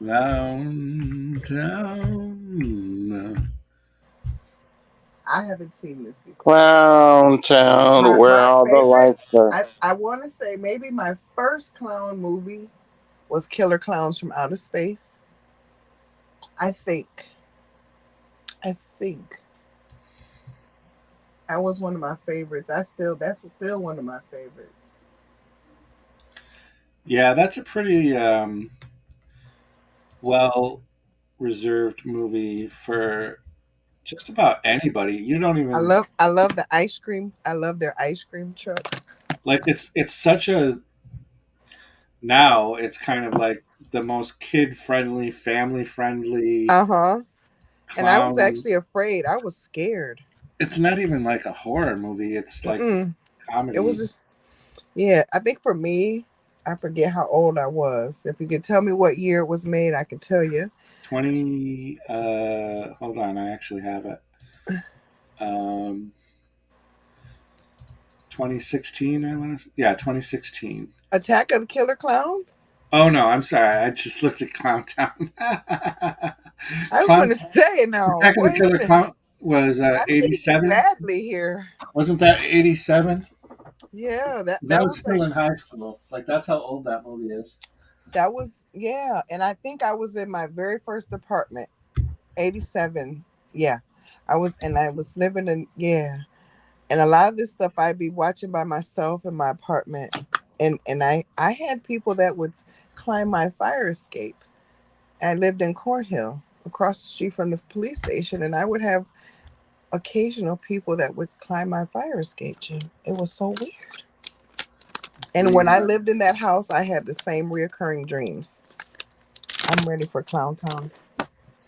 ClownTown. I haven't seen this before. ClownTown, where all the lights are. I want to say maybe my first clown movie was Killer Clowns from Outer Space. I think. That was one of my favorites. That's still one of my favorites. Yeah, that's a pretty well reserved movie for just about anybody. You don't even. I love the ice cream. I love their ice cream truck. Like it's such a. Now it's kind of like the most kid friendly, family friendly. And I was actually afraid. I was scared. It's not even like a horror movie. It's like comedy. It was just, yeah. I think for me, I forget how old I was. If you could tell me what year it was made, I could tell you. Hold on, I actually have it. 2016, I want to. Yeah, 2016. Attack of the Killer Clowns. Oh no, I'm sorry. I just looked at ClownTown. I was going to say now. Attack of the Killer Clown was 87. Badly here. Wasn't that 87? Yeah, that was still in high school. Like that's how old that movie is. That was and I think I was in my very first apartment. 87. Yeah, I was living in and a lot of this stuff I'd be watching by myself in my apartment. And I had people that would climb my fire escape. I lived in Cornhill, across the street from the police station, and I would have occasional people that would climb my fire escape. Jim. It was so weird. And when I lived in that house, I had the same reoccurring dreams. I'm ready for ClownTown.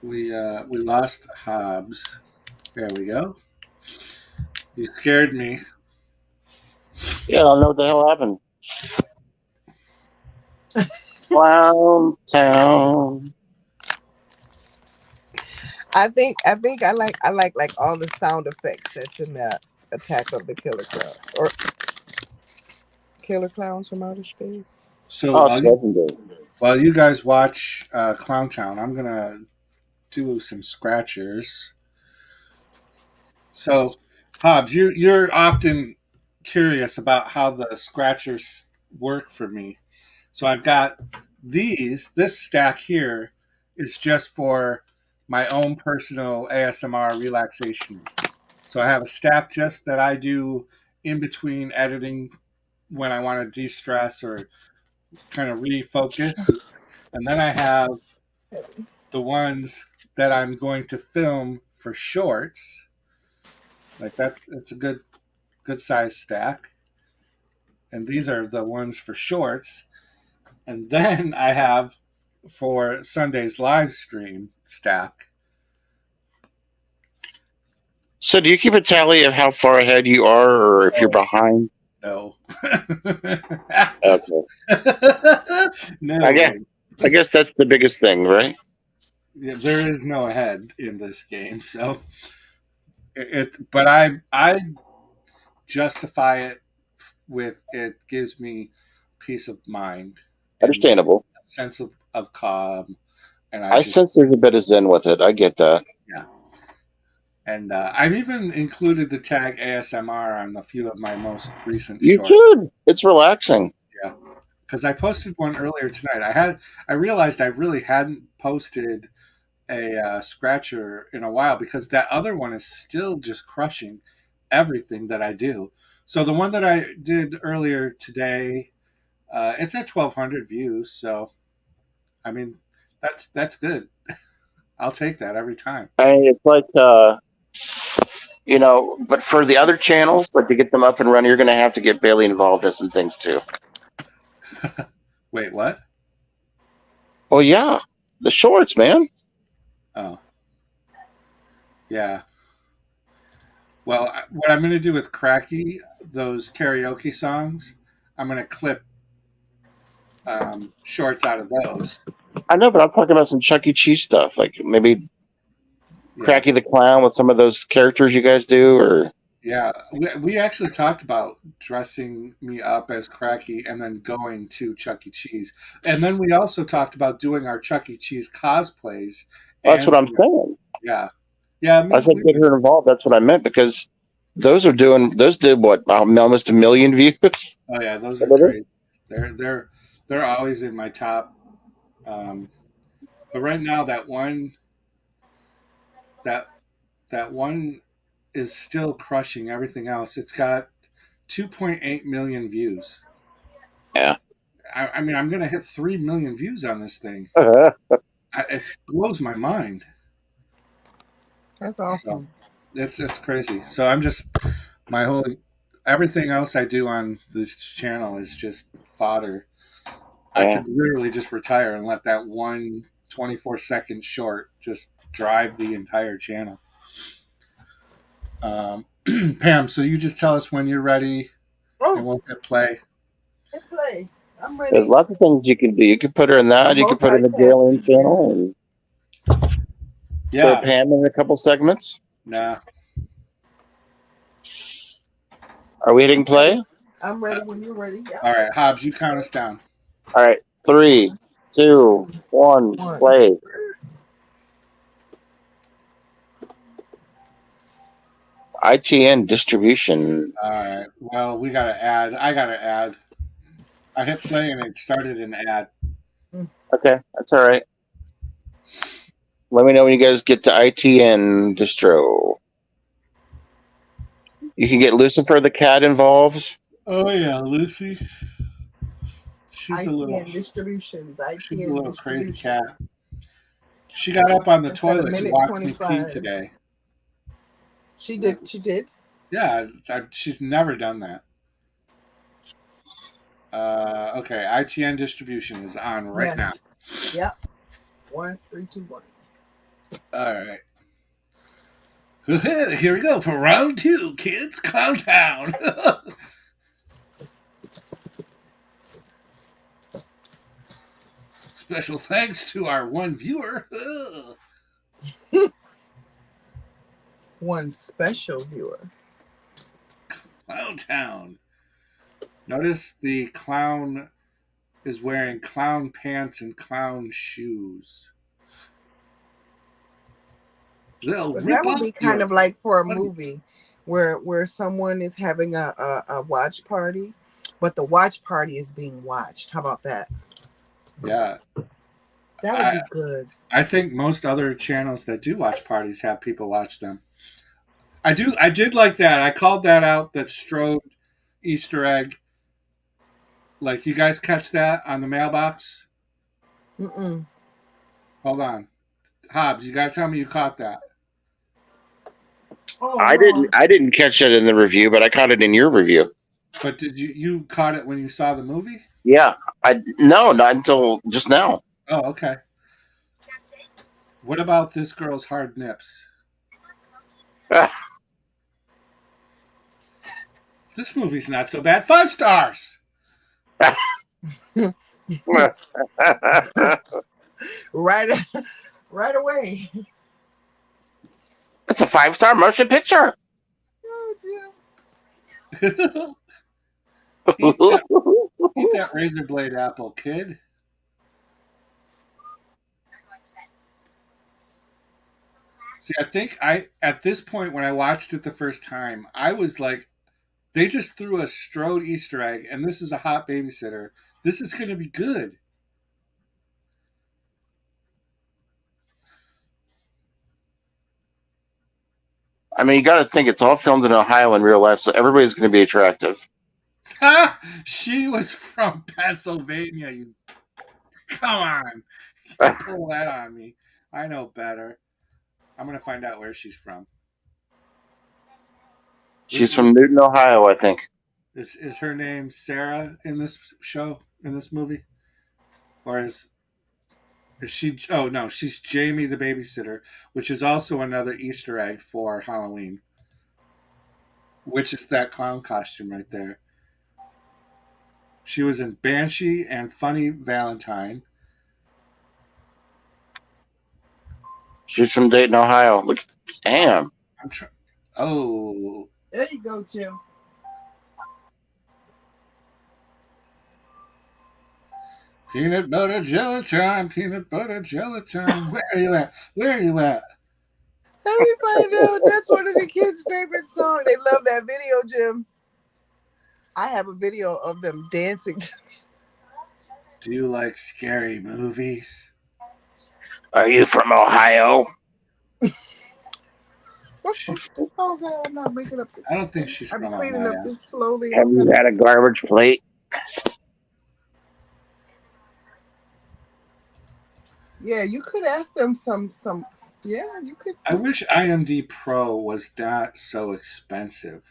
We lost Hobbs. There we go. You scared me. Yeah, I don't know what the hell happened. ClownTown. I think I like all the sound effects that's in that Attack of the Killer Clowns or Killer Clowns from Outer Space. So while you guys watch ClownTown, I'm gonna do some scratchers. So, Hobbs, you're often curious about how the scratchers work for me. So I've got this stack here is just for my own personal ASMR relaxation. So I have a stack just that I do in between editing when I want to de-stress or kind of refocus. And then I have the ones that I'm going to film for shorts. Like that, it's a good size stack. and these are the ones for shorts. And then I have for Sunday's live stream stack. So do you keep a tally of how far ahead you are, or if you're behind? No. Okay. No. I guess that's the biggest thing, right? Yeah, there is no ahead in this game, so but I justify it with it gives me peace of mind and Understandable. a sense of calm, and I sense there's a bit of zen with it. I get that. yeah. And I've even included the tag ASMR on a few of my most recent You shorts. should. It's relaxing. Yeah, because I posted one earlier tonight. I realized I really hadn't posted a scratcher in a while because that other one is still just crushing everything that I do. So the one that I did earlier today, it's at 1,200 views. So, I mean, that's good. I'll take that every time. It's like, but for the other channels, like to get them up and running, you're going to have to get Bailey involved in some things too. Wait, what? Well, yeah, the shorts, man. Oh, yeah. Well, what I'm going to do with Kracky, those karaoke songs, I'm going to clip shorts out of those. I know, but I'm talking about some Chuck E. Cheese stuff, like maybe Kracky the Clown with some of those characters you guys do, or yeah, we actually talked about dressing me up as Kracky and then going to Chuck E. Cheese, and then we also talked about doing our Chuck E. Cheese cosplays. That's what I'm saying. Yeah, yeah. I said get her involved. That's what I meant because those did what almost 1 million views. Oh yeah, those are great. They're always in my top. But right now that one is still crushing everything else. It's got 2.8 million views. Yeah. I mean, I'm going to hit 3 million views on this thing. It blows my mind. That's awesome. So, it's crazy. So I'm just everything else I do on this channel is just fodder. I could literally just retire and let that one 24-second short just drive the entire channel. Pam, so you just tell us when you're ready and we'll hit play. Hit play. I'm ready. There's lots of things you can do. You can put her in that. You can put her in the Jalen channel. And throw Pam in a couple segments. Nah. Are we hitting play? I'm ready when you're ready. Yeah. All right, Hobbs, you count us down. All right, 3, 2, 1, play. ITN distribution. All right. Well, we got to add. I got to add. I hit play and it started an ad. Okay, that's all right. Let me know when you guys get to ITN distro. You can get Lucifer the cat involved. Oh yeah, Lucy. She's ITN a little distributions. She's a little crazy cat. She got up on the toilet to watch me pee today. She did. She did. Yeah, she's never done that. Okay, ITN distribution is on right now. Yep. 1, 3, 2, 1. All right. Here we go for round 2, kids. ClownTown. Special thanks to our one viewer. One special viewer. ClownTown. Notice the clown is wearing clown pants and clown shoes. But that would be kind of like for a movie where someone is having a watch party, but the watch party is being watched. How about that? Yeah. That would be good. I think most other channels that do watch parties have people watch them. I did like that. I called that out, that Strode Easter egg. Like, you guys catch that on the mailbox? Mm-mm. Hold on. Hobbs, you gotta tell me you caught that. Oh, I didn't catch that in the review, but I caught it in your review. But did you caught it when you saw the movie? Yeah, no, not until just now. Oh, okay. What about this girl's hard nips? This movie's not so bad. 5 stars. Right, right away. It's a 5-star motion picture. Oh, Jim. eat, that, eat that razor blade apple, kid. See, I think at this point when I watched it the first time, I was like, they just threw a Strode Easter egg, and this is a hot babysitter. This is going to be good. I mean, you got to think it's all filmed in Ohio in real life, so everybody's going to be attractive. She was from Pennsylvania. You come on, you pull that on me. I know better. I'm going to find out where she's from. She's from Newton, Ohio, I think. Is her name Sarah in this show, in this movie? Or is she? Oh, no, she's Jamie the babysitter, which is also another Easter egg for Halloween, which is that clown costume right there. She was in Banshee and Funny Valentine. She's from Dayton, Ohio. Look, damn. Oh. There you go, Jim. Peanut butter jelly time, peanut butter jelly time. Where are you at? Where are you at? Let me find out. That's one of the kids' favorite songs. They love that video, Jim. I have a video of them dancing. Do you like scary movies? Are you from Ohio? Oh God, I'm not making up. I don't think she's from I'm cleaning Ohio. up this slowly. Have you had a garbage plate? Yeah, you could ask them some. Yeah, you could. I wish IMD Pro was not so expensive.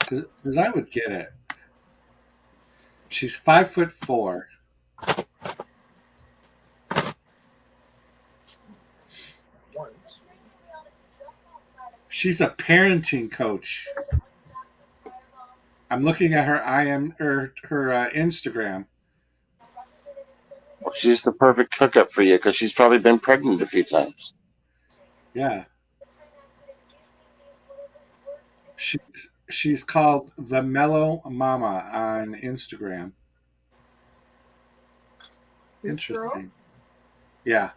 Because I would get it. She's 5'4". She's a parenting coach. I'm looking at her Instagram. Well, she's the perfect hookup for you because she's probably been pregnant a few times. Yeah. She's called the Mellow Mama on Instagram. This Interesting. girl? Yeah.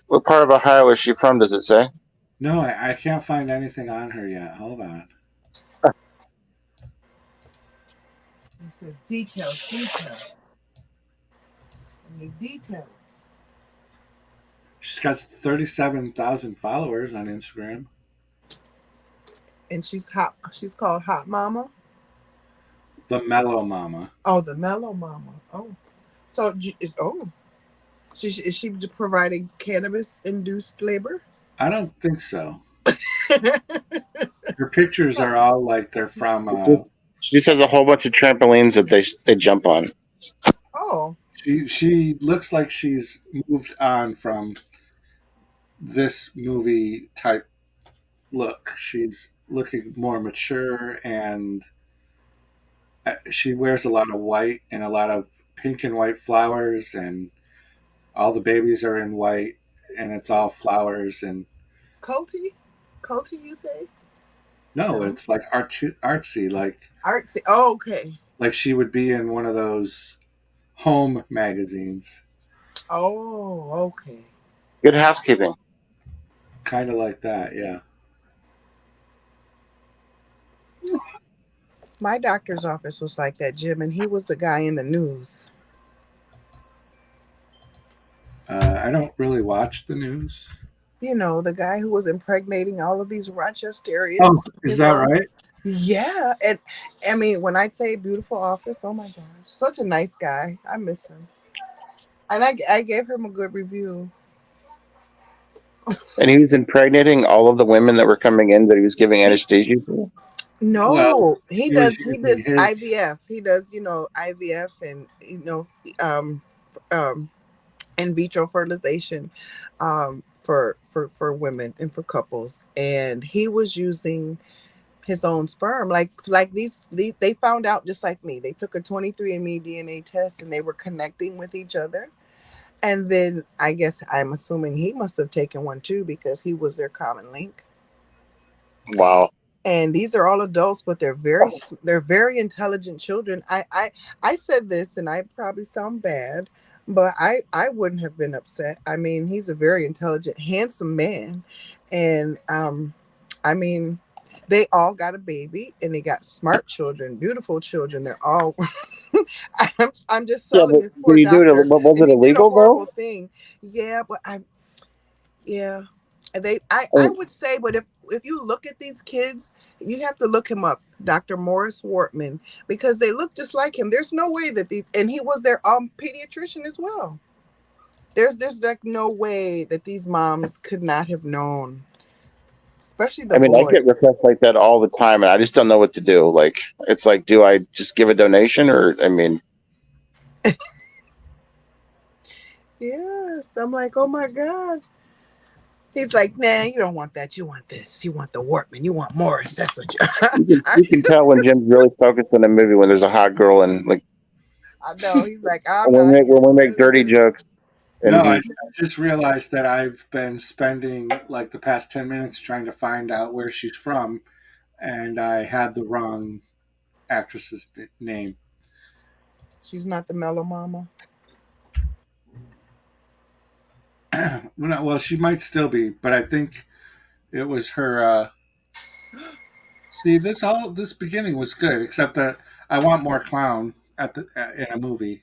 What part of Ohio is she from, does it say? No, I can't find anything on her yet. Hold on. It says details. I need details. She's got 37,000 followers on Instagram. And she's hot. She's called Hot Mama. The Mellow Mama. Oh, the Mellow Mama. Oh, so is she providing cannabis-induced labor? I don't think so. Her pictures are all like they're from. She just has a whole bunch of trampolines that they jump on. Oh. She looks like she's moved on from this movie type look. She's looking more mature, and she wears a lot of white and a lot of pink and white flowers, and all the babies are in white, and it's all flowers and culty, you say? No, it's like artsy, like artsy. Oh, okay. Like she would be in one of those home magazines. Oh, okay. Good housekeeping. Kind of like that, yeah. My doctor's office was like that, Jim, and he was the guy in the news. I don't really watch the news. You know, the guy who was impregnating all of these Rochesterians. Oh, is that right? Yeah. And I mean, when I say beautiful office, oh my gosh, such a nice guy. I miss him. And I gave him a good review. And he was impregnating all of the women that were coming in that he was giving anesthesia to. Well, No, he he was does. He using does his. IVF. He does, IVF and um, in vitro fertilization, for women and for couples. And he was using his own sperm, like these. They found out just like me. They took a 23andMe DNA test, and they were connecting with each other. And then I guess I'm assuming he must have taken one too because he was their common link. Wow. And these are all adults, but they're very intelligent children. I said this, and I probably sound bad, but I wouldn't have been upset. I mean, he's a very intelligent, handsome man, and I mean, they all got a baby, and they got smart children, beautiful children. They're all. I'm just Yeah, telling but this did poor he do it? doctor, Was and it he did a illegal horrible though? thing. Yeah, but yeah. I would say, but if you look at these kids, you have to look him up, Dr. Morris Wortman, because they look just like him. There's no way that these, and he was their pediatrician as well. There's like no way that these moms could not have known, especially the I mean, I get boys. requests like that all the time, and I just don't know what to do. Like, it's like, do I just give a donation, or I mean, Yes, I'm like, oh my god. He's like, nah, you don't want that. You want this. You want the Wortman. You want Morris. That's what you. I, you can tell when Jim's really focused on a movie when there's a hot girl and like I know. He's like, I'm when not here we to make do dirty this. jokes, No, and I he's just realized that I've been spending like the past 10 minutes trying to find out where she's from, and I had the wrong actress's name. She's not the mellow mama. Well, she might still be, but I think it was her. See, this beginning was good, except that I want more clown at the in a movie.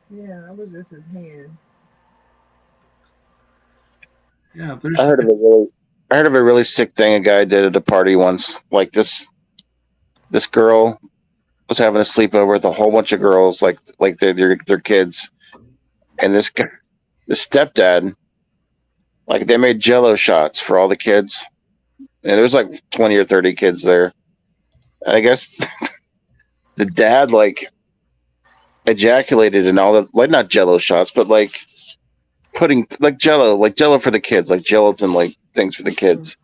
Yeah, that was just his hand. Yeah, I there's. heard of a really I heard of a really sick thing a guy did at a party once. Like this girl was having a sleepover with a whole bunch of girls, like their kids, and the stepdad, like they made Jello shots for all the kids, and there was like 20 or 30 kids there, and I guess the dad like ejaculated in all the like not Jello shots, but like putting like Jello for the kids, like gelatin like things for the Mm-hmm. kids.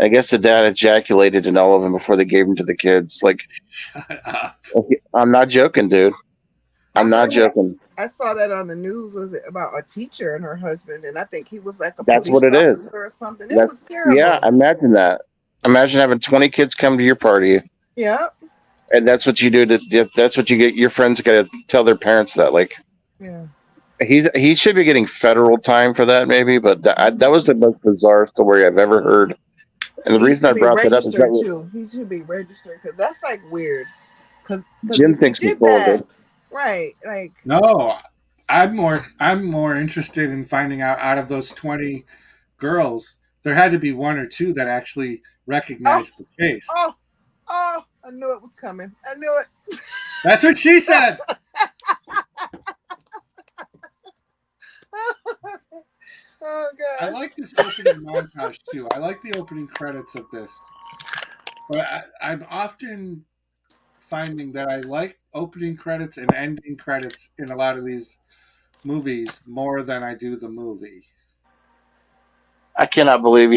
I guess the dad ejaculated in all of them before they gave them to the kids. Like, Shut up. I'm not joking, dude. I I'm not heard that. joking. I saw that on the news. Was it about a teacher and her husband? And I think he was like a That's what police it is. officer or something. It was That's yeah. terrible. Imagine that. Imagine having 20 kids come to your party, Yeah. and that's what you do. That's what you get. Your friends got to tell their parents that. Like, Yeah. he should be getting federal time for that, maybe. But that was the most bizarre story I've ever heard. And the He reason should I be brought that up is registered that too. He should be registered because that's like weird. Because Jim if you thinks he's did full of that, it. right, like No, I'm more interested in finding out of those 20 girls, there had to be one or two that actually oh, recognized the face. oh, oh, I knew it was coming. I knew it. That's what she said. Oh I gosh. like this opening montage too. I like the opening credits of this. But I'm often finding that I like opening credits and ending credits in a lot of these movies more than I do the movie. I cannot believe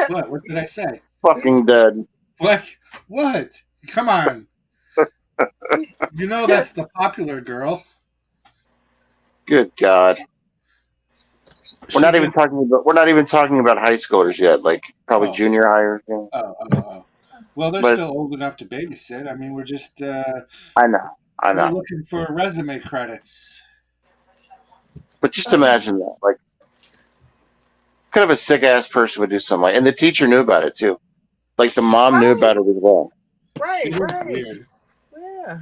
What did I say? fucking dead. What? What? Come on. You know that's the popular girl. Good God. We're She not even did. talking about high schoolers yet, like probably Oh, junior high or something. oh. Well, they're But still old enough to babysit. I mean, I know, I we're know. looking for resume credits. But just Uh, imagine that, like, kind of a sick ass person would do something like, and the teacher knew about it too. Like the mom knew right, about it as well. It right, is right. weird. Yeah.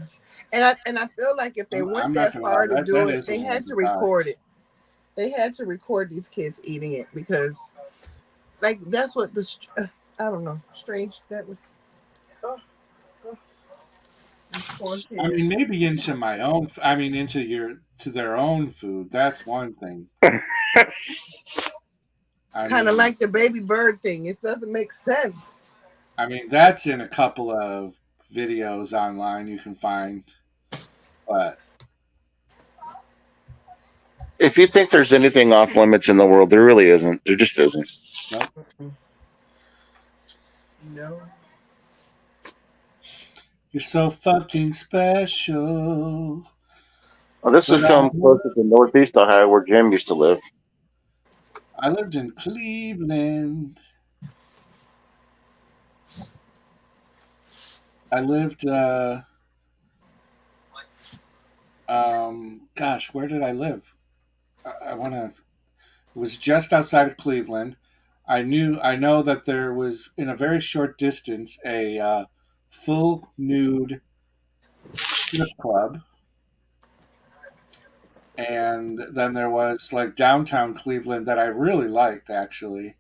And I feel like if they I'm went not that gonna lie. far to That do it, is a they little had to bizarre. record it. They had to record these kids eating it because, like, that's what I don't know, strange that would. Oh, oh, these poor I kids. mean, maybe into my own. I mean, into their own food. That's one thing. Kind of like the baby bird thing. It doesn't make sense. I mean, that's in a couple of videos online you can find, but If you think there's anything off limits in the world, there really isn't. There just isn't. nope. No. You're so fucking special. Well, this is filmed closer to Northeast Ohio, where Jim used to live. I lived in Cleveland. I lived, gosh, where did I live? I want to. It was just outside of Cleveland. I know that there was in a very short distance a full nude strip club, and then there was like downtown Cleveland that I really liked actually,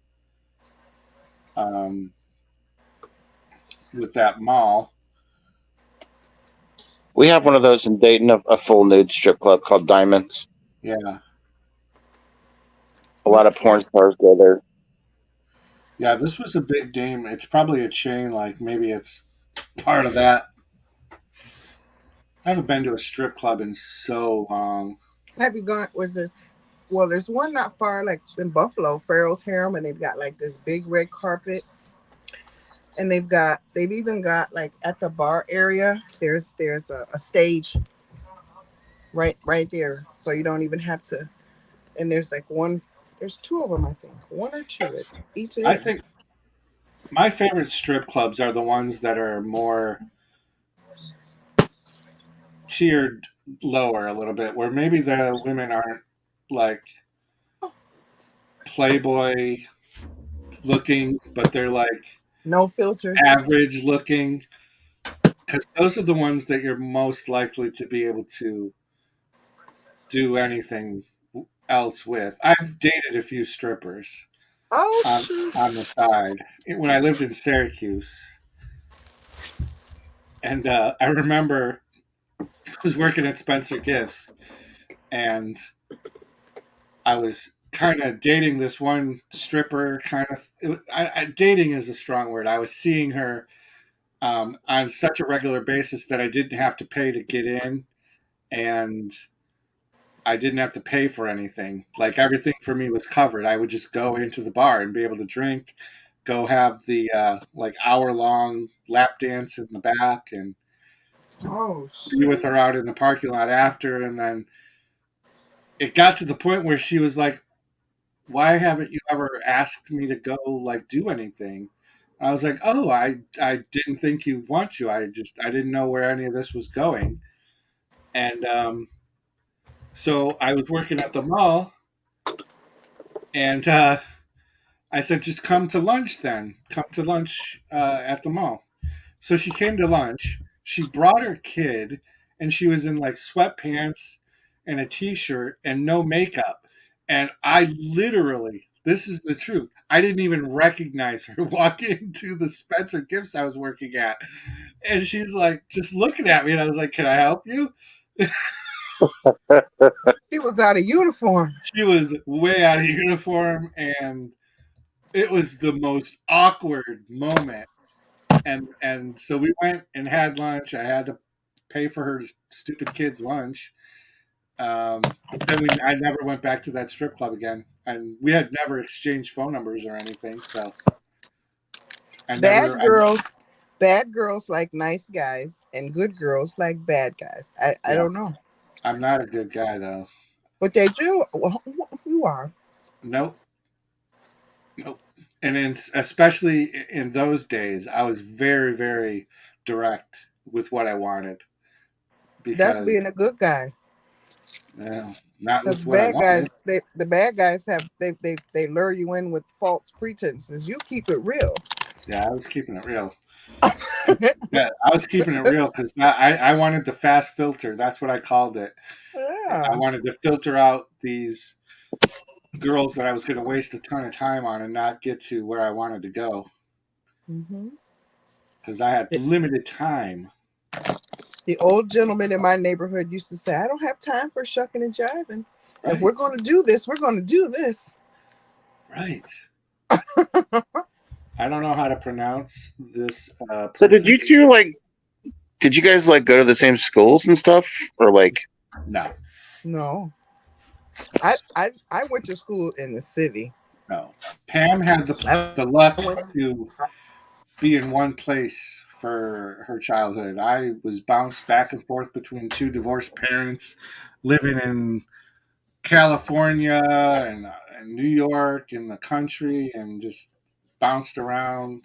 with that mall. We have one of those in Dayton, a full nude strip club called Diamonds. Yeah, A lot of porn stars go there. yeah. This was a big name. It's probably a chain. Like maybe it's part of that. I haven't been to a strip club in so long. Have you gone? Well, there's one not far, like in Buffalo, Pharaoh's Harem, and they've got like this big red carpet, and they've even got like at the bar area. There's a stage right there, so you don't even have to. And there's like one. There's two of them, I think, one or two at each end. I think my favorite strip clubs are the ones that are more tiered lower a little bit, where maybe the women aren't like Playboy looking, but they're like no filters, average looking, because those are the ones that you're most likely to be able to do anything else with. I've dated a few strippers on the side when I lived in Syracuse, and I remember I was working at Spencer Gifts, and I was kind of dating this one stripper. Dating is a strong word. I was seeing her on such a regular basis that I didn't have to pay to get in, and I didn't have to pay for anything. Like everything for me was covered. I would just go into the bar and be able to drink, go have the like hour-long lap dance in the back, and be with her out in the parking lot after. And then it got to the point where she was like, "Why haven't you ever asked me to go like do anything?" I was like, "Oh, I didn't think you'd want to. I didn't know where any of this was going." And so I was working at the mall, and I said, "Just come to lunch then. Come to lunch at the mall." So she came to lunch. She brought her kid, and she was in like sweatpants and a t-shirt and no makeup. And I literally, this is the truth, I didn't even recognize her walking into the Spencer Gifts I was working at. And she's like, just looking at me, and I was like, "Can I help you?" She was out of uniform. She was way out of uniform, and it was the most awkward moment. And so we went and had lunch. I had to pay for her stupid kid's lunch. But then I never went back to that strip club again, and we had never exchanged phone numbers or anything. So bad girls like nice guys, and good girls like bad guys. I don't know. I'm not a good guy though. But they do. Well, you are. Nope. And especially in those days, I was very, very direct with what I wanted. Because that's being a good guy. Not with what I wanted. The bad guys they lure you in with false pretenses. You keep it real. Yeah, I was keeping it real. Yeah, I was keeping it real because I wanted the fast filter. That's what I called it. Yeah. I wanted to filter out these girls that I was going to waste a ton of time on and not get to where I wanted to go. Because I had limited time. The old gentleman in my neighborhood used to say, "I don't have time for shucking and jiving." If we're going to do this, we're going to do this. Right. I don't know how to pronounce this. So did you two did you guys go to the same schools and stuff, or No. No. I went to school in the city. No. Pam had the luck to be in one place for her childhood. I was bounced back and forth between two divorced parents, living in California and New York in the country, and just bounced around.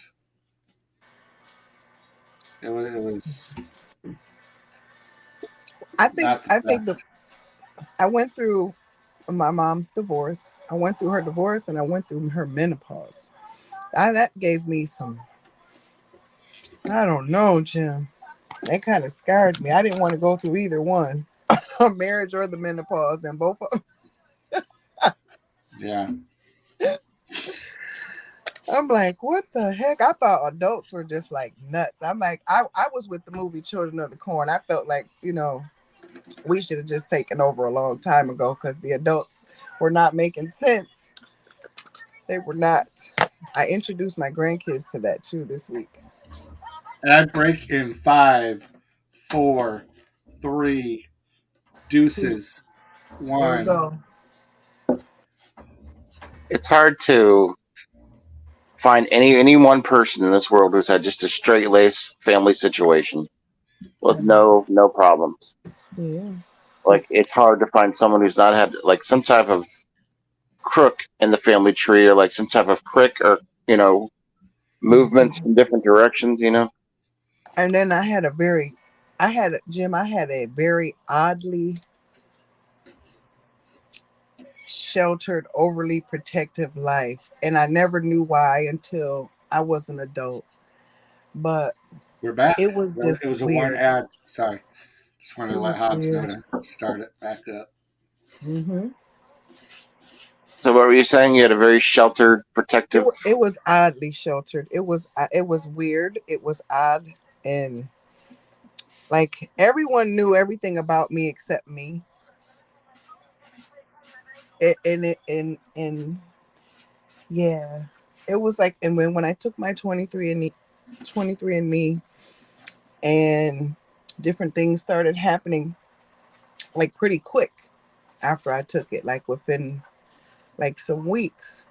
It was I think I went through my mom's divorce. I went through her divorce and I went through her menopause. That gave me some, I don't know, Jim. That kind of scarred me. I didn't want to go through either one, marriage or the menopause, and both of them. Yeah. I'm like, what the heck? I thought adults were just like nuts. I'm like, I was with the movie Children of the Corn. I felt like, we should have just taken over a long time ago because the adults were not making sense. They were not. I introduced my grandkids to that too this week. And I break in 5, 4, 3, deuces, There 1. you go. it's hard to find any one person in this world who's had just a straight lace family situation with no problems. Yeah. It's hard to find someone who's not had some type of crook in the family tree, or some type of crick, or movements in different directions. And then I had a very oddly sheltered, overly protective life. And I never knew why until I was an adult. But We're back. it was just It was a weird. one ad. Sorry. Just wanted It to let was Hobbs know weird. to start it back up. Mm-hmm. So what were you saying? You had a very sheltered, protective. It was oddly sheltered. It was weird. It was odd, and like everyone knew everything about me except me. And yeah, it was like, and when I took my 23andme, and different things started happening like pretty quick after I took it, like within like some weeks.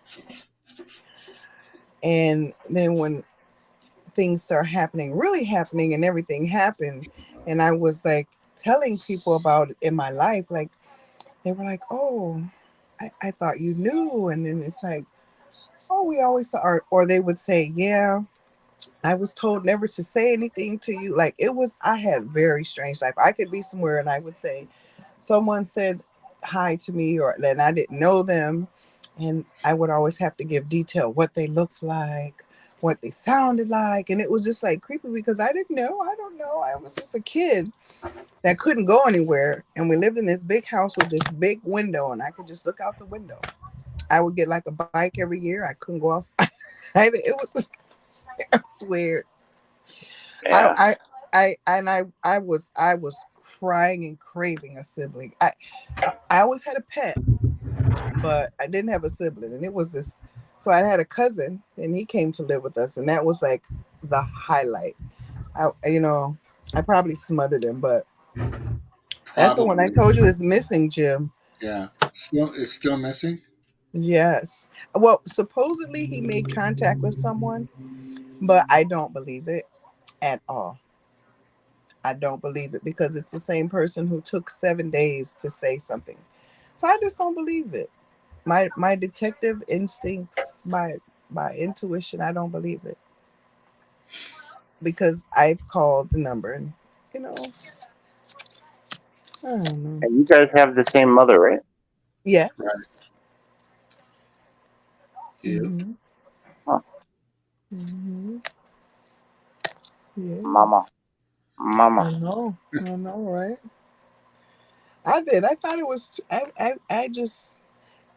And then when things start happening, really happening, and everything happened, and I was like telling people about it in my life, like they were like, oh, I thought you knew. And then it's like, oh, we always saw, or they would say, yeah, I was told never to say anything to you. Like I had very strange life. I could be somewhere and I would say, someone said hi to me, or then I didn't know them. And I would always have to give detail what they looked like, what they sounded like. And it was just like creepy because I didn't know. I don't know. I was just a kid that couldn't go anywhere. And we lived in this big house with this big window, and I could just look out the window. I would get like a bike every year. I couldn't go outside. It was weird. Yeah. I was crying and craving a sibling. I always had a pet, but I didn't have a sibling, and it was this. So I had a cousin, and he came to live with us, and that was like the highlight. I probably smothered him, but that's the one I told you is missing, Jim. Yeah, it's still missing. Yes. Well, supposedly he made contact with someone, but I don't believe it at all. I don't believe it because it's the same person who took 7 days to say something. So I just don't believe it. My detective instincts, my intuition, I don't believe it. Because I've called the number and I don't know. And you guys have the same mother, right? Yes. Right. Mm-hmm. Huh. Mm-hmm. Yeah. Mama. I know, right? I did. I thought it was.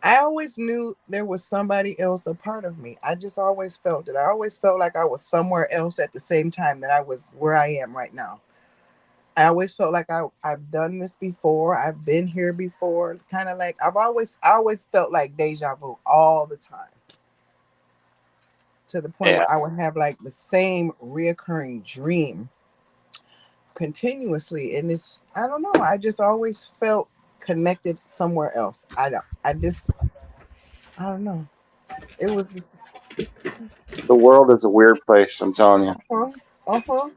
I always knew there was somebody else a part of me. I just always felt it. I always felt like I was somewhere else at the same time that I was where I am right now. I always felt like I've done this before. I've been here before. Kind of like I always felt like deja vu all the time, to the point Yeah. where I would have like the same reoccurring dream continuously. And it's, I don't know. I just always felt connected somewhere else. I don't know. It was just, The world is a weird place, I'm telling you. uh-huh, uh-huh,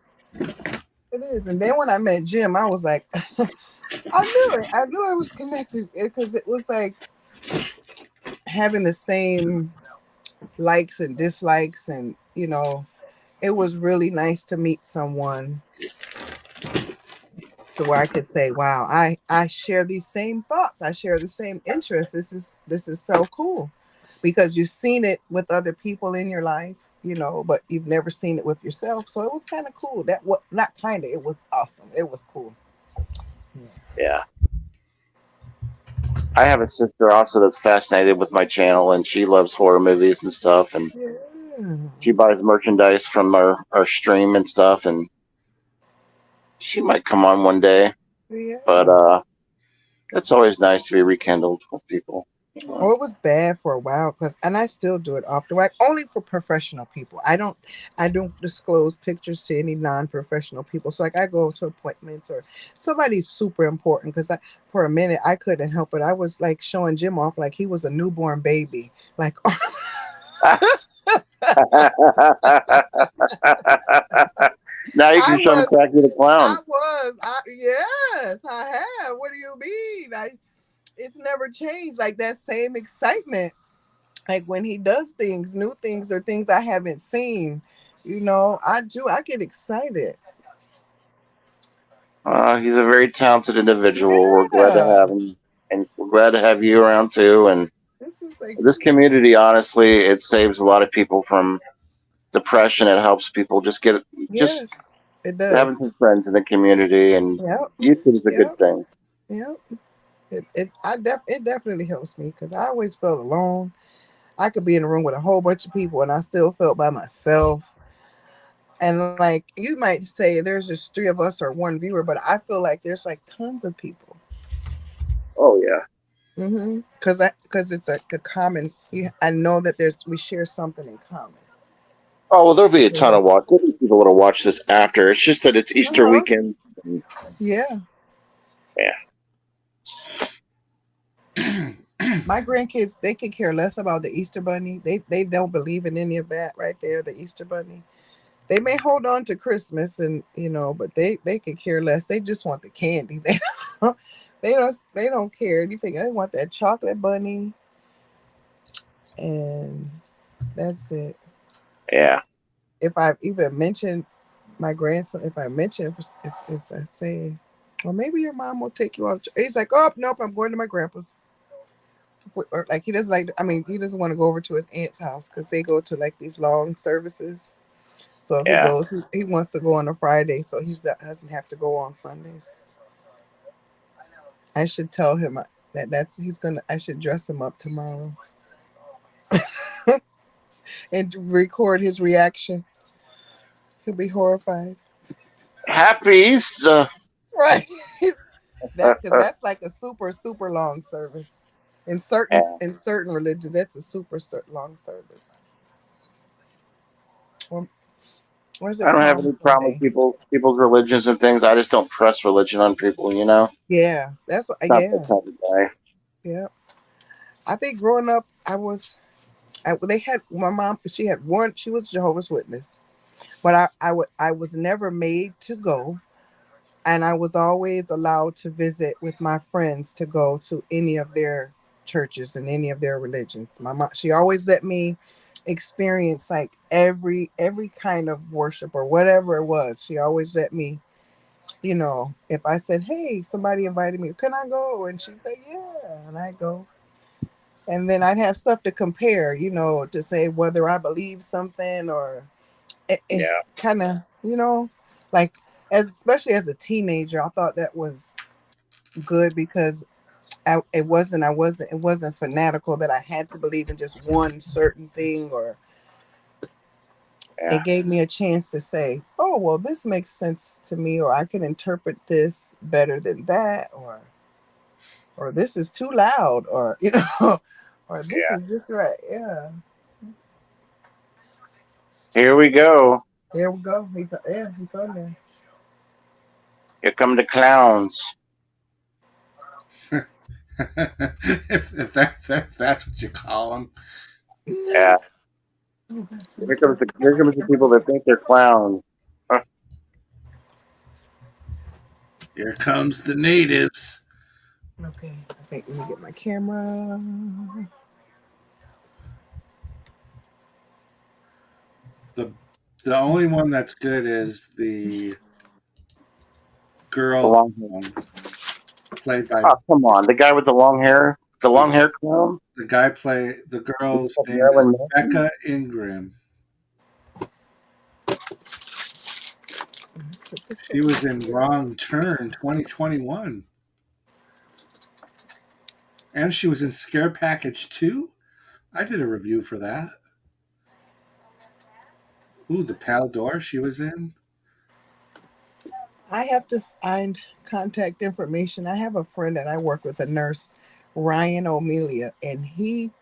it is. And then when I met Jim, I was like, I knew it. I knew I was connected because it was like having the same likes and dislikes. And, it was really nice to meet someone to where I could say, wow, I share these same thoughts. I share the same interests. This is so cool because you've seen it with other people in your life, but you've never seen it with yourself. So it was kind of cool. That what not kind of, it was awesome. It was cool. Yeah. I have a sister also that's fascinated with my channel, and she loves horror movies and stuff, and Yeah. she buys merchandise from our stream and stuff, and she might come on one day. But Yeah. it's always nice to be rekindled with people. Oh, it was bad for a while and I still do it often, like only for professional people. I don't disclose pictures to any non-professional people. So like I go to appointments or somebody's super important because I for a minute I couldn't help it. I was like showing Jim off like he was a newborn baby. Like Now you I can show them was Kracky the Clown. yes, I have. What do you mean? It's never changed. Like that same excitement. Like when he does things, new things or things I haven't seen, I get excited. He's a very talented individual. We're glad to Yeah. have him, and we're glad to have you around too. And This is like, this community, honestly, it saves a lot of people from depression. It helps people just yes, it having does. some friends in the community, and Yep. YouTube is a good Yep. thing. Yep. It definitely helps me because I always felt alone. I could be in a room with a whole bunch of people and I still felt by myself. And like you might say there's just three of us or one viewer, but I feel like there's like tons of people. Oh yeah. Because it's a common. I know that we share something in common. Oh well, there'll be a ton Yeah. of there'll be people that'll watch this after. It's just that it's Easter Uh-huh. weekend. And, Yeah. yeah. My grandkids, they could care less about the Easter bunny. They don't believe in any of that right there, the Easter bunny. They may hold on to Christmas and but they could care less. They just want the candy. Don't they don't care anything. They want that chocolate bunny and that's it. Yeah. If I even mention my grandson, if I mention if I say, well, maybe your mom will take you out. He's like, oh nope, I'm going to my grandpa's. Or like he doesn't like. I mean, he doesn't want to go over to his aunt's house because they go to like these long services. So if he Yeah. goes, he wants to go on a Friday, so he doesn't have to go on Sundays. I should tell him that's he's gonna. I should dress him up tomorrow and record his reaction. He'll be horrified. Happy Easter. Right. That because that's like a super long service. Yeah. In certain religions, that's a long service. Or, or is I it don't have Palm any problem with Sunday? people's religions and things. I just don't press religion on people. Yeah, that's what. Not that Yeah, type of guy. yeah. I think growing up, they had my mom. She had one. She was Jehovah's Witness, but I was never made to go, and I was always allowed to visit with my friends to go to any of their churches and any of their religions. My mom, she always let me experience like every kind of worship or whatever it was. She always let me, if I said, "Hey, somebody invited me, can I go?" and she'd say, "Yeah," and I go. And then I'd have stuff to compare, to say whether I believe something or it Yeah. kind of, like especially as a teenager, I thought that was good because it wasn't fanatical that I had to believe in just one certain thing or it gave me a chance to say, oh, well, this makes sense to me, or I can interpret this better than that, or this is too loud, or or this is just right. Yeah. Here we go. There we go. He's on there. Here come the clowns. if that's what you call them. Yeah. Here comes the people that think they're clowns. Here comes the natives. Okay. Okay, let me get my camera. The only one that's good is the girl played by. Oh, come on. The guy with the long hair? The long hair clown? The girl's name is Becca Ingram. She was in Wrong Turn 2021. And she was in Scare Package 2. I did a review for that. Ooh, the Pal Door she was in. I have to find contact information. I have a friend that I work with, a nurse, Ryan O'Melia, and he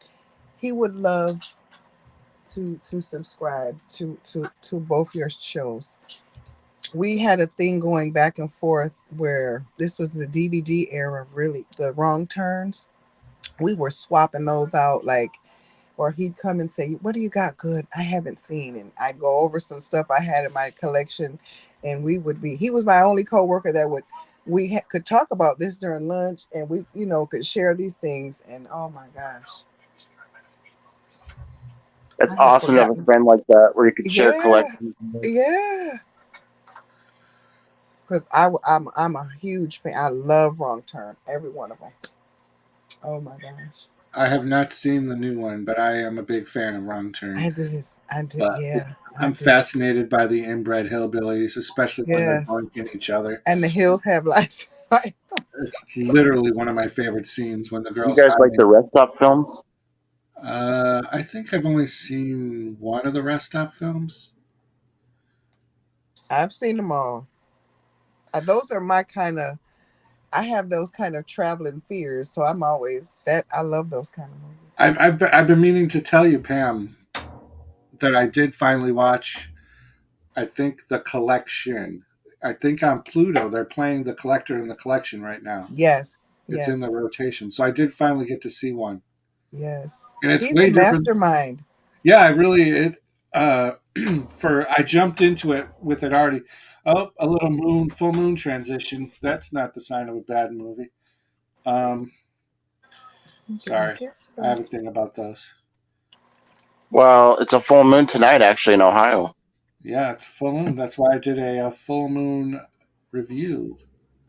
would love to subscribe to both your shows. We had a thing going back and forth where this was the DVD era, really, the Wrong Turns. We were swapping those out, like, or he'd come and say, what do you got good I haven't seen? And I'd go over some stuff I had in my collection, and he was my only coworker that could talk about this during lunch, and we, could share these things. And oh my gosh. That's awesome to have a friend like that where you could share collections. Yeah. Because I'm a huge fan. I love Wrong Turn, every one of them. Oh my gosh. I have not seen the new one, but I am a big fan of Wrong Turn. I did, yeah. I'm fascinated by the inbred hillbillies, especially when they're boinking each other. And the hills have lights. It's literally one of my favorite scenes when the girls. You guys like the rest stop films? I think I've only seen one of the rest stop films. I've seen them all. Those are my kind of. I have those kind of traveling fears, so I'm always that. I love those kind of movies. I've been meaning to tell you, Pam, that I did finally watch. I think The Collection. I think on Pluto they're playing The Collector and The Collection right now. Yes, it's in the rotation, so I did finally get to see one. Yes, and it's he's a mastermind. Yeah, I really I jumped into it with it already. Oh, a little full moon transition. That's not the sign of a bad movie. Sorry, I have a thing about those. Well, it's a full moon tonight, actually, in Ohio. Yeah, it's full moon. That's why I did a full moon review.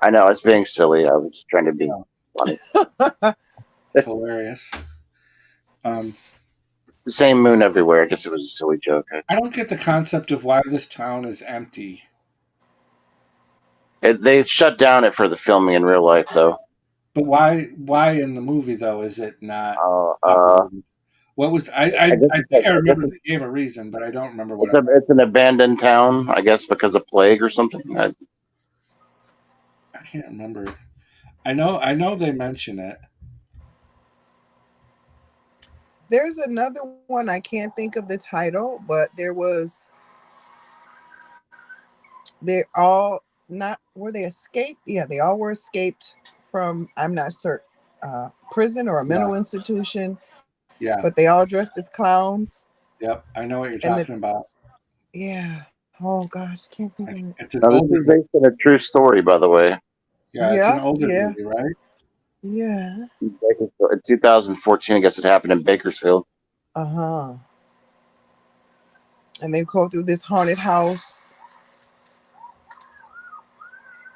I know, it's being silly. I was just trying to be funny. It's hilarious. It's the same moon everywhere. I guess it was a silly joke. I don't get the concept of why this town is empty. They shut down it for the filming in real life, though. But why in the movie, though, is it not? What was I think I remember they gave a reason, but I don't remember what. It's an abandoned town, I guess, because of plague or something. I can't remember. I know they mention it. There's another one, I can't think of the title, but they're all not, were they escaped? Yeah, they all were escaped from, I'm not certain, prison or a mental institution. Yeah. But they all dressed as clowns. Yep, I know what you're talking about. Yeah. Oh gosh, can't think of it. This is based on a true story, by the way. Yeah, it's an older movie, right? Yeah. In 2014, I guess it happened in Bakersfield. Uh-huh. And they go through this haunted house.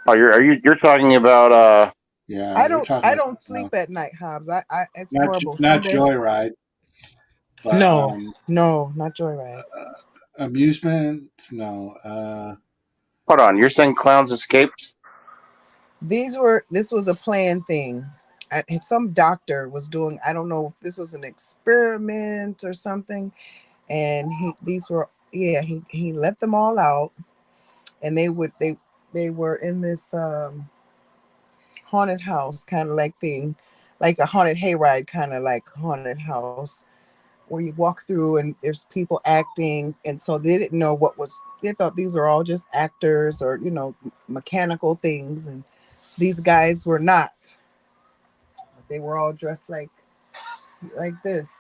Oh, you're talking about yeah. I don't sleep at night, Hobbs. It's horrible. Not Joyride. But, no, not Joyride. Amusement, no. Hold on, you're saying clowns escaped? This was a planned thing. Some doctor was doing, I don't know if this was an experiment or something, and these were yeah, he let them all out, and they were in this haunted house kind of like thing, like a haunted hayride kind of like haunted house where you walk through and there's people acting, and so they didn't know what was. They thought these are all just actors or mechanical things, and these guys were not. They were all dressed like this.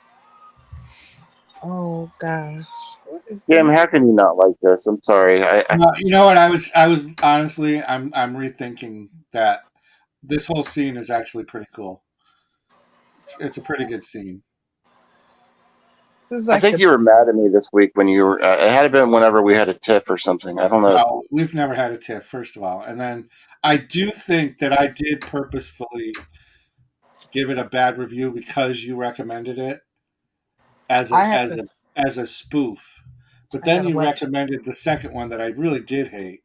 Oh gosh, what is Jim, this? how can you not like this? I'm sorry. You know what? I was honestly, I'm rethinking that this whole scene is actually pretty cool. It's a pretty good scene. This is I like think the you were mad at me this week when you were. It had been whenever we had a tiff or something. I don't know. No, we've never had a tiff, first of all, and then I do think that I did purposefully give it a bad review because you recommended it as I a have as to. a as a spoof. But I then gotta you watch. recommended the second one that I really did hate.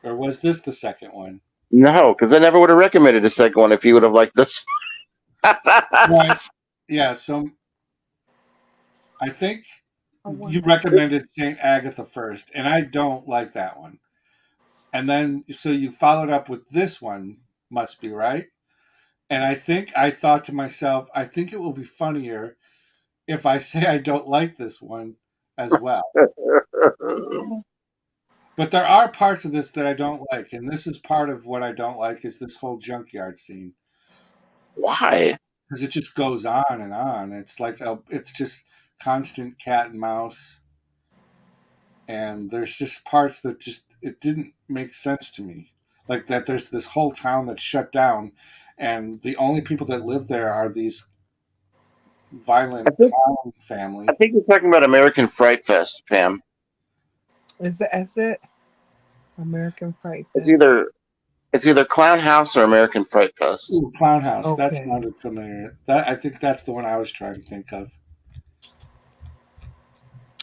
Or was this the second one? No, because I never would have recommended the second one if you would have liked this. Right. Yeah, so I think I you wonder. recommended Saint Agatha first, and I don't like that one. And then so you followed up with this one, must be right. And I think I thought to myself, I think it will be funnier if I say I don't like this one as well. But there are parts of this that I don't like, and this is part of what I don't like is this whole junkyard scene Why? because it just goes on and on. It's like it's just constant cat and mouse, and there's just parts that just it didn't make sense to me. Like that, there's this whole town that's shut down, and the only people that live there are these I violent think clown I family. think you're talking about American Fright Fest, Pam. Is it American Fright It's Fest? either it's either Clown House or American Fright Fest. Ooh, Clown House. That Okay. sounded familiar. That I think that's the one I was trying to think of.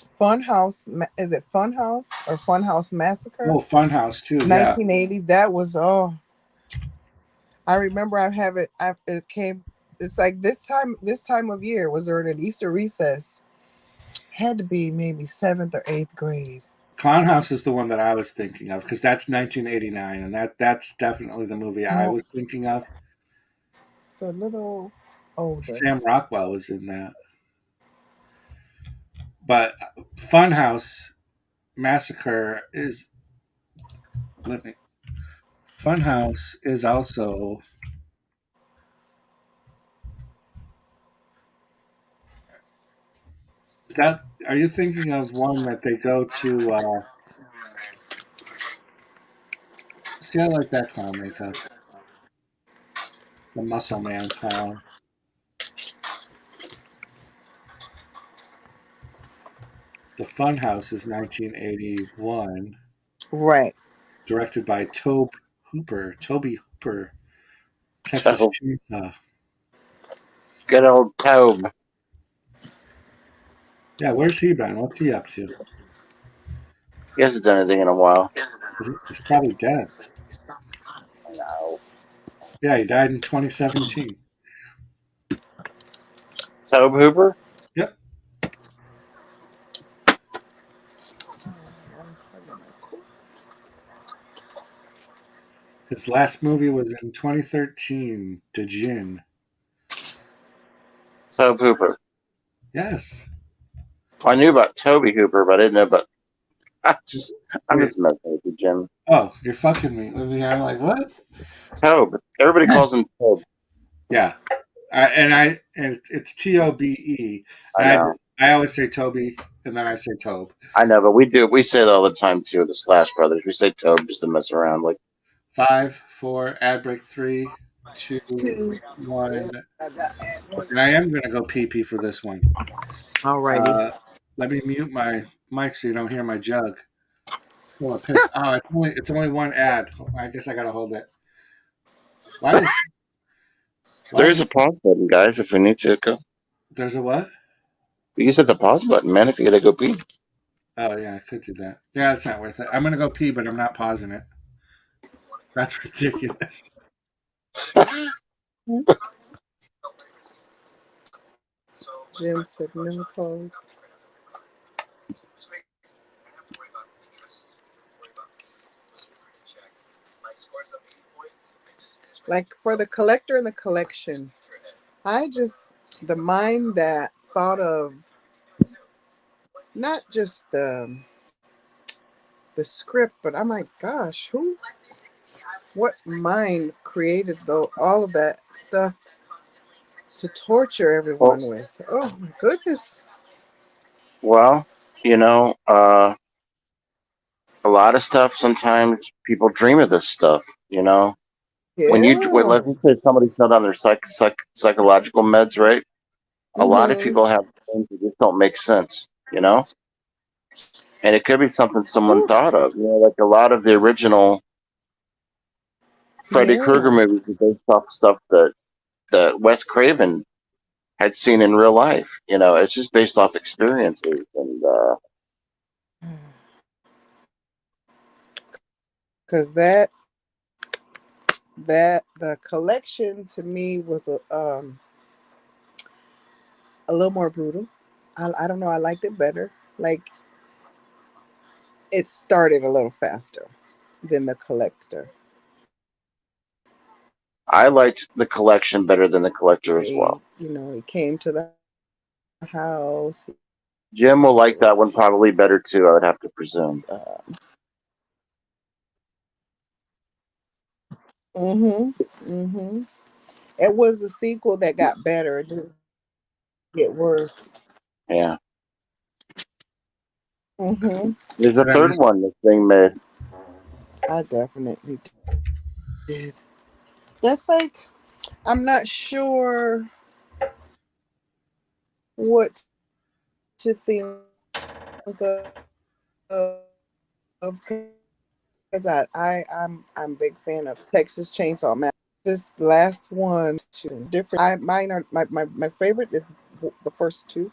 Fun House. Is it Fun House or Fun House Massacre? Oh, Fun House too. Yeah, 1980s. That was I remember I have it. It came. It's like this time of year was during an Easter recess. Had to be maybe seventh or eighth grade. Clown House is the one that I was thinking of because that's 1989, and that's definitely the movie I No, was thinking of. it's a little older. Sam Rockwell was in that, but Funhouse Massacre is. Let me. Funhouse is also. Is that? Are you thinking of one that they go to? See, I like that clown makeup. The Muscle Man clown. The Funhouse is 1981, Right. directed by Toby Hooper, Texas So Chainsaw. good old Tobe. Yeah, where's he been? What's he up to? He hasn't done anything in a while. He's probably dead. No. Yeah, he died in 2017. Tobe Hooper? Yep. His last movie was in 2013, Djinn. Tobe Hooper. Yes. Well, I knew about Toby Hooper, but I didn't know about. I'm Wait. just messing with you, Jim. Oh, you're fucking me with me. I'm like, what? Tobe. Everybody calls him Tobe. Yeah. And it's Tobe. I And know. I always say Toby, and then I say Tobe. I know, but we do. We say that all the time too. The Slash Brothers. We say Tobe just to mess around. Like 5, 4, ad break 3, 2, 1. And I am gonna go pee pee for this one. Alrighty. Uh, Let me mute my mic so you don't hear my jug. Oh, piss. Oh, it's only one ad. I guess I gotta hold it. Why does there why is does a pause button, guys. If we need to go, there's a what? you just hit the pause button, man. If you gotta go pee. Oh yeah, I could do that. Yeah, it's not worth it. I'm gonna go pee, but I'm not pausing it. That's ridiculous. Jim said menopause. Like for the collector and the collection, the mind that thought of not just the script, but I'm like, gosh, what mind created though all of that stuff to torture Well, everyone with? Oh my goodness. well, you know, a lot of stuff. Sometimes people dream of this stuff. When Yeah. let's say somebody's not on their psychological meds, right? A lot of Mm-hmm. people have things that just don't make sense. And it could be something someone Ooh, thought of. Like a lot of the original Freddy Krueger yeah. movies are based off stuff that Wes Craven had seen in real life. It's just based off experiences, and Because that the collection to me was a little more brutal. I don't know. I liked it better. Like it started a little faster than the collector. I liked the collection better than the collector as well. He came to the house. Jim He will was like that one probably better too. I would have to presume. mm-hmm. Mm-hmm. It was a sequel that got better. It didn't get worse. Yeah, Mm-hmm. there's a But third one that's being made. I definitely did. That's like I'm not sure what to think of because I'm a big fan of Texas Chainsaw Massacre. This last one, too, different. Mine are my favorite is the first two,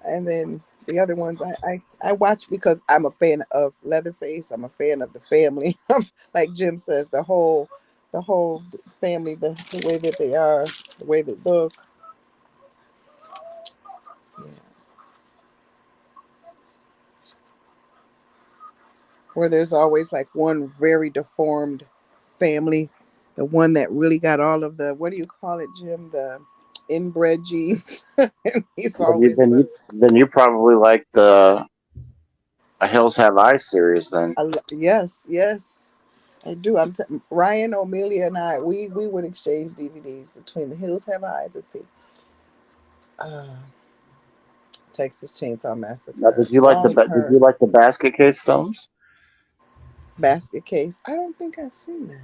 and then the other ones I watch because I'm a fan of Leatherface. I'm a fan of the family. Like Jim says, the whole family, the way that they are, the way they look. Yeah. Where there's always like one very deformed family, the one that really got all of the, what do you call it, Jim? The inbred genes. He's Well, you, always then the you then you probably like the A Hills Have Eyes series then. yes, yes. I do. Ryan, O'Melia, and I. We would exchange DVDs between The Hills Have Eyes. Let's see, uh, Texas Chainsaw Now, Massacre, did you like Long did you Term, like the Basket Case films? Basket Case. I don't think I've seen that.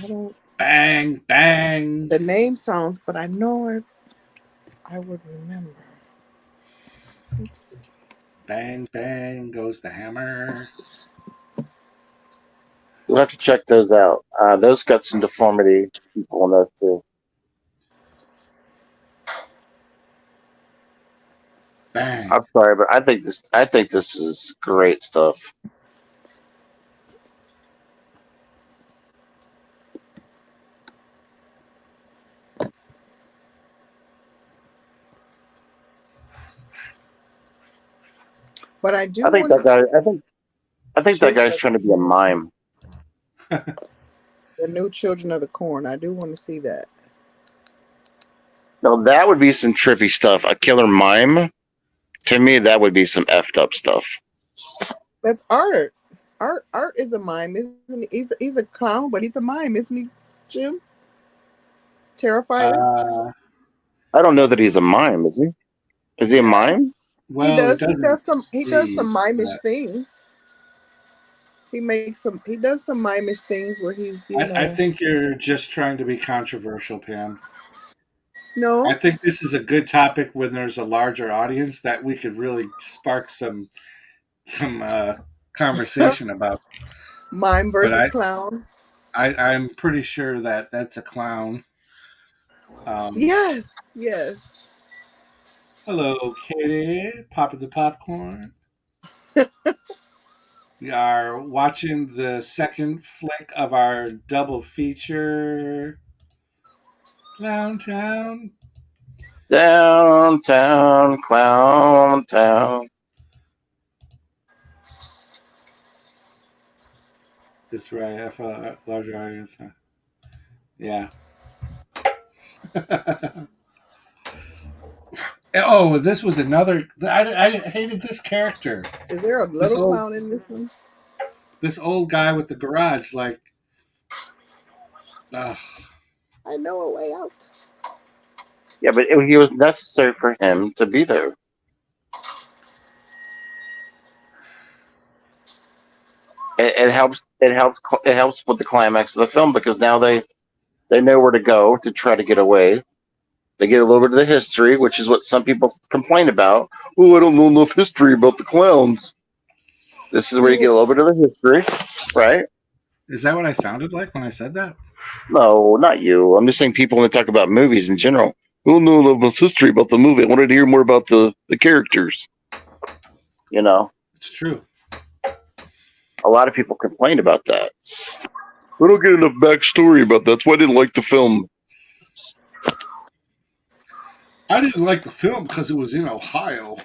I don't. bang, bang, The name sounds, but I know I would remember. Let's see. bang, bang goes the hammer. You'll have to check those out. Those got some deformity people in those too. Bang. I'm sorry, but I think this is great stuff. But I I do think want to that guy. see I think that Children guy's of trying to be a mime. the new Children of the Corn. I do want to see that. No, that would be some trippy stuff. A killer mime. To me, that would be some effed up stuff. That's art. Art is a mime, isn't he? He's a clown, but he's a mime, isn't he, Jim? Terrifier. Uh, I don't know that he's a mime. Is he? Is he a Yeah. mime? He well, it does. He doesn't does some. He does say some mimish that. things. He does some mimish things where he's, I think you're just trying to be controversial, Pam. I no think this is a good topic when there's a larger audience that we could really spark some conversation about. mime But versus clown. I'm pretty sure that that's a clown. Um, Yes. Yes. Hello, Kitty. Popping the popcorn. We are watching the second flick of our double feature, ClownTown. Downtown Clown Town. That's right. I have a larger audience. Yeah. Oh, this was another. I hated this character. Is there a This little old clown in this one? this old guy with the garage, like, ugh. I know a way out. Yeah, but he was necessary for him to be there. It helps. It helps. It helps with the climax of the film because now they know where to go to try to get away. They get a little bit of the history, which is what some people complain about. Oh, I don't know enough history about the clowns. This is where you get a little bit of the history, right? Is that what I sounded like when I said that? No, not you. I'm just saying people when they talk about movies in general. I don't know enough history about the movie. I wanted to hear more about the characters. You know, It's true. a lot of people complain about that. I don't get enough backstory about that. That's why I didn't like the film. I didn't like the film because it was in Ohio.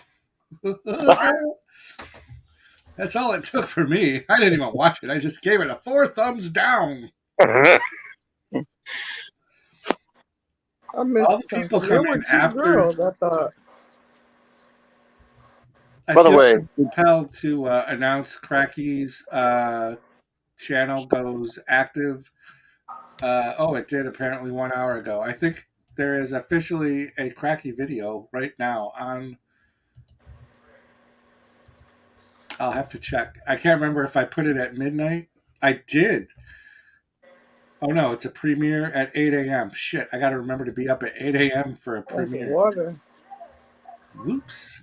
That's all it took for me. I didn't even watch it. I just gave it a 4 thumbs down. I All missed the people something. There come were in 2 after. girls, I thought. I By the feel way, compelled to announce Cracky's channel goes active. It did apparently 1 hour ago. I think there is officially a Cracky video right now on. I'll have to check. I can't remember if I put it at midnight. I did. Oh no, it's a premiere at 8 a.m. Shit, I got to remember to be up at 8 a.m. for a That's premiere. water. Whoops.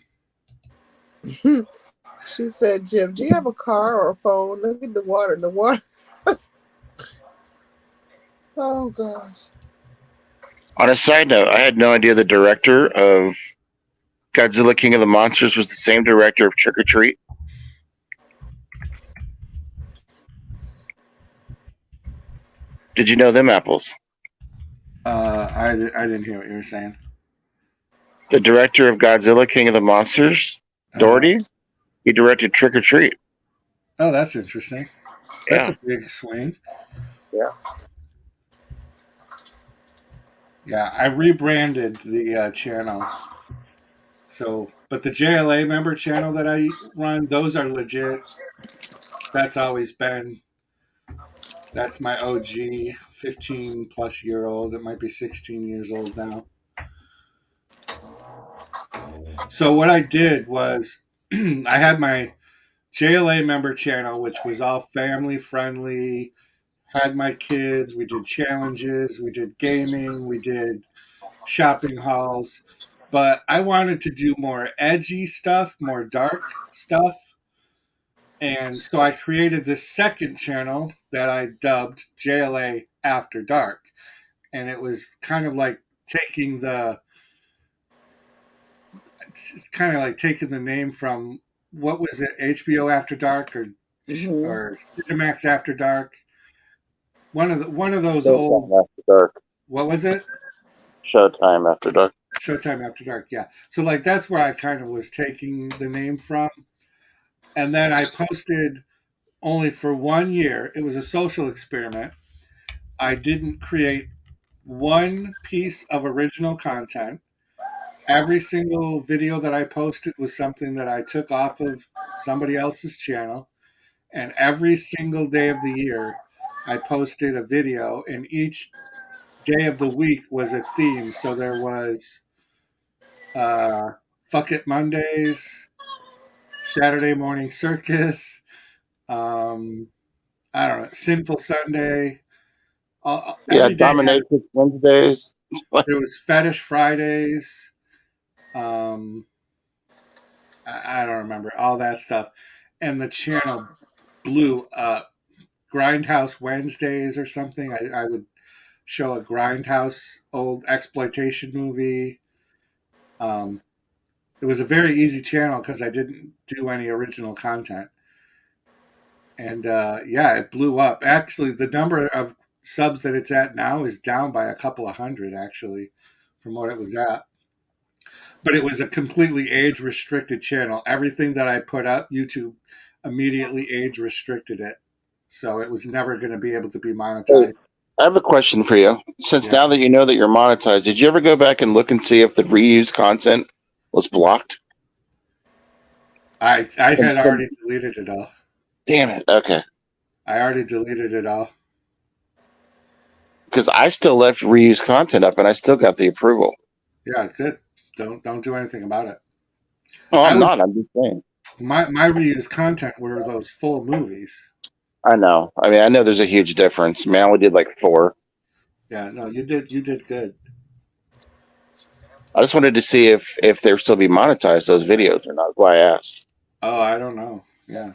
She said, Jim, do you have a car or a phone? Look at the water. The water. Oh, gosh. on a side note, I had no idea the director of Godzilla King of the Monsters was the same director of Trick or Treat. Did you know them apples? I didn't hear what you were saying. The director of Godzilla King of the Monsters, Doherty, he directed Trick or Treat. Oh, that's interesting. That's a big swing. Yeah. Yeah, I rebranded the channel. So, but the JLA member channel that I run, those are legit. That's always been. That's my OG, 15 plus year old. It might be 16 years old now. So what I did was I had my JLA member channel, which was all family friendly, had my kids, we did challenges, we did gaming, we did shopping hauls, but I wanted to do more edgy stuff, more dark stuff. And so I created this second channel that I dubbed JLA After Dark. And it was kind of like taking the name from, what was it, HBO After Dark or Cinemax After Dark? One of those old. Showtime After Dark. What was it? Showtime After Dark. Showtime After Dark. Yeah. So like that's where I kind of was taking the name from, and then I posted only for 1 year. It was a social experiment. I didn't create one piece of original content. Every single video that I posted was something that I took off of somebody else's channel. And every single day of the year, I posted a video, and each day of the week was a theme. So there was Fuck It Mondays, Saturday Morning Circus, I don't know, Sinful Sunday. Every day Dominatrix Wednesdays. there was Fetish Fridays. I don't remember all that stuff, and the channel blew up. Grindhouse Wednesdays or something. I would show a Grindhouse old exploitation movie. It was a very easy channel because I didn't do any original content, and it blew up. Actually, the number of subs that it's at now is down by a couple of hundred, actually, from what it was at. But it was a completely age restricted channel. Everything that I put up, YouTube immediately age restricted it. so it was never going to be able to be Hey, monetized. I have a question for you. Since Yeah. now that you know that you're monetized, did you ever go back and look and see if the reused content was blocked? I had already deleted it all. Damn it. Okay. I already deleted it all. Because I still left reused content up and I still got the approval. Yeah, good. Don't do anything about it. Oh, I'm I not. I'm just saying. my reused content were those full movies. I know. I mean, I know there's a huge difference. Man, I only did like 4. Yeah, no, you did good. I just wanted to see if they'll still be monetized, those videos, or not. That's why I asked. Oh, I don't know. Yeah.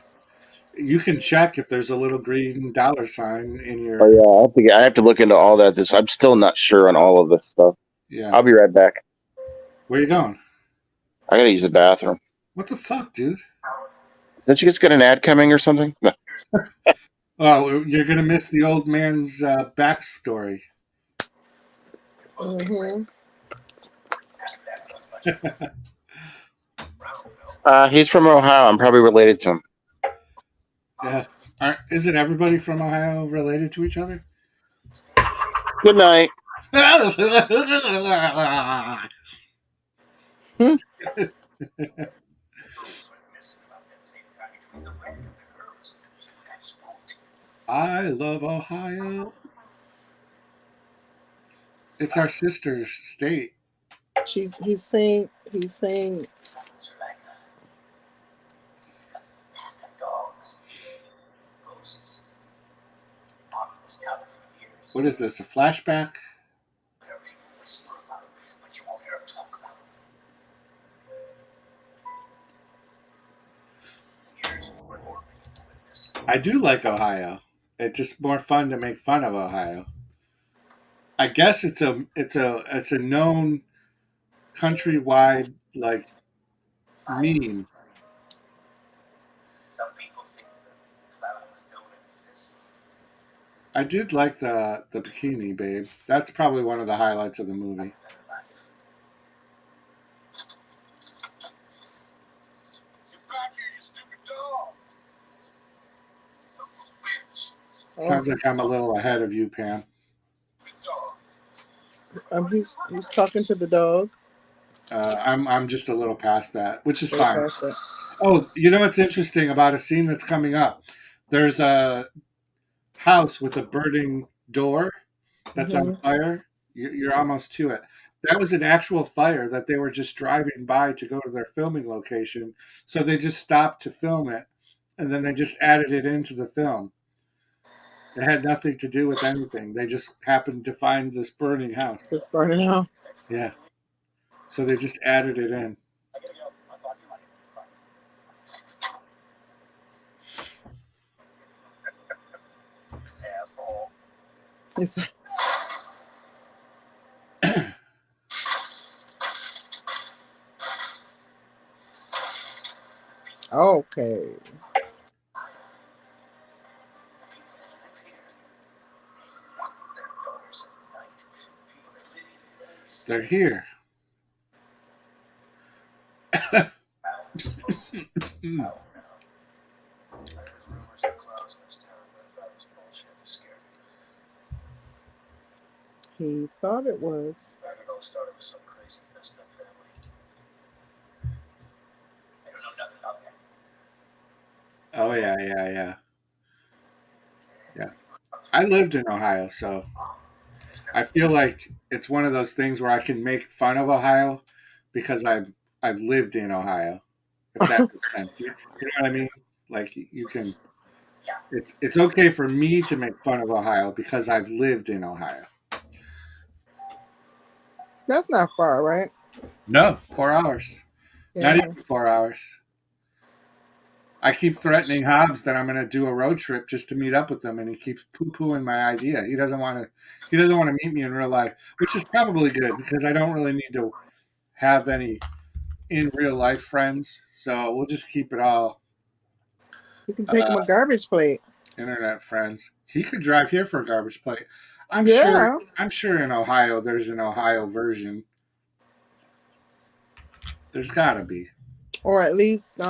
You can check if there's a little green dollar sign in your. Oh yeah, I have to look into all that. I'm still not sure on all of this stuff. Yeah. I'll be right back. Where you going? I gotta use the bathroom. What the fuck, dude? Don't you just get an ad coming or something? No. Oh, you're gonna miss the old man's backstory. Mm-hmm. He's from Ohio. I'm probably related to him. Yeah. Isn't everybody from Ohio related to each other? Good night. I love Ohio. It's our sister state. He's saying What is this? A flashback? I do like Ohio. It's just more fun to make fun of Ohio. I guess it's a known countrywide like meme. Some people think the clown don't exist. I did like the bikini babe. That's probably one of the highlights of the movie. Get back here, you stupid dog! Sounds like I'm a little ahead of you, Pam. he's talking to the dog. I'm just a little past that, which is Way fine. past that. Oh, you know what's interesting about a scene that's coming up? There's a house with a burning door that's on fire. You're almost to it. That was an actual fire that they were just driving by to go to their filming location. So they just stopped to film it, and then they just added it into the film. It had nothing to do with anything. They just happened to find this burning house. It's burning out. Yeah. So they just added it in. It's okay. They're here. He thought it was. I don't know, started with some crazy messed up family. I don't know nothing about that. Oh yeah. I lived in Ohio, so I feel like it's one of those things where I can make fun of Ohio because I've lived in Ohio. If that makes sense, you know what I mean? Like you can. It's okay for me to make fun of Ohio because I've lived in Ohio. That's not far, right? No, 4 hours. Yeah. Not even 4 hours. I keep threatening Hobbs that I'm going to do a road trip just to meet up with him, and he keeps poo-pooing my idea. He doesn't want to meet me in real life, which is probably good because I don't really need to have any in real life friends. So we'll just keep it all You can take him a garbage plate. internet friends. He could drive here for a garbage plate. I'm sure in Ohio there's an Ohio version. There's got to be. Or at least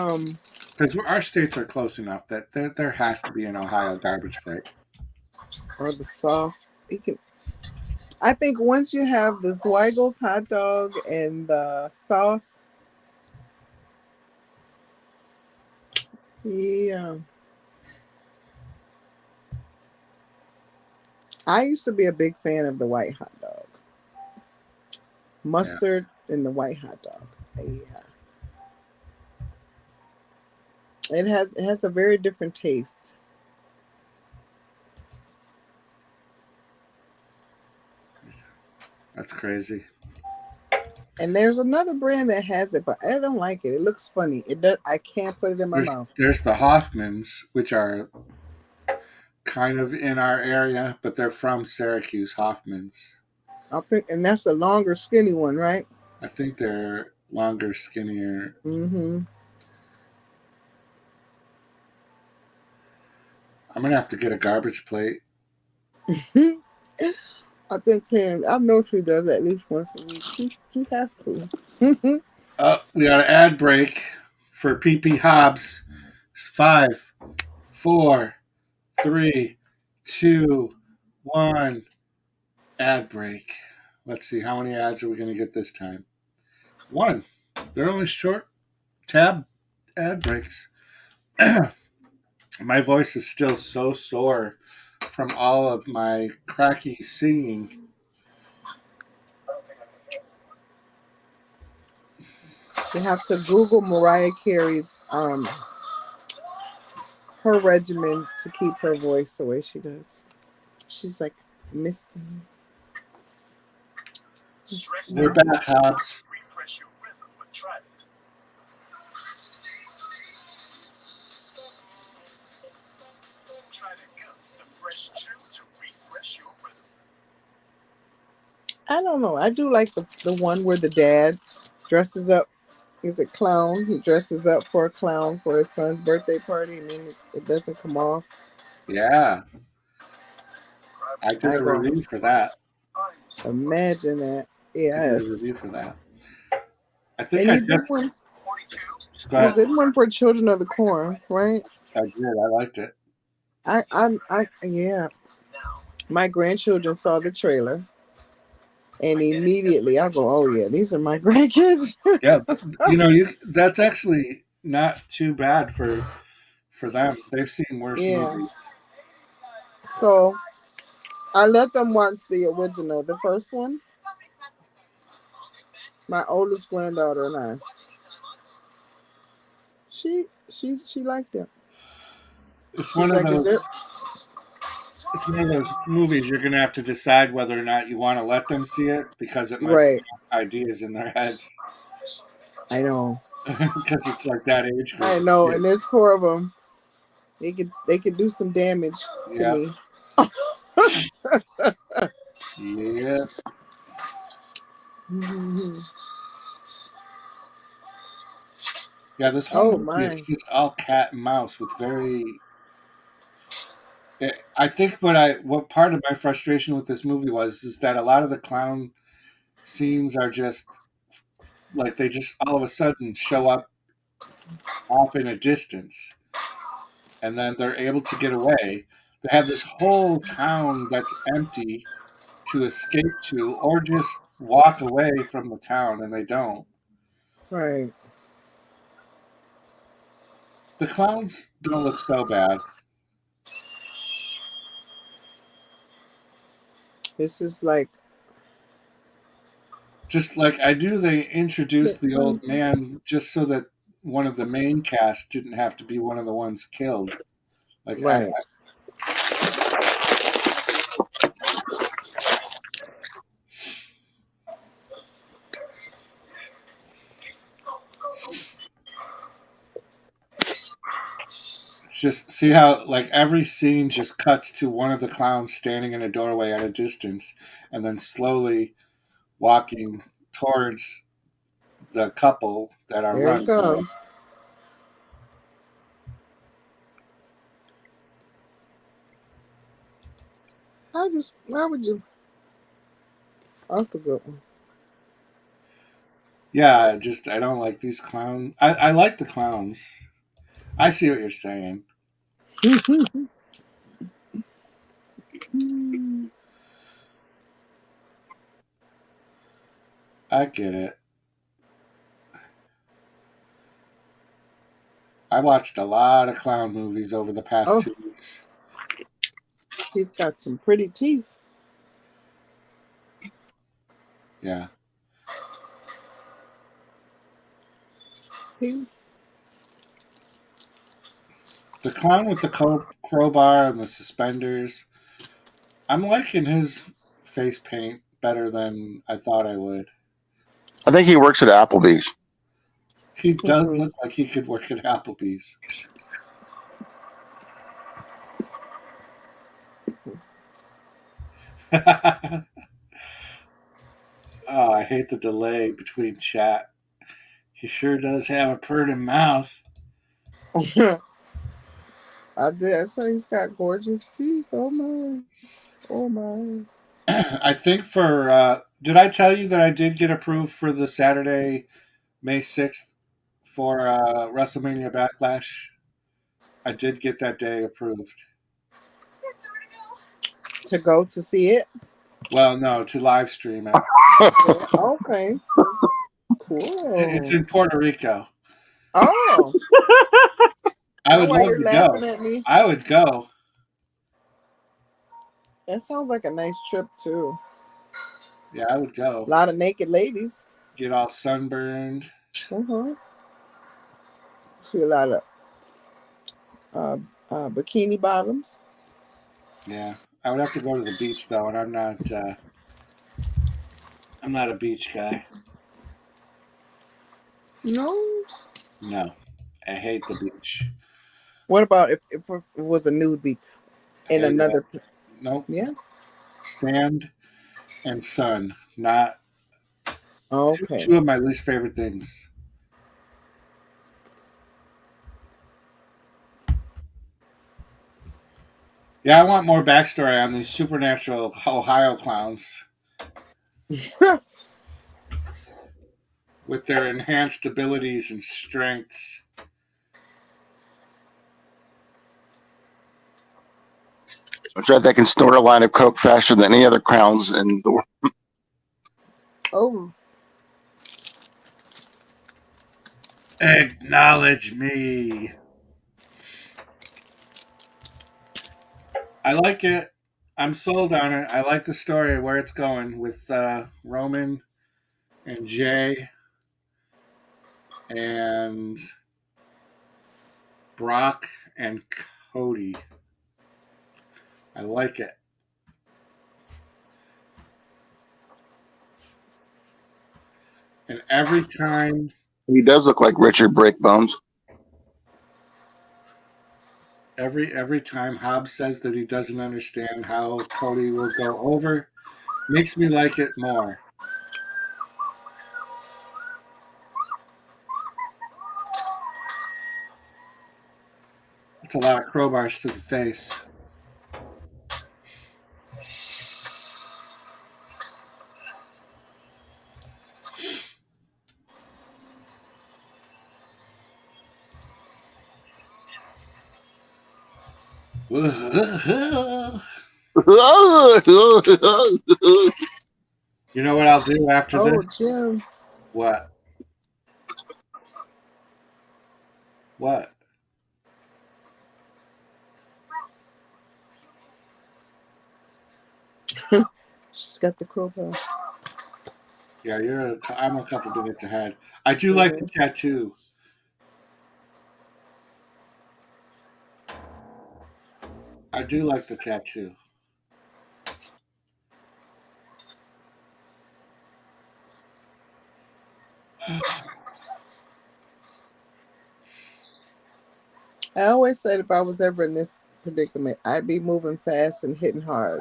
Because our states are close enough that there has to be an Ohio garbage plate. Or the sauce. You can. I think once you have the Zweigel's hot dog and the sauce, yeah. I used to be a big fan of the white hot dog. Mustard and the white hot dog. Yeah. It has a very different taste. That's crazy. And there's another brand that has it, but I don't like it. It looks funny. It does. I can't put it in my mouth. There's the Hoffmans, which are kind of in our area, but they're from Syracuse. Hoffmans. I think, and that's the longer, skinny one, right? I think they're longer, skinnier. Mm-hmm. I'm gonna have to get a garbage plate. I think Karen, I know she does at least once a week. She has to. We got an ad break for PP Hobbs. 5, 4, 3, 2, 1. Ad break. Let's see, how many ads are we going to get this time? 1. They're only short tab ad breaks. My voice is still so sore from all of my cracky singing. You have to Google Mariah Carey's her regimen to keep her voice the way she does. She's like misty. We're back, Hobbs. Refresh your rhythm with Trident. Trident Gum, the fresh chew to refresh your rhythm. I don't know. I do like the one where the dad dresses up. He's a clown. He dresses up for a clown for his son's birthday party, and then it doesn't come off. Yeah. I did a review for that. Imagine that. Yes. I did a review for that. I think and I you did just... one. You did one for Children of the Corn, right? I did. I liked it. Yeah. My grandchildren saw the trailer. And immediately I go, oh yeah, these are my grandkids. Yeah, that's actually not too bad for them. They've seen worse movies. So I let them watch the original, the first one. My oldest granddaughter and I. She liked it. It's one of those. It's one of those movies you're going to have to decide whether or not you want to let them see it because it might be ideas in their heads. I know. Because it's like that age group. I know, and there's 4 of them. They could do some damage to me. Yeah. Mm-hmm. Yeah, this whole movie is just all cat and mouse with very... I think what part of my frustration with this movie is that a lot of the clown scenes are just like they just all of a sudden show up off in a distance and then they're able to get away. They have this whole town that's empty to escape to or just walk away from the town, and they don't. Right. The clowns don't look so bad. This is like... Just like I do, they introduced the old man just so that one of the main cast didn't have to be one of the ones killed. Like, right. Just see how like every scene just cuts to one of the clowns standing in a doorway at a distance and then slowly walking towards the couple that are running. Here it comes. Why would you? That's a good one. Yeah, I don't like these clowns. I like the clowns. I see what you're saying. I get it. I watched a lot of clown movies over the past Oh. 2 weeks. He's got some pretty teeth. Yeah. He, The clown with the crowbar and the suspenders. I'm liking his face paint better than I thought I would. I think he works at Applebee's. He does look like he could work at Applebee's. Oh, I hate the delay between chat. He sure does have a pretty mouth. I did. I said he's got gorgeous teeth. Oh my. Oh my. I think for did I tell you that I did get approved for the Saturday, May 6th for WrestleMania Backlash? I did get that day approved. To go to see it? Well, no, to live stream it. Okay. Cool. It's in Puerto Rico. Oh. I would why love you're to laughing go. at me? I would go. That sounds like a nice trip too. Yeah, I would go. A lot of naked ladies. Get all sunburned. See a lot of bikini bottoms. Yeah, I would have to go to the beach though, and I'm not a beach guy. No. No, I hate the beach. What about if it was a nude beach in another? Nope. Yeah. Sand and sun. Not okay. Two of my least favorite things. Yeah, I want more backstory on these supernatural Ohio clowns with their enhanced abilities and strengths. I'm sure they can snort a line of coke faster than any other clowns in the world. Oh. Acknowledge me. I like it. I'm sold on it. I like the story, where it's going with Roman and Jay and Brock and Cody. I like it. And every time He does look like Richard Breakbones. every time Hobbs says that he doesn't understand how Cody will go over, makes me like it more. It's a lot of crowbars to the face. You know what I'll do after this? Jim. What? What? She's got the crowbar. Yeah, I'm a couple minutes ahead. I do like the tattoo. I do like the tattoo. I always said if I was ever in this predicament, I'd be moving fast and hitting hard.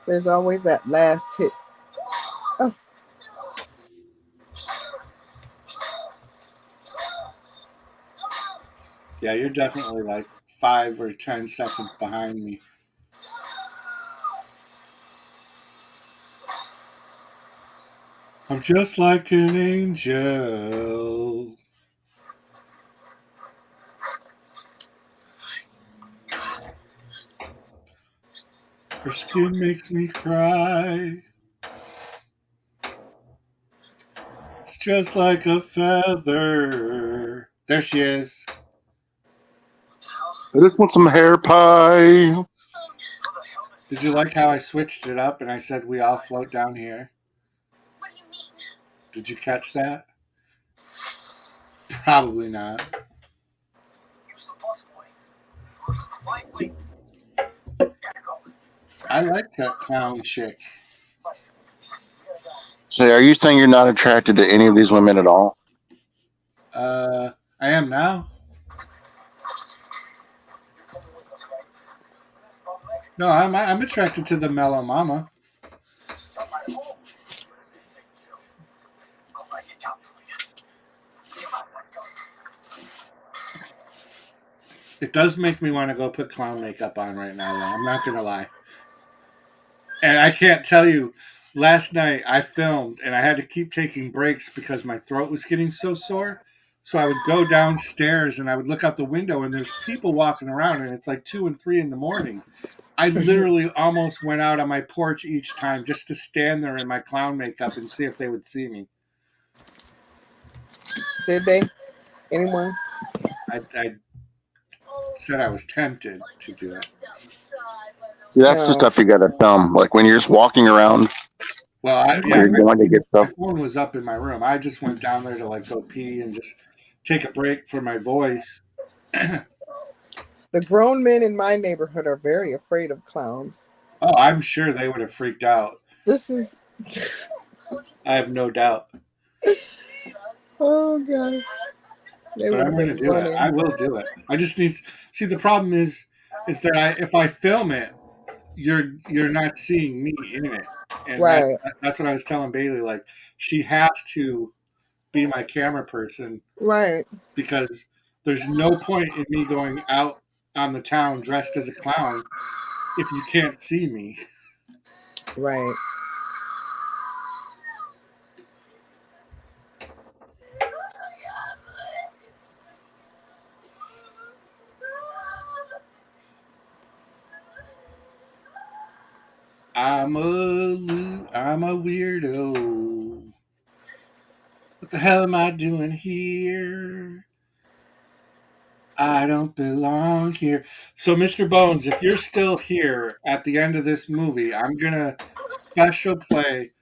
There's always that last hit. Oh. Yeah, you're definitely like 5 or 10 seconds behind me. I'm just like an angel. Her skin makes me cry. It's just like a feather. There she is. I just want some hair pie. Did you like how I switched it up and I said we all float down here? What do you mean? Did you catch that? Probably not. Use the bus boy. Lightweight. I like that clown chick. So, are you saying you're not attracted to any of these women at all? I am now. No, I'm attracted to the mellow mama. Stop my home. I'll write it down for you. Come on, let's go. It does make me want to go put clown makeup on right now, though. I'm not gonna lie. And I can't tell you, last night I filmed and I had to keep taking breaks because my throat was getting so sore. So I would go downstairs and I would look out the window and there's people walking around and it's like 2 and 3 in the morning. I literally almost went out on my porch each time just to stand there in my clown makeup and see if they would see me. Did they? Anyone? I said I was tempted to do it. See, that's the No. stuff you got to film. Like when you're just walking around, Well, you're going to get my stuff. phone was up in my room. I just went down there to like go pee and just take a break for my voice. The grown men in my neighborhood are very afraid of clowns. Oh, I'm sure they would have freaked out. This is. I have no doubt. Oh gosh. They But would I'm have going to been do running. it. I will do it. I just need. See, the problem is that if I film it, you're not seeing me in it, and Right. that's what I was telling Bailey. Like, she has to be my camera person Right. because there's no point in me going out on the town dressed as a clown if you can't see me. Right. I'm a weirdo. What the hell am I doing here? I don't belong here. So, Mr. Bones, if you're still here at the end of this movie, I'm gonna special play.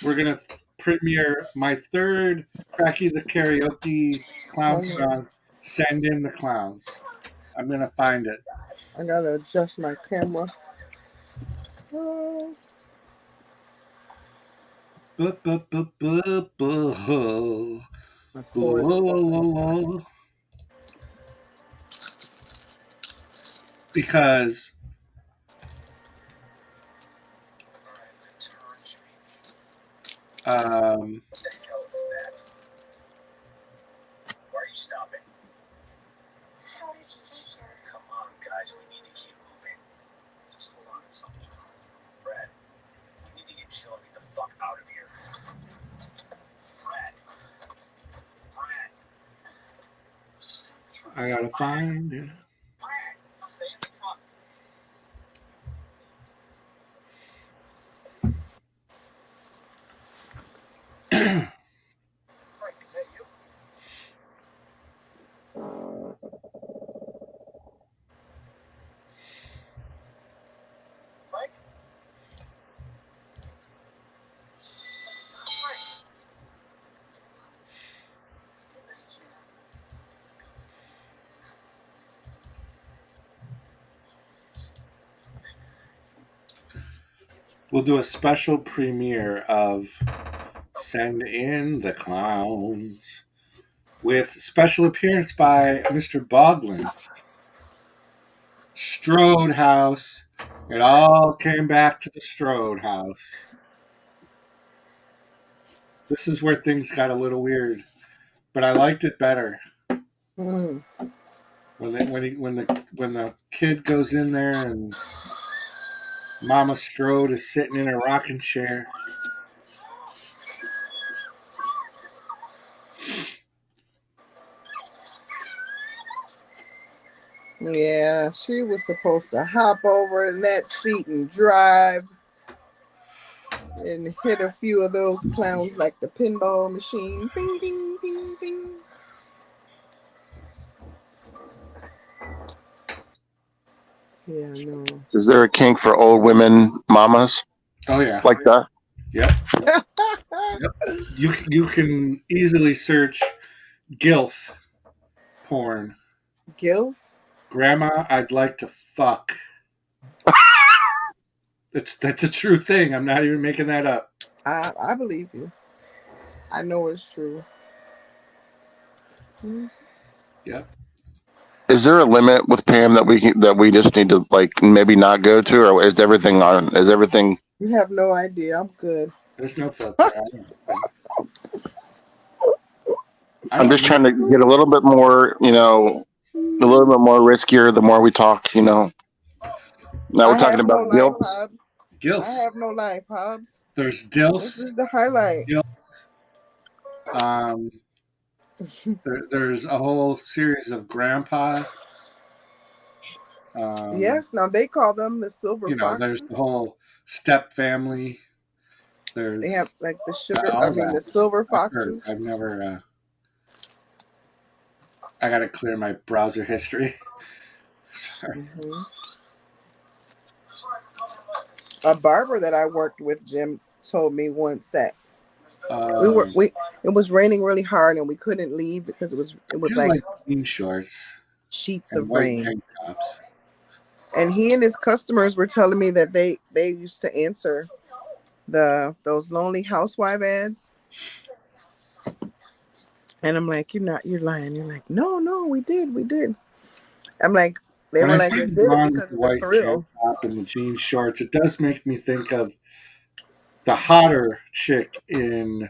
We're gonna premiere my third Kracky the Karaoke clown song. Send in the clowns. I'm gonna find it. I gotta adjust my camera. Oh, my cords. Because What the hell is that? Why are you stopping? How did you get here? Come on, guys, we need to keep moving. Just hold on to something. Brad, we need to get chill and get the fuck out of here. Brad. Just stay in the truck. I gotta find it. Brad, stay in the truck. Frank, is that you? Frank? Frank. This is you. We'll do a special premiere of Send in the Clowns with special appearance by Mr. Boglins. Strode House. It all came back to the Strode House. This is where things got a little weird, but I liked it better. Mm. When the kid goes in there and Mama Strode is sitting in a rocking chair. Yeah, she was supposed to hop over in that seat and drive and hit a few of those clowns like the pinball machine. Bing, bing, bing, bing. Yeah, no. Is there a kink for old women mamas Oh yeah. like that? Yep. You can easily search gilf porn. Gilf? Grandma, I'd like to fuck. That's a true thing. I'm not even making that up. I believe you. I know it's true. Yep. Is there a limit with Pam that we just need to like maybe not go to, or is everything on? Is everything? You have no idea. I'm good. There's no filter. I'm just trying to get a little bit more, a little bit more riskier. The more we talk, Now we're talking about guilt. Gilf. I have no life, Hobbs. There's dilfs. This is the highlight. There's a whole series of grandpa. Yes, now they call them the silver foxes. There's the whole step family. They have like the the silver foxes. I've never. I gotta clear my browser history. Sorry. Mm-hmm. A barber that I worked with, Jim, told me once that it was raining really hard and we couldn't leave because it was like jean shorts, sheets and of white rain. tank tops. And he and his customers were telling me that they used to answer those lonely housewife ads. And I'm like, you're lying. You're like, no, we did. I'm like, they were like, they did it because of the thrill. Top and the jean shorts. It does make me think of the hotter chick in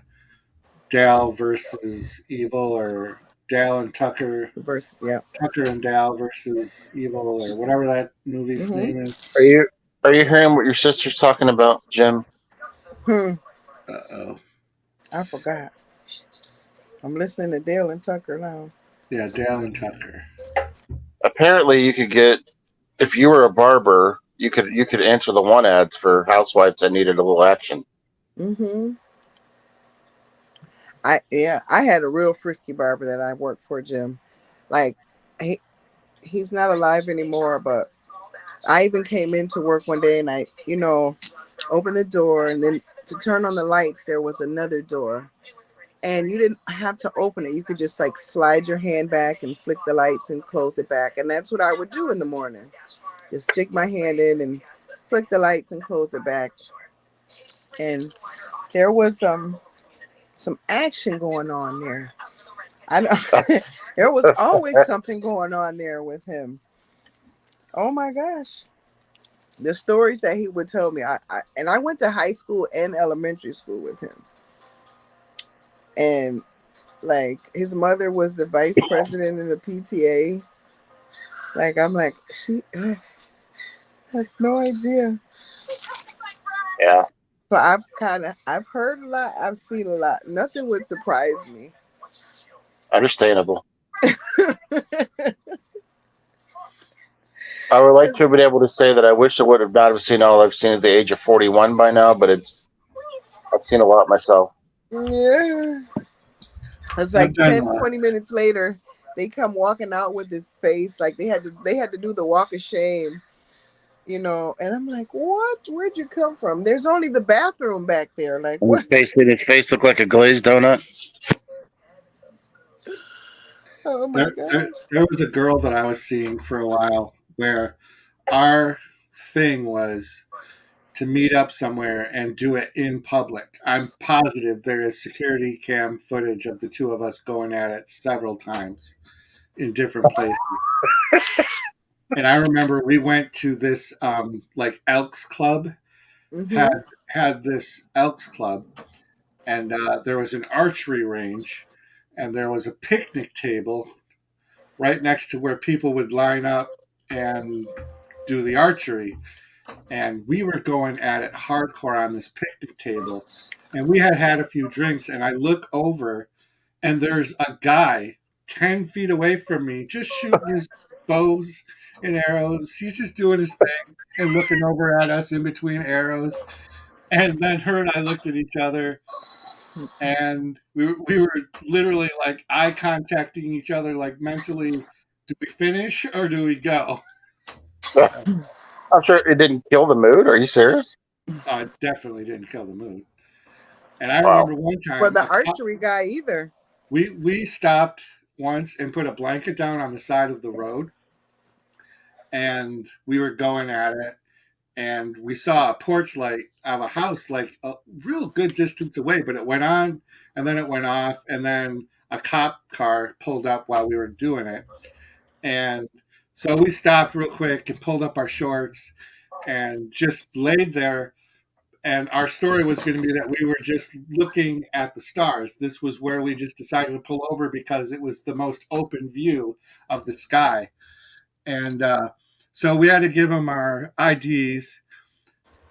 Dal versus Evil, or Dal and Tucker. Tucker and Dal versus Evil, or whatever that movie's name is. Are you hearing what your sister's talking about, Jim? Uh-oh. I forgot. I'm listening to Dale and Tucker now. Yeah, Dale and Tucker. Apparently, you could get, if you were a barber, you could answer the want ads for housewives that needed a little action. Mm-hmm. I had a real frisky barber that I worked for, Jim. Like he's not alive anymore, but I even came into work one day and I, opened the door, and then to turn on the lights, there was another door. And you didn't have to open it. You could just like slide your hand back and flick the lights and close it back. And that's what I would do in the morning. Just stick my hand in and flick the lights and close it back. And there was some action going on there. I know there was always something going on there with him. Oh my gosh. The stories that he would tell me. I went to high school and elementary school with him. And like his mother was the vice president in the PTA. Like I'm like, she has no idea. Yeah. So I've heard a lot, I've seen a lot. Nothing would surprise me. Understandable. I would like to have been able to say that I wish I would have not have seen all I've seen at the age of 41 by now, but I've seen a lot myself. Yeah. It's like 10, 20 minutes later, they come walking out with his face. Like they had to do the walk of shame, and I'm like, what? Where'd you come from? There's only the bathroom back there. Like what? His face looked like a glazed donut. Oh my gosh. There was a girl that I was seeing for a while where our thing was to meet up somewhere and do it in public. I'm positive there is security cam footage of the two of us going at it several times in different places. And I remember we went to this like Elks Club, had this Elks Club, and there was an archery range, and there was a picnic table right next to where people would line up and do the archery. And we were going at it hardcore on this picnic table. And we had a few drinks, and I look over, and there's a guy 10 feet away from me just shooting his bows in arrows. He's just doing his thing and looking over at us in between arrows. And then her and I looked at each other, and we were literally like eye contacting each other, like mentally. Do we finish or do we go? I'm sure it didn't kill the mood. Are you serious? It definitely didn't kill the mood. And I Wow. remember one For time the archery guy either. we stopped once and put a blanket down on the side of the road, and we were going at it, and we saw a porch light of a house like a real good distance away, but it went on and then it went off, and then a cop car pulled up while we were doing it. And so we stopped real quick and pulled up our shorts and just laid there. And our story was going to be that we were just looking at the stars. This was where we just decided to pull over because it was the most open view of the sky. And so we had to give him our IDs,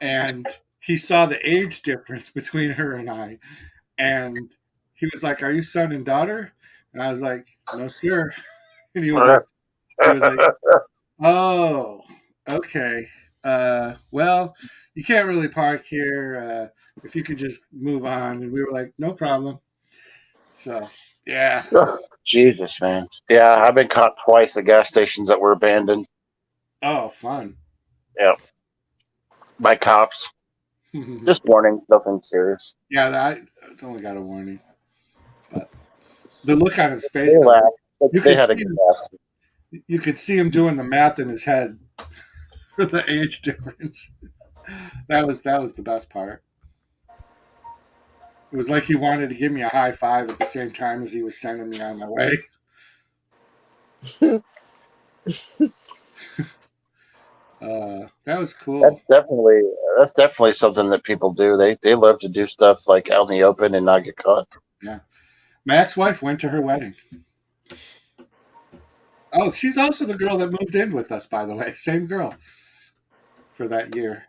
and he saw the age difference between her and I. And he was like, "Are you son and daughter?" And I was like, "No, sir." And he was like, "Oh, okay. Well, you can't really park here. If you could just move on." And we were like, "No problem." So, yeah. Jesus, man. Yeah, I've been caught twice at gas stations that were abandoned. Oh, fun. Yeah, by cops. Just warning, nothing serious. Yeah, I only got a warning. But the look on his face, They though, laughed. you They could had a see good him, laugh. you could see him doing the math in his head for the age difference. That was the best part. It was like he wanted to give me a high five at the same time as he was sending me on my way. That was cool. That's definitely something that people do. They love to do stuff like out in the open and not get caught. Yeah. My ex-wife went to her wedding. Oh, she's also the girl that moved in with us, by the way. Same girl for that year.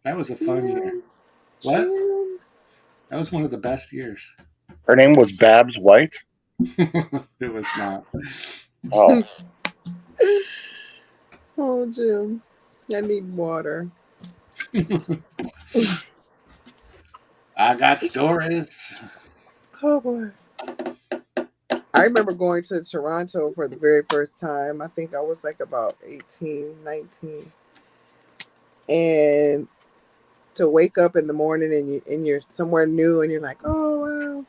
That was a fun year. What? That was one of the best years. Her name was Babs White. It was not. Oh, Oh, Jim. I need water. I got stories. Oh, boy. I remember going to Toronto for the very first time. I think I was like about 18, 19. And to wake up in the morning and you're somewhere new and you're like, oh, wow.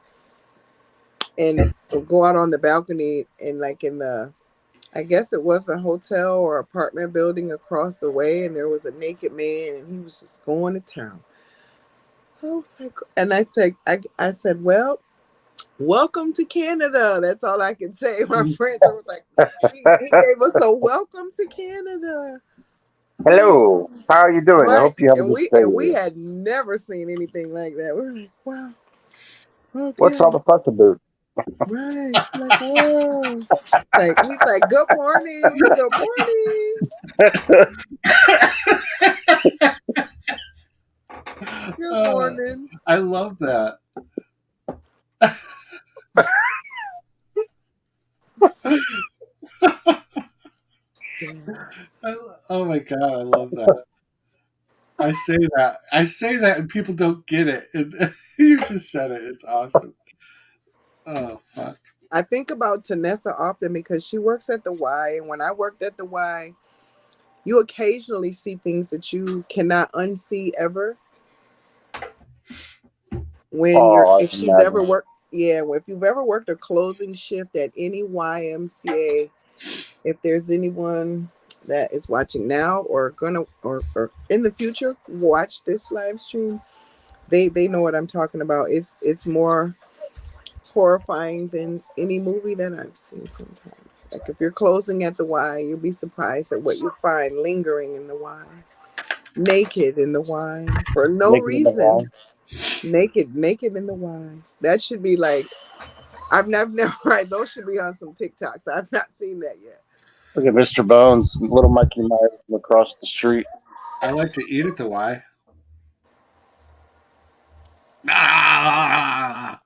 And go out on the balcony and like I guess it was a hotel or apartment building across the way, and there was a naked man and he was just going to town. I was like, and I said, well, welcome to Canada. That's all I can say. My friends were like, he gave us a welcome to Canada. hello. How are you doing? Right. I hope you have a good stay. And we had never seen anything like that. We were like, wow. Okay. What's all the fuss about? Right. Like, whoa. Like he's like, good morning. Good morning. Good morning. I love that. Oh my god, I love that. I say that and people don't get it. And you just said it. It's awesome. Oh fuck. I think about Tanessa often because she works at the Y, and when I worked at the Y, you occasionally see things that you cannot unsee ever. If she's ever worked, if you've ever worked a closing shift at any YMCA, if there's anyone that is watching now or gonna or in the future watch this live stream, they know what I'm talking about. It's more horrifying than any movie that I've seen sometimes. Like if you're closing at the Y, you'll be surprised at what you find lingering in the Y. Naked in the Y for no reason. Naked in the Y. That should be like I've never right. Those should be on some TikToks. I've not seen that yet. Look at Mr. Bones, little Mikey Myers from across the street. I like to eat at the Y. Ah!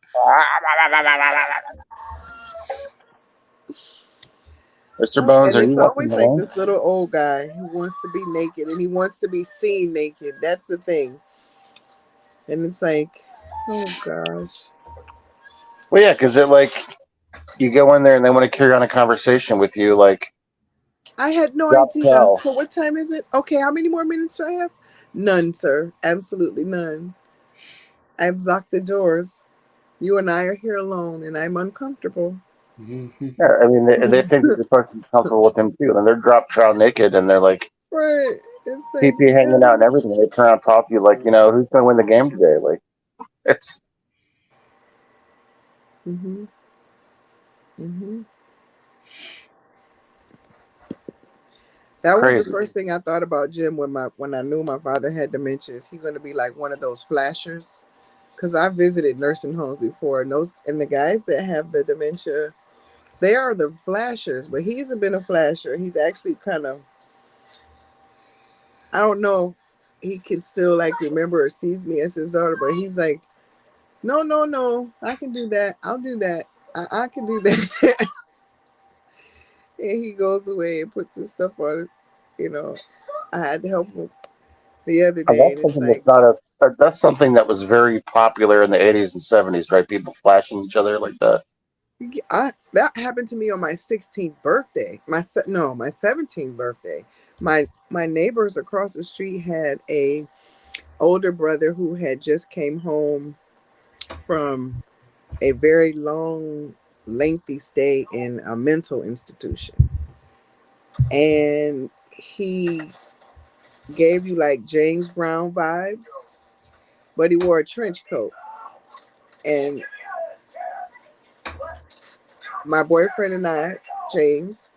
Mr. Bones, And are you it's watching always like alone? this little old guy who wants to be naked and he wants to be seen naked. That's the thing. And it's like, oh gosh. Well, yeah, because it like you go in there and they want to carry on a conversation with you, like I had no drop idea. trow. So what time is it? Okay, how many more minutes do I have? None, sir. Absolutely none. I've locked the doors. You and I are here alone and I'm uncomfortable. Yeah, I mean, they think that you're supposed to be comfortable with them too, and they're drop trow naked, and they're like Right. It's like, PP hanging out and everything. They turn on top of you, like, who's going to win the game today? Like, it's mm-hmm. Mm-hmm. That was the crazy. first thing I thought about Jim when I knew my father had dementia. Is he going to be like one of those flashers? Because I visited nursing homes before, and the guys that have the dementia, they are the flashers. But he hasn't been a flasher. He's actually kind of, I don't know, he can still like remember or sees me as his daughter, but he's like, no, no, no, I can do that. I'll do that. I can do that. And he goes away and puts his stuff on. You know, I had to help him the other And day, that's and it's something like, that's not a. That's something that was very popular in the 80s and 70s, right? People flashing each other like that. that happened to me on my 16th birthday. My 17th birthday. My neighbors across the street had a older brother who had just came home from a very long, lengthy stay in a mental institution, and he gave you like James Brown vibes, but he wore a trench coat. And my boyfriend and I, James,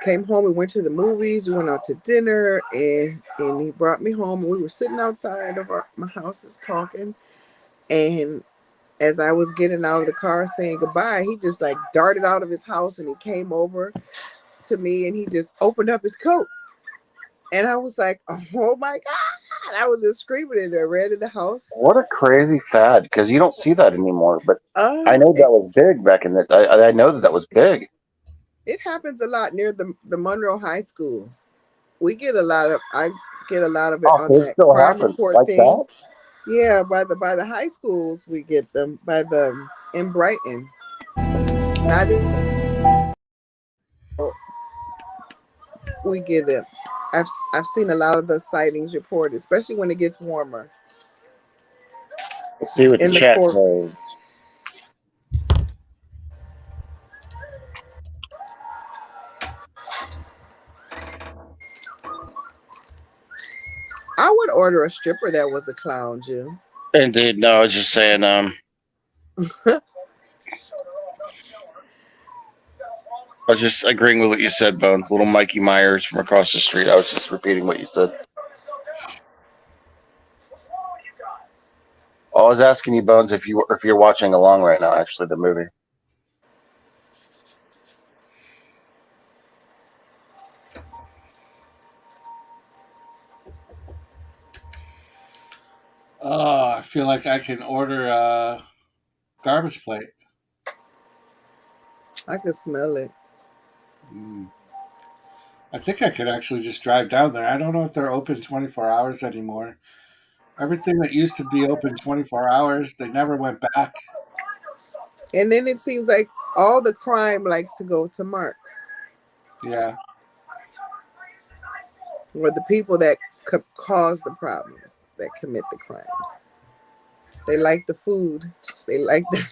came home. We went to the movies. We went out to dinner, and he brought me home. And we were sitting outside of my houses talking. And as I was getting out of the car saying goodbye, he just like darted out of his house and he came over to me and he just opened up his coat. And I was like, oh my God. I was just screaming and I ran in the house. What a crazy fad, because you don't see that anymore. But I Uh, know it, that was big back in the. I know that was big. it happens a lot near the Monroe high schools. I get a lot of it Oh, on so it that still crime happens report like thing. that. Yeah, by the high schools we get them. By the in Brighton. Not we get it. I've seen a lot of the sightings reported, especially when it gets warmer Let's see what the in the chat fort. says. I would order a stripper that was a clown, Jim. Indeed, no, I was just saying. I was just agreeing with what you said, Bones. Little Mikey Myers from across the street. I was just repeating what you said. I was asking you, Bones, if you're watching along right now. Actually, the movie. Oh, I feel like I can order a garbage plate. I could smell it. Mm. I think I could actually just drive down there. I don't know if they're open 24 hours anymore. Everything that used to be open 24 hours, they never went back. And then it seems like all the crime likes to go to Mark's, Yeah. or the people that cause the problems, that commit the crimes. They like the food. They like the.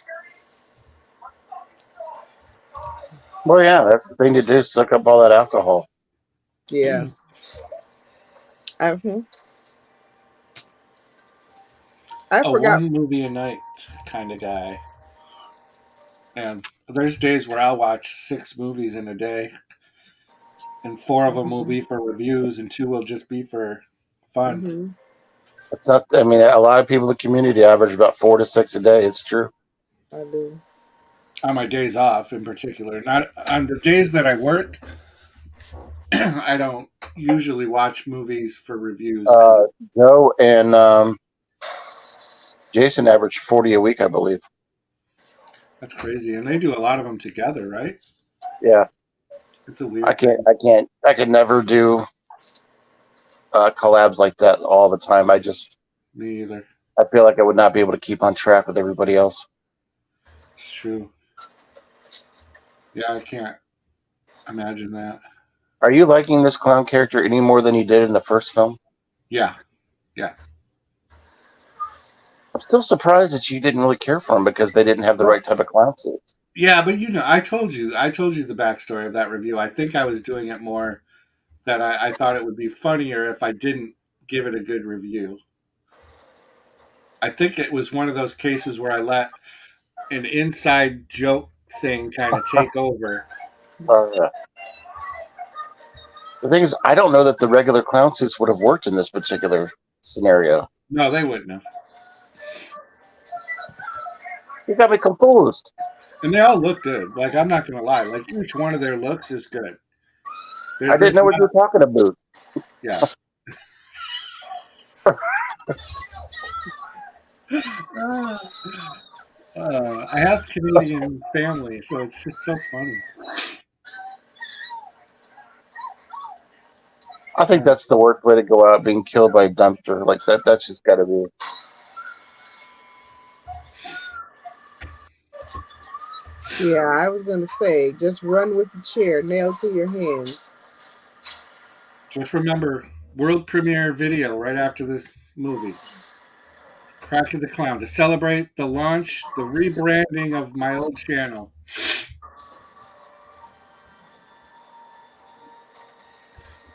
Well, yeah, that's the thing to do. Suck up all that alcohol. Yeah. I A forgot. one movie a night kind of guy. And there's days where I'll watch 6 movies in a day, and 4 of them will be for reviews, and 2 will just be for fun. Mm-hmm. It's not. I mean, a lot of people in the community average about 4 to 6 a day. It's true. I do. On my days off, in particular, not on the days that I work. I don't usually watch movies for reviews because Joe and Jason average 40 a week, I believe. that's crazy, and they do a lot of them together, right? Yeah. It's a weird. I can never do collabs like that all the time. Me either. I feel like I would not be able to keep on track with everybody else. It's true. Yeah, I can't imagine that. Are you liking this clown character any more than you did in the first film? Yeah. I'm still surprised that you didn't really care for him because they didn't have the right type of clown suit. Yeah, but I told you the backstory of that review. I think I was doing it more that I thought it would be funnier if I didn't give it a good review. I think it was one of those cases where I let an inside joke thing kind of take over. The thing is, I don't know that the regular clown suits would have worked in this particular scenario. No, they wouldn't have. You got me confused. And they all look good. Like, I'm not going to lie. Like, each one of their looks is good. I didn't know what you were talking about. Yeah. I have Canadian family, so it's just so funny. I think that's the worst way to go out, being killed by a dumpster like that. That's just got to be. Yeah, I was going to say, just run with the chair nailed to your hands. Just remember, world premiere video right after this movie. Kracky the Clown, to celebrate the launch, the rebranding of my old channel.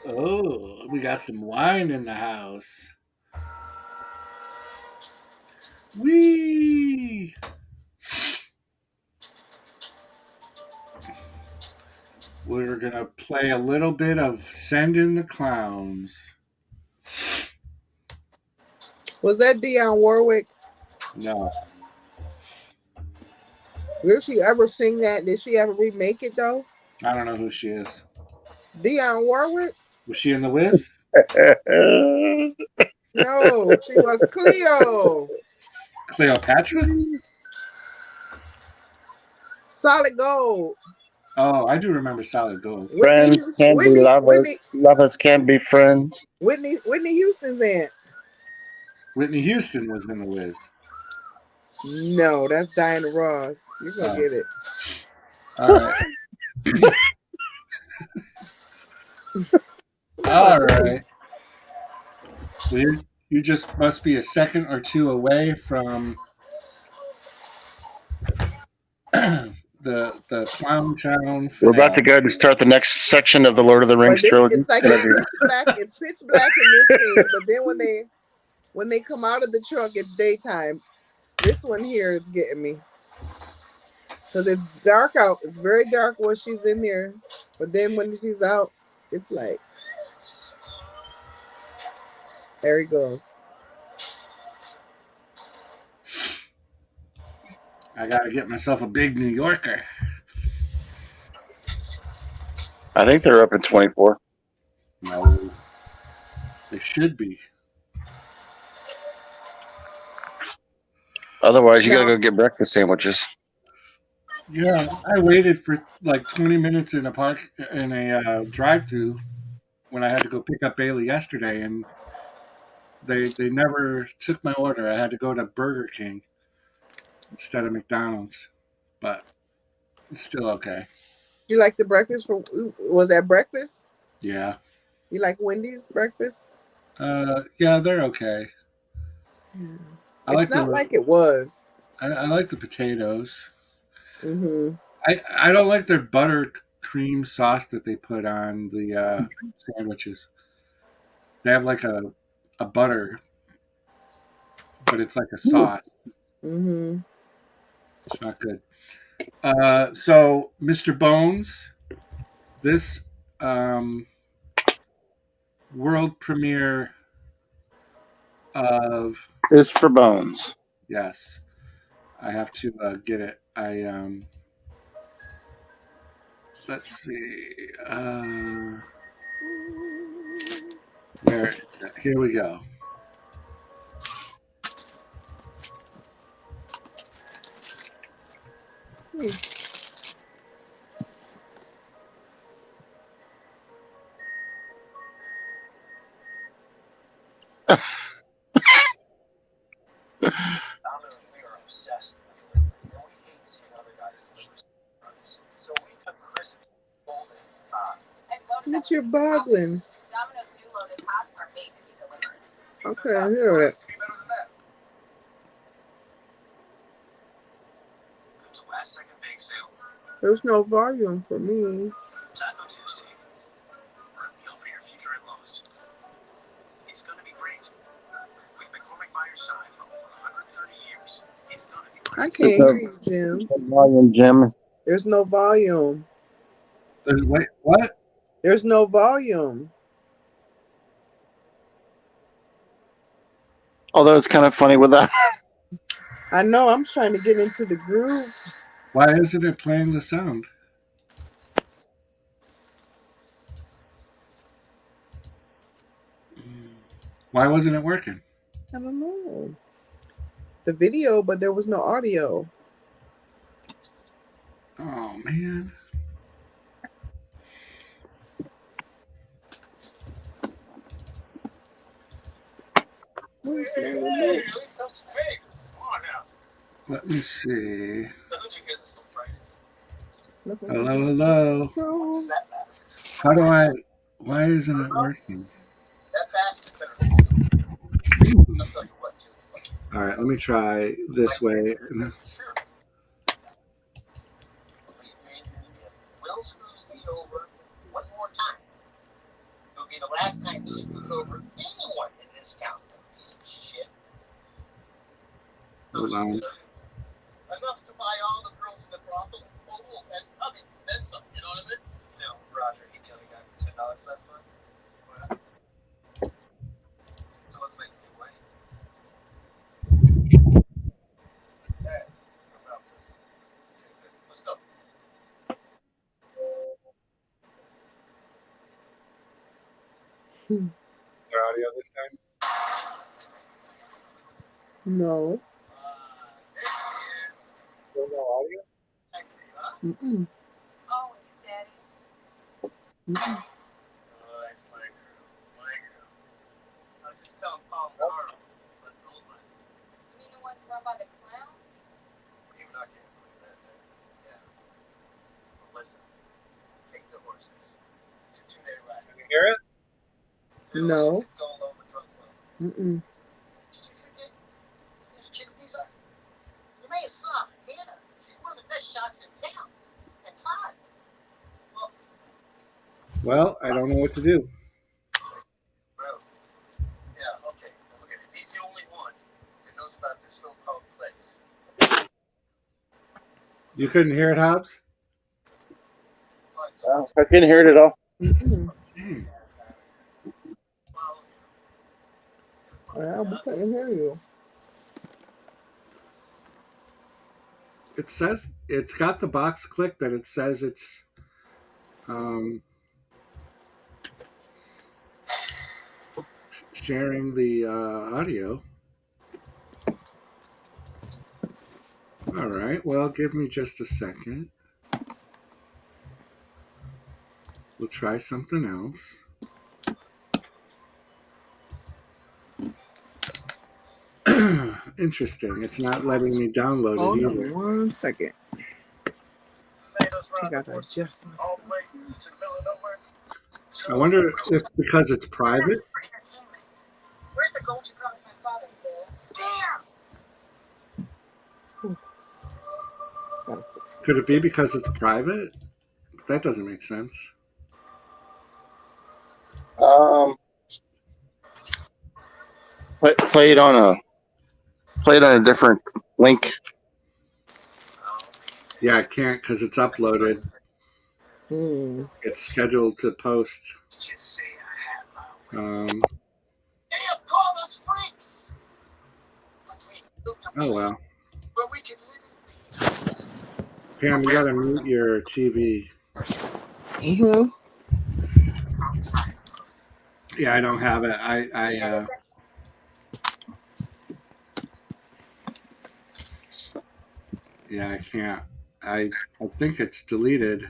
Oh, we got some wine in the house. Whee! We're going to play a little bit of Send in the Clowns. Was that Dionne Warwick? No. Will she ever sing that? Did she ever remake it, though? I don't know who she is. Dionne Warwick? Was she in The Wiz? No, she was Cleo. Cleopatra? Solid Gold. Oh, I do remember Solid Gold. Friends can be lovers. Lovers can be friends. Whitney Houston's in. Whitney Houston was in The Wiz. No, that's Diana Ross. You're going to get it. All right. All right. You just must be a second or two away from the ClownTown finale. We're about to go and start the next section of the Lord of the Rings trilogy. It's like it's pitch black in this scene, but then when they come out of the truck, it's daytime. This one here is getting me because it's dark out. It's very dark when she's in there, but then when she's out, it's like there he goes. I gotta get myself a big New Yorker. I think they're up at 24. No, they should be. Otherwise, you gotta go get breakfast sandwiches. Yeah, I waited for like 20 minutes in a drive-through when I had to go pick up Bailey yesterday, and they never took my order. I had to go to Burger King instead of McDonald's, but it's still okay. You like the breakfast was that breakfast? Yeah. You like Wendy's breakfast? Yeah, they're okay. Yeah. It's not like it was. I like the potatoes. Mm-hmm. I don't like their buttercream sauce that they put on the sandwiches. They have like a butter, but it's like a sauce. Mm-hmm. It's not good. So, Mr. Bones, this world premiere of It's for Bones. Yes, I have to get it. Let's see. Here we go. we are obsessed with delivery. And we hate seeing other guys deliver runs. So we took Chris and folded What you boggling? Domino's new loaded pots are made to be delivered. Okay, I hear it. Be better than that. It's a last second bake sale. There's no volume for me. Taco Tuesday. For a meal for your future in-laws. It's gonna be great. With McCormick by your side for over 130 years, it's gonna be great. I can't hear you, Jim. Volume, Jim. There's no volume. Wait, what? There's no volume. Although it's kind of funny with that. I know. I'm trying to get into the groove. Why isn't it playing the sound? Why wasn't it working? I don't know. The video, but there was no audio. Oh, man. Where's my remote? Hey, come on now. Let me see. The hoochie isn't still right. Hello. Does that matter? How do I... Why isn't it working? That bastard better. I'll tell you what, too. All right, let me try this way. Sure. Believe me, Will screws me over one more time. It'll be the last time he screws over anyone in this town. Piece of shit. Hold on. Enough to buy all the girls in the brothel. Oh, and I mean, then some. You know what I mean? No, Roger, he killed a guy for $10 last month. What? So let's make it away. Hey, I found this. Okay, good. Let's go. Your audio this time? No. There he is. Still no audio? I see, huh? Mm-mm. Oh, Daddy. Mm-mm. Oh, that's my girl. My girl. I was just telling Paul and Carl about the gold mines. You mean the ones run by the clowns? Even I can't believe that. Yeah. But listen, take the horses. It's a 2-day ride. Can you hear it? No. It's all over drunk well. Mm-mm. Did you forget whose kids these are? You may have saw Hannah. She's one of the best shots in town. And Todd. Well, I don't know what to do. Bro. Yeah, okay. Look at it. He's the only one that knows about this so-called place. You couldn't hear it, Hobbs? I couldn't hear it at all. Mm-mm. Dang. Well, we couldn't hear you. It says it's got the box clicked that it says it's sharing the audio. All right, well, give me just a second. We'll try something else. Interesting. It's not letting me download Hold it on either. 1 second. Made us I ride gotta the horses adjust myself. all the way to the middle of nowhere. I wonder if because it's private. Where's the gold you promised my father, Bill? Damn! Gotta fix it. Could it be because it's private? That doesn't make sense. Play it on a different link. Yeah, I can't because it's uploaded. Hmm. It's scheduled to post. Just say I had my Um, They have called us freaks! But we built a oh well. where we can live in peace. Pam, you gotta mute your TV. Mm-hmm. Yeah, I don't have it. Yeah, I can't. I think it's deleted.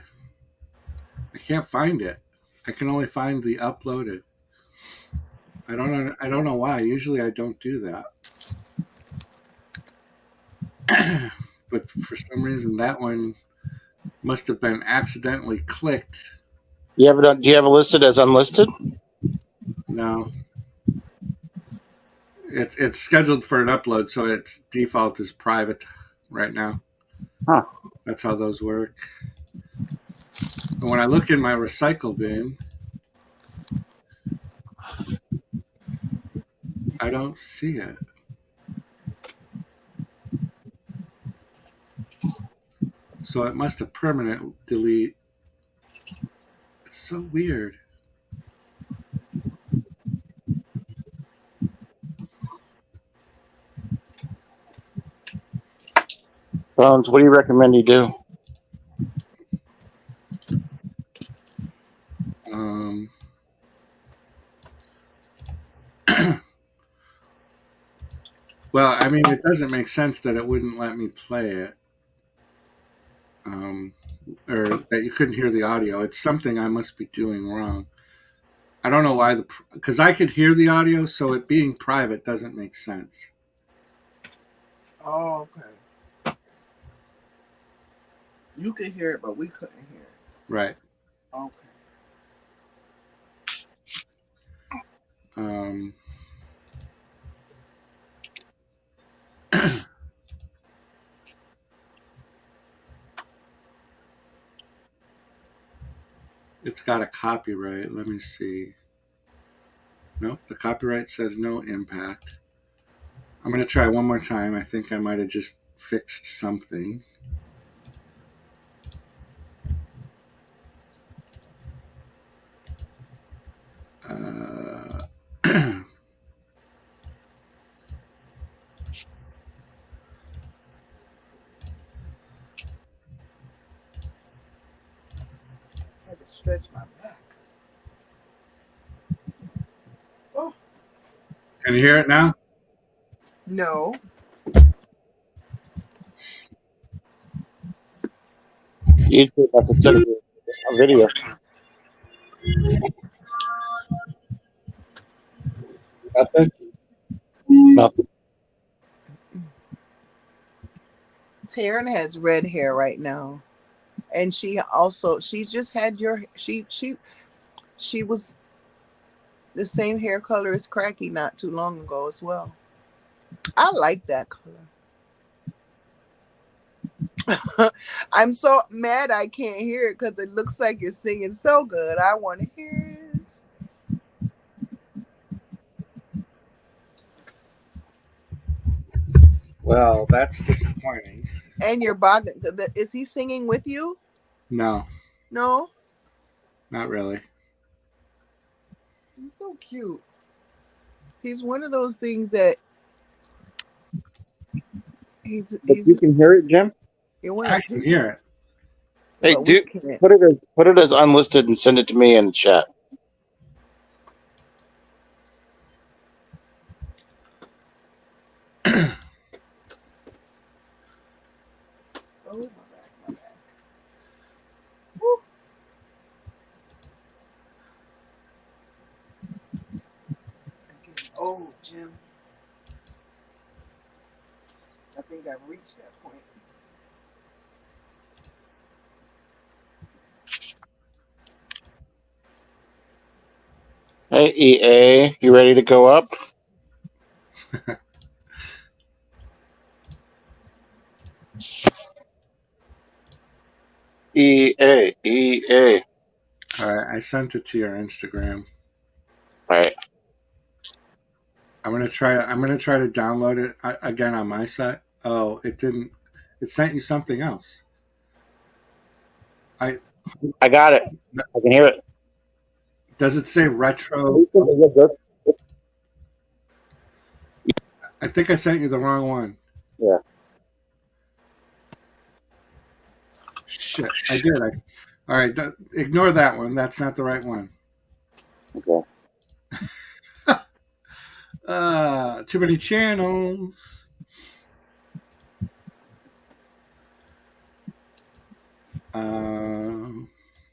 I can't find it. I can only find the uploaded. I don't know why. Usually I don't do that. for some reason that one must have been accidentally clicked. You have it? Do you have it listed as unlisted? No, it's scheduled for an upload, so its default is private right now. Huh. That's how those work. And when I look in my recycle bin, I don't see it. So it must have permanent delete. It's so weird. Bones, what do you recommend you do? Well, I mean, it doesn't make sense that it wouldn't let me play it, or that you couldn't hear the audio. It's something I must be doing wrong. I don't know why because I could hear the audio, so it being private doesn't make sense. Oh, okay. You could hear it, but we couldn't hear it. Right. Okay. It's got a copyright. Let me see. Nope, the copyright says no impact. I'm going to try one more time. I think I might have just fixed something. I had to stretch my back. Oh. Can you hear it now? No. YouTube has to send you a video. Nothing? Nothing. Taryn has red hair right now. And she just had she was the same hair color as Kracky not too long ago as well. I like that color. I'm so mad I can't hear it because it looks like you're singing so good. I want to hear it. Well, that's disappointing. And your bog, is he singing with you? No. No? Not really. He's so cute. He's one of those things that he's You can hear it, Jim? I can hear it. Hey, put it as unlisted and send it to me in the chat. Oh, my back. Woo. Oh, Jim. I think I've reached that point. Hey, EA, you ready to go up? EA. All right, I sent it to your Instagram. All right. I'm gonna try to download it again on my site. Oh, it didn't. It sent you something else. I got it. I can hear it. Does it say retro? I think I sent you the wrong one. Yeah. Shit, I did. All right, ignore that one. That's not the right one. Okay. Too many channels.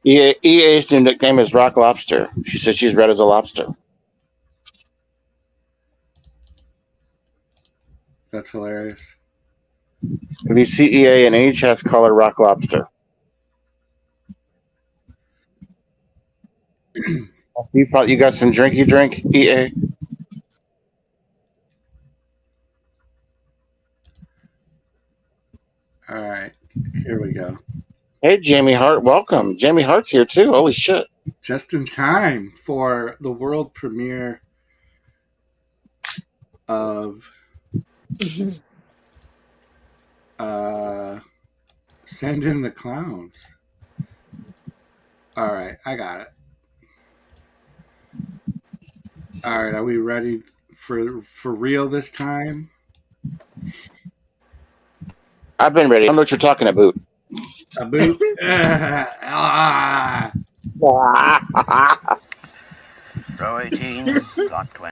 EA's new nickname is Rock Lobster. She says she's red as a lobster. That's hilarious. VCEA and NHS color rock lobster. You got some drinky drink, EA? All right, here we go. Hey, Jamie Hart, welcome. Jamie Hart's here too. Holy shit. Just in time for the world premiere of Send in the Clowns. All right, I got it. All right, are we ready for real this time? I've been ready. I don't know what you're talking about. A boot. Ah. Row 18, block 20.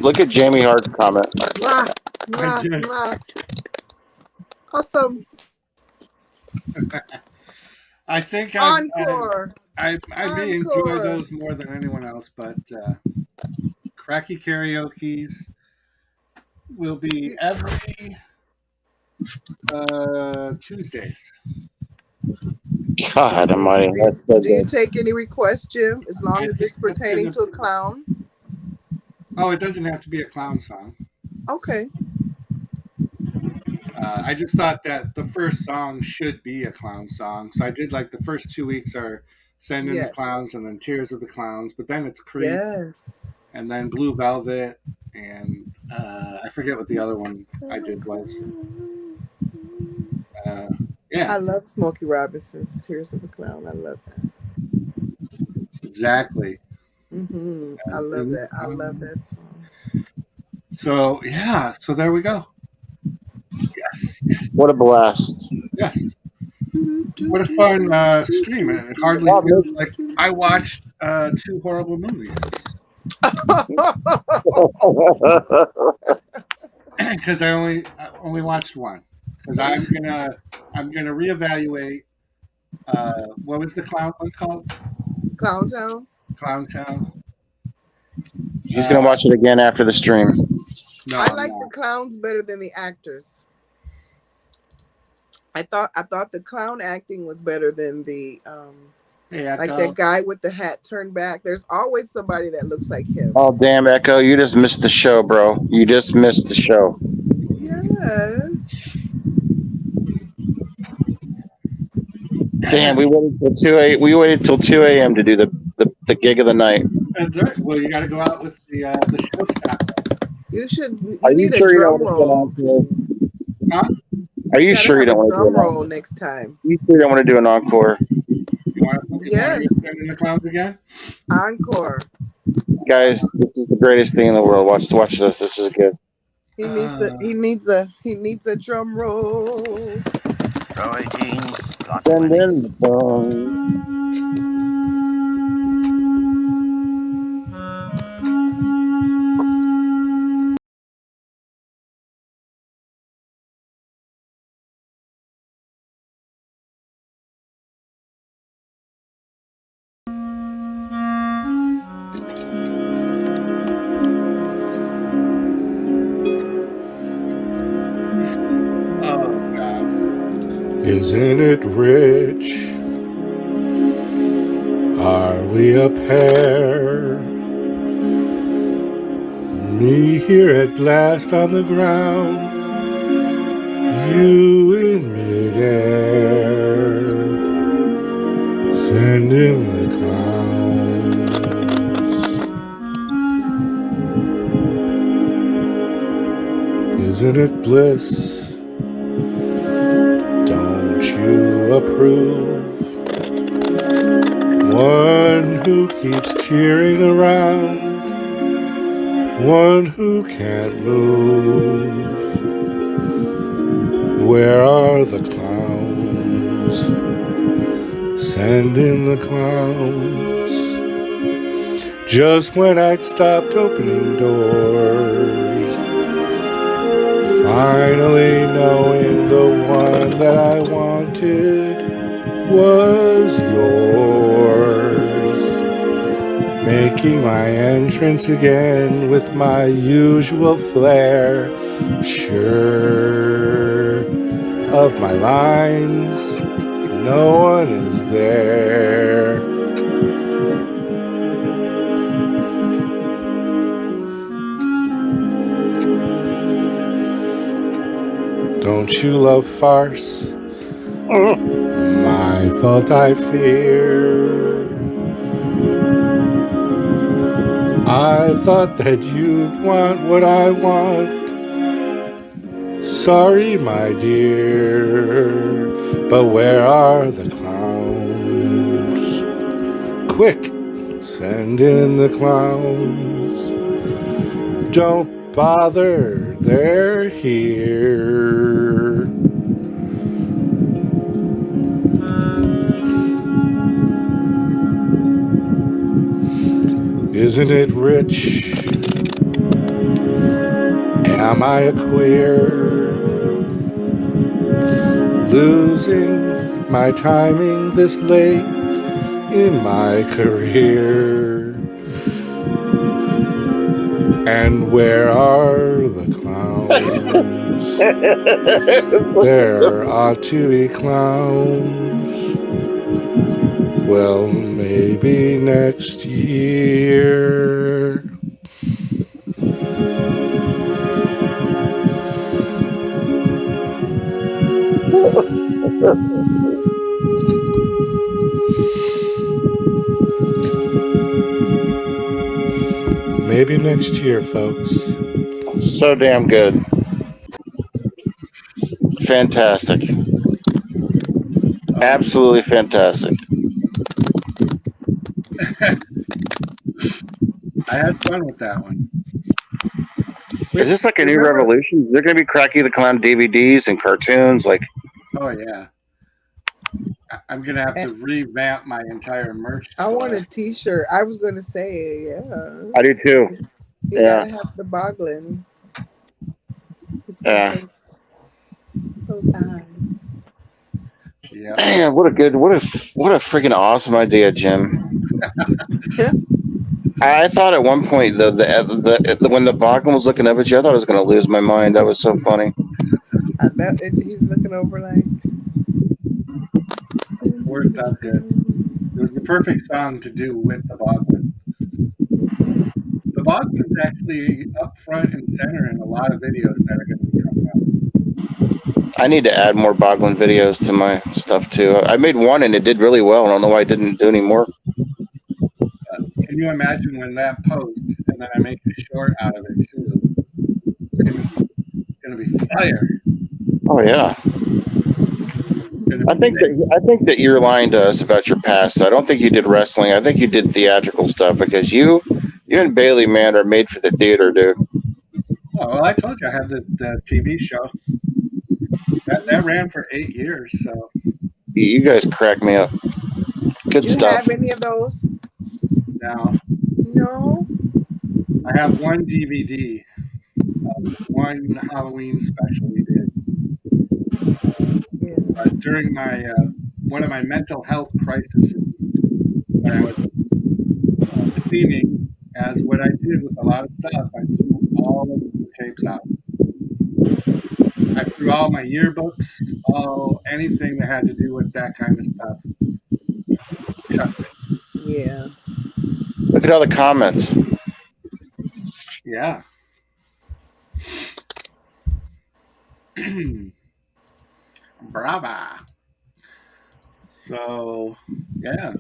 Look at Jamie Hart's comment. Mwah, mwah, mwah. Awesome. I think Encore. I may enjoy Encore. those more than anyone else, but Kracky karaoke's will be every Tuesdays. God almighty. That's so Do you good. take any requests, Jim, as long I as think it's pertaining that's to a clown? Oh, it doesn't have to be a clown song. Okay. I just thought that the first song should be a clown song. So I did like the first 2 weeks are Send in the Yes. Clowns and then Tears of the Clowns, but then it's Creep Yes. and then Blue Velvet and I forget what the other one I did was. Yeah, I love Smokey Robinson's Tears of a Clown. I love that. exactly. I love that. I love that song. So yeah, so there we go. Yes, yes, What a blast! yes. What a fun stream! It hardly Wow, feels like I watched 2 horrible movies because I only watched one. Because I'm gonna reevaluate. What was the clown one called? ClownTown. ClownTown. He's gonna watch it again after the stream. No, I like the clowns better than the actors. I thought the clown acting was better than the Hey, like Echo. that guy with the hat turned back. There's always somebody that looks like him. Oh damn, Echo! You just missed the show, bro. You just missed the show. Yes. Damn, we waited till 2 a.m. to do the gig of the night. That's right. Well, you got to go out with the showstopper. You should. You Are you need sure a you drum don't roll. want to do an encore? Huh? Are you sure you don't want to do drum an roll encore? next time? You sure you don't want to do an encore? You want to Yes. Send in the Clowns again? Encore. Guys, this is the greatest thing in the world. Watch this. This is good. He needs a drum roll. Row 18, lot Send 20. in the phone. Oh God! Isn't it rich? Are we a pair? Me here at last on the ground, you in midair. Send in the clowns. Isn't it bliss? Don't you approve? One who keeps cheering around, one who can't move. Where are the clowns? Send in the clowns. Just when I'd stopped opening doors, finally knowing the one that I wanted was yours. Making my entrance again with my usual flair, sure of my lines, no one is there. Don't you love farce? My fault, I fear. I thought that you'd want what I want. Sorry, my dear, but where are the clowns? Quick, send in the clowns. Don't bother, they're here. Isn't it rich? Am I a queer? Losing my timing this late in my career. And where are the clowns? There ought to be clowns. Well, maybe next year. maybe next year, folks. So damn good. Fantastic. Absolutely fantastic. I had fun with that one. Is this like a new Remember- revolution? Is there going to be Kracky the Clown DVDs and cartoons? Like, Oh yeah. I'm gonna have to revamp my entire merch I store. want a T-shirt. I was gonna say, yeah. I do too. You Yeah. gotta have the boggling. It's Yeah. got those eyes. Yeah. Man, what a freaking awesome idea, Jim. I thought at one point the when the Bogman was looking up at you, I thought I was going to lose my mind. That was so funny. I bet he's looking over like. Worked out good. It was the perfect song to do with the Bogman. The Bogman's actually up front and center in a lot of videos that are going to be coming out. I need to add more Bogman videos to my stuff too. I made one and it did really well. I don't know why I didn't do any more. Can you imagine when that posts and then I make a short out of it too? It's going to be fire. Oh yeah. I think that you're lying to us about your past. I don't think you did wrestling. I think you did theatrical stuff because you and Bailey, man, are made for the theater, dude. Oh, well, I told you I had the TV show. That ran for 8 years, so. You guys crack me up. Good Do you stuff. have any of those? No. I have one DVD of one Halloween special we did. During my one of my mental health crises, when I was theming, as what I did with a lot of stuff, I threw all of the tapes out. I threw all my yearbooks, anything that had to do with that kind of stuff. Chucked it. Yeah. Look at all the comments. Yeah. Brava. So, yeah.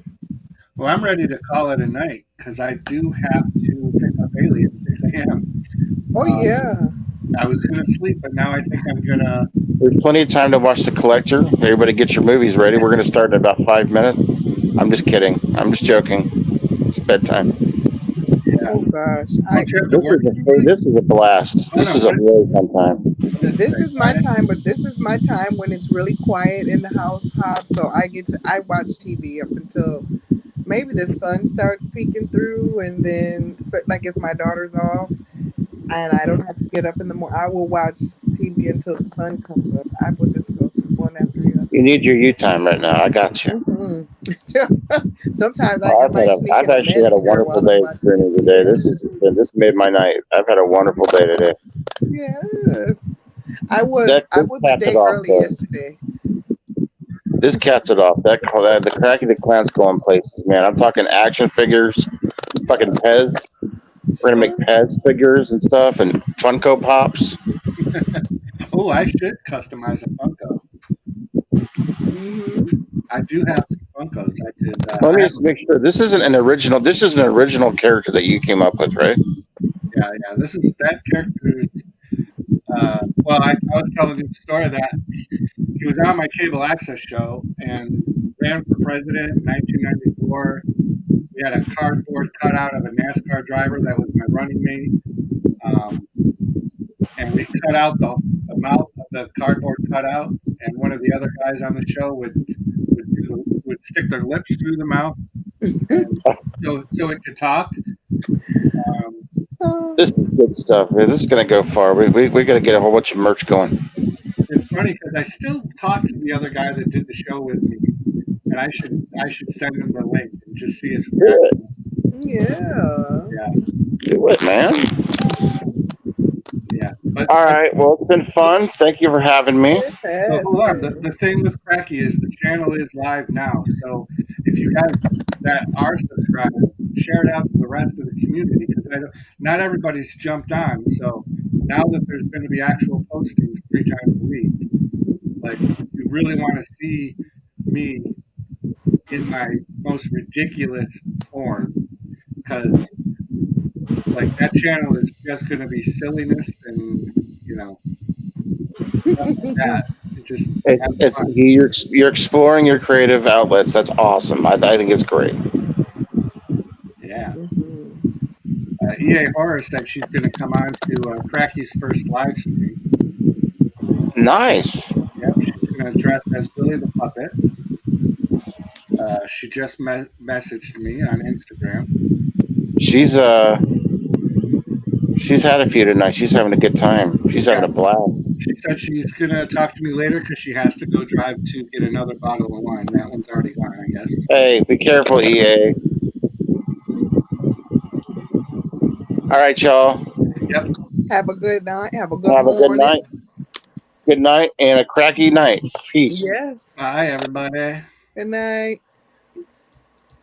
Well, I'm ready to call it a night because I do have to pick up Bailey at 6 a.m. Oh, yeah. I was going to sleep, but now I think I'm going to. There's plenty of time to watch The Collector. Everybody get your movies ready. We're going to start in about 5 minutes. I'm just kidding. I'm just joking. It's bedtime. Yeah. Oh, gosh. This is a blast. This is a really fun time. This is my time, but this is my time when it's really quiet in the house, Hobbs. So I watch TV up until maybe the sun starts peeking through, and then like if my daughter's off and I don't have to get up in the morning, I will watch TV until the sun comes up. I will just go through one after the other. You need your you time right now. I got you. Mm-hmm. Sometimes I've actually had a wonderful day streaming today. This made my night. I've had a wonderful day today. Yes. I was a day early yesterday. This caps it off. The Kracky the Clown's going places, man. I'm talking action figures, fucking Pez. We're gonna make Pez figures and stuff, and Funko Pops. Oh, I should customize a Funko. Mm-hmm. I do have some Funkos. I did. Let me just make sure this isn't an original. This is an original character that you came up with, right? Yeah. This is that character. Well, I was telling you the story that he was on my cable access show and ran for president in 1994. We had a cardboard cutout of a NASCAR driver that was my running mate. And we cut out the mouth of the cardboard cutout, and one of the other guys on the show would stick their lips through the mouth, so it could talk. This is good stuff. Man. This is gonna go far. We gotta get a whole bunch of merch going. It's funny because I still talk to the other guy that did the show with me, and I should send him the link and just see his reaction. Yeah. Do it, man. Yeah. All right. Well, it's been fun. Thank you for having me. So hold on. The thing with Kracky is the channel is live now. So if you guys that are subscribed, share it out to the rest of the community because not everybody's jumped on. So now that there's going to be actual postings 3 times a week, like if you really want to see me in my most ridiculous form, because Like that channel is just going to be silliness and stuff like that. It just have It's fun. you're exploring your creative outlets. That's awesome. I think it's great. Yeah. Mhm. EA Horror said she's going to come on to Cracky's first live stream. Nice. Yep, she's going to dress as Billy the Puppet. She just messaged me on Instagram. She's had a few tonight. She's having a good time. She's having a blast. She said she's going to talk to me later because she has to go drive to get another bottle of wine. That one's already gone, I guess. Hey, be careful, EA. All right, y'all. Yep. Have a good night. Have a good Have a good morning. night. Good night and a cracky night. Peace. Yes. Bye, everybody. Good night.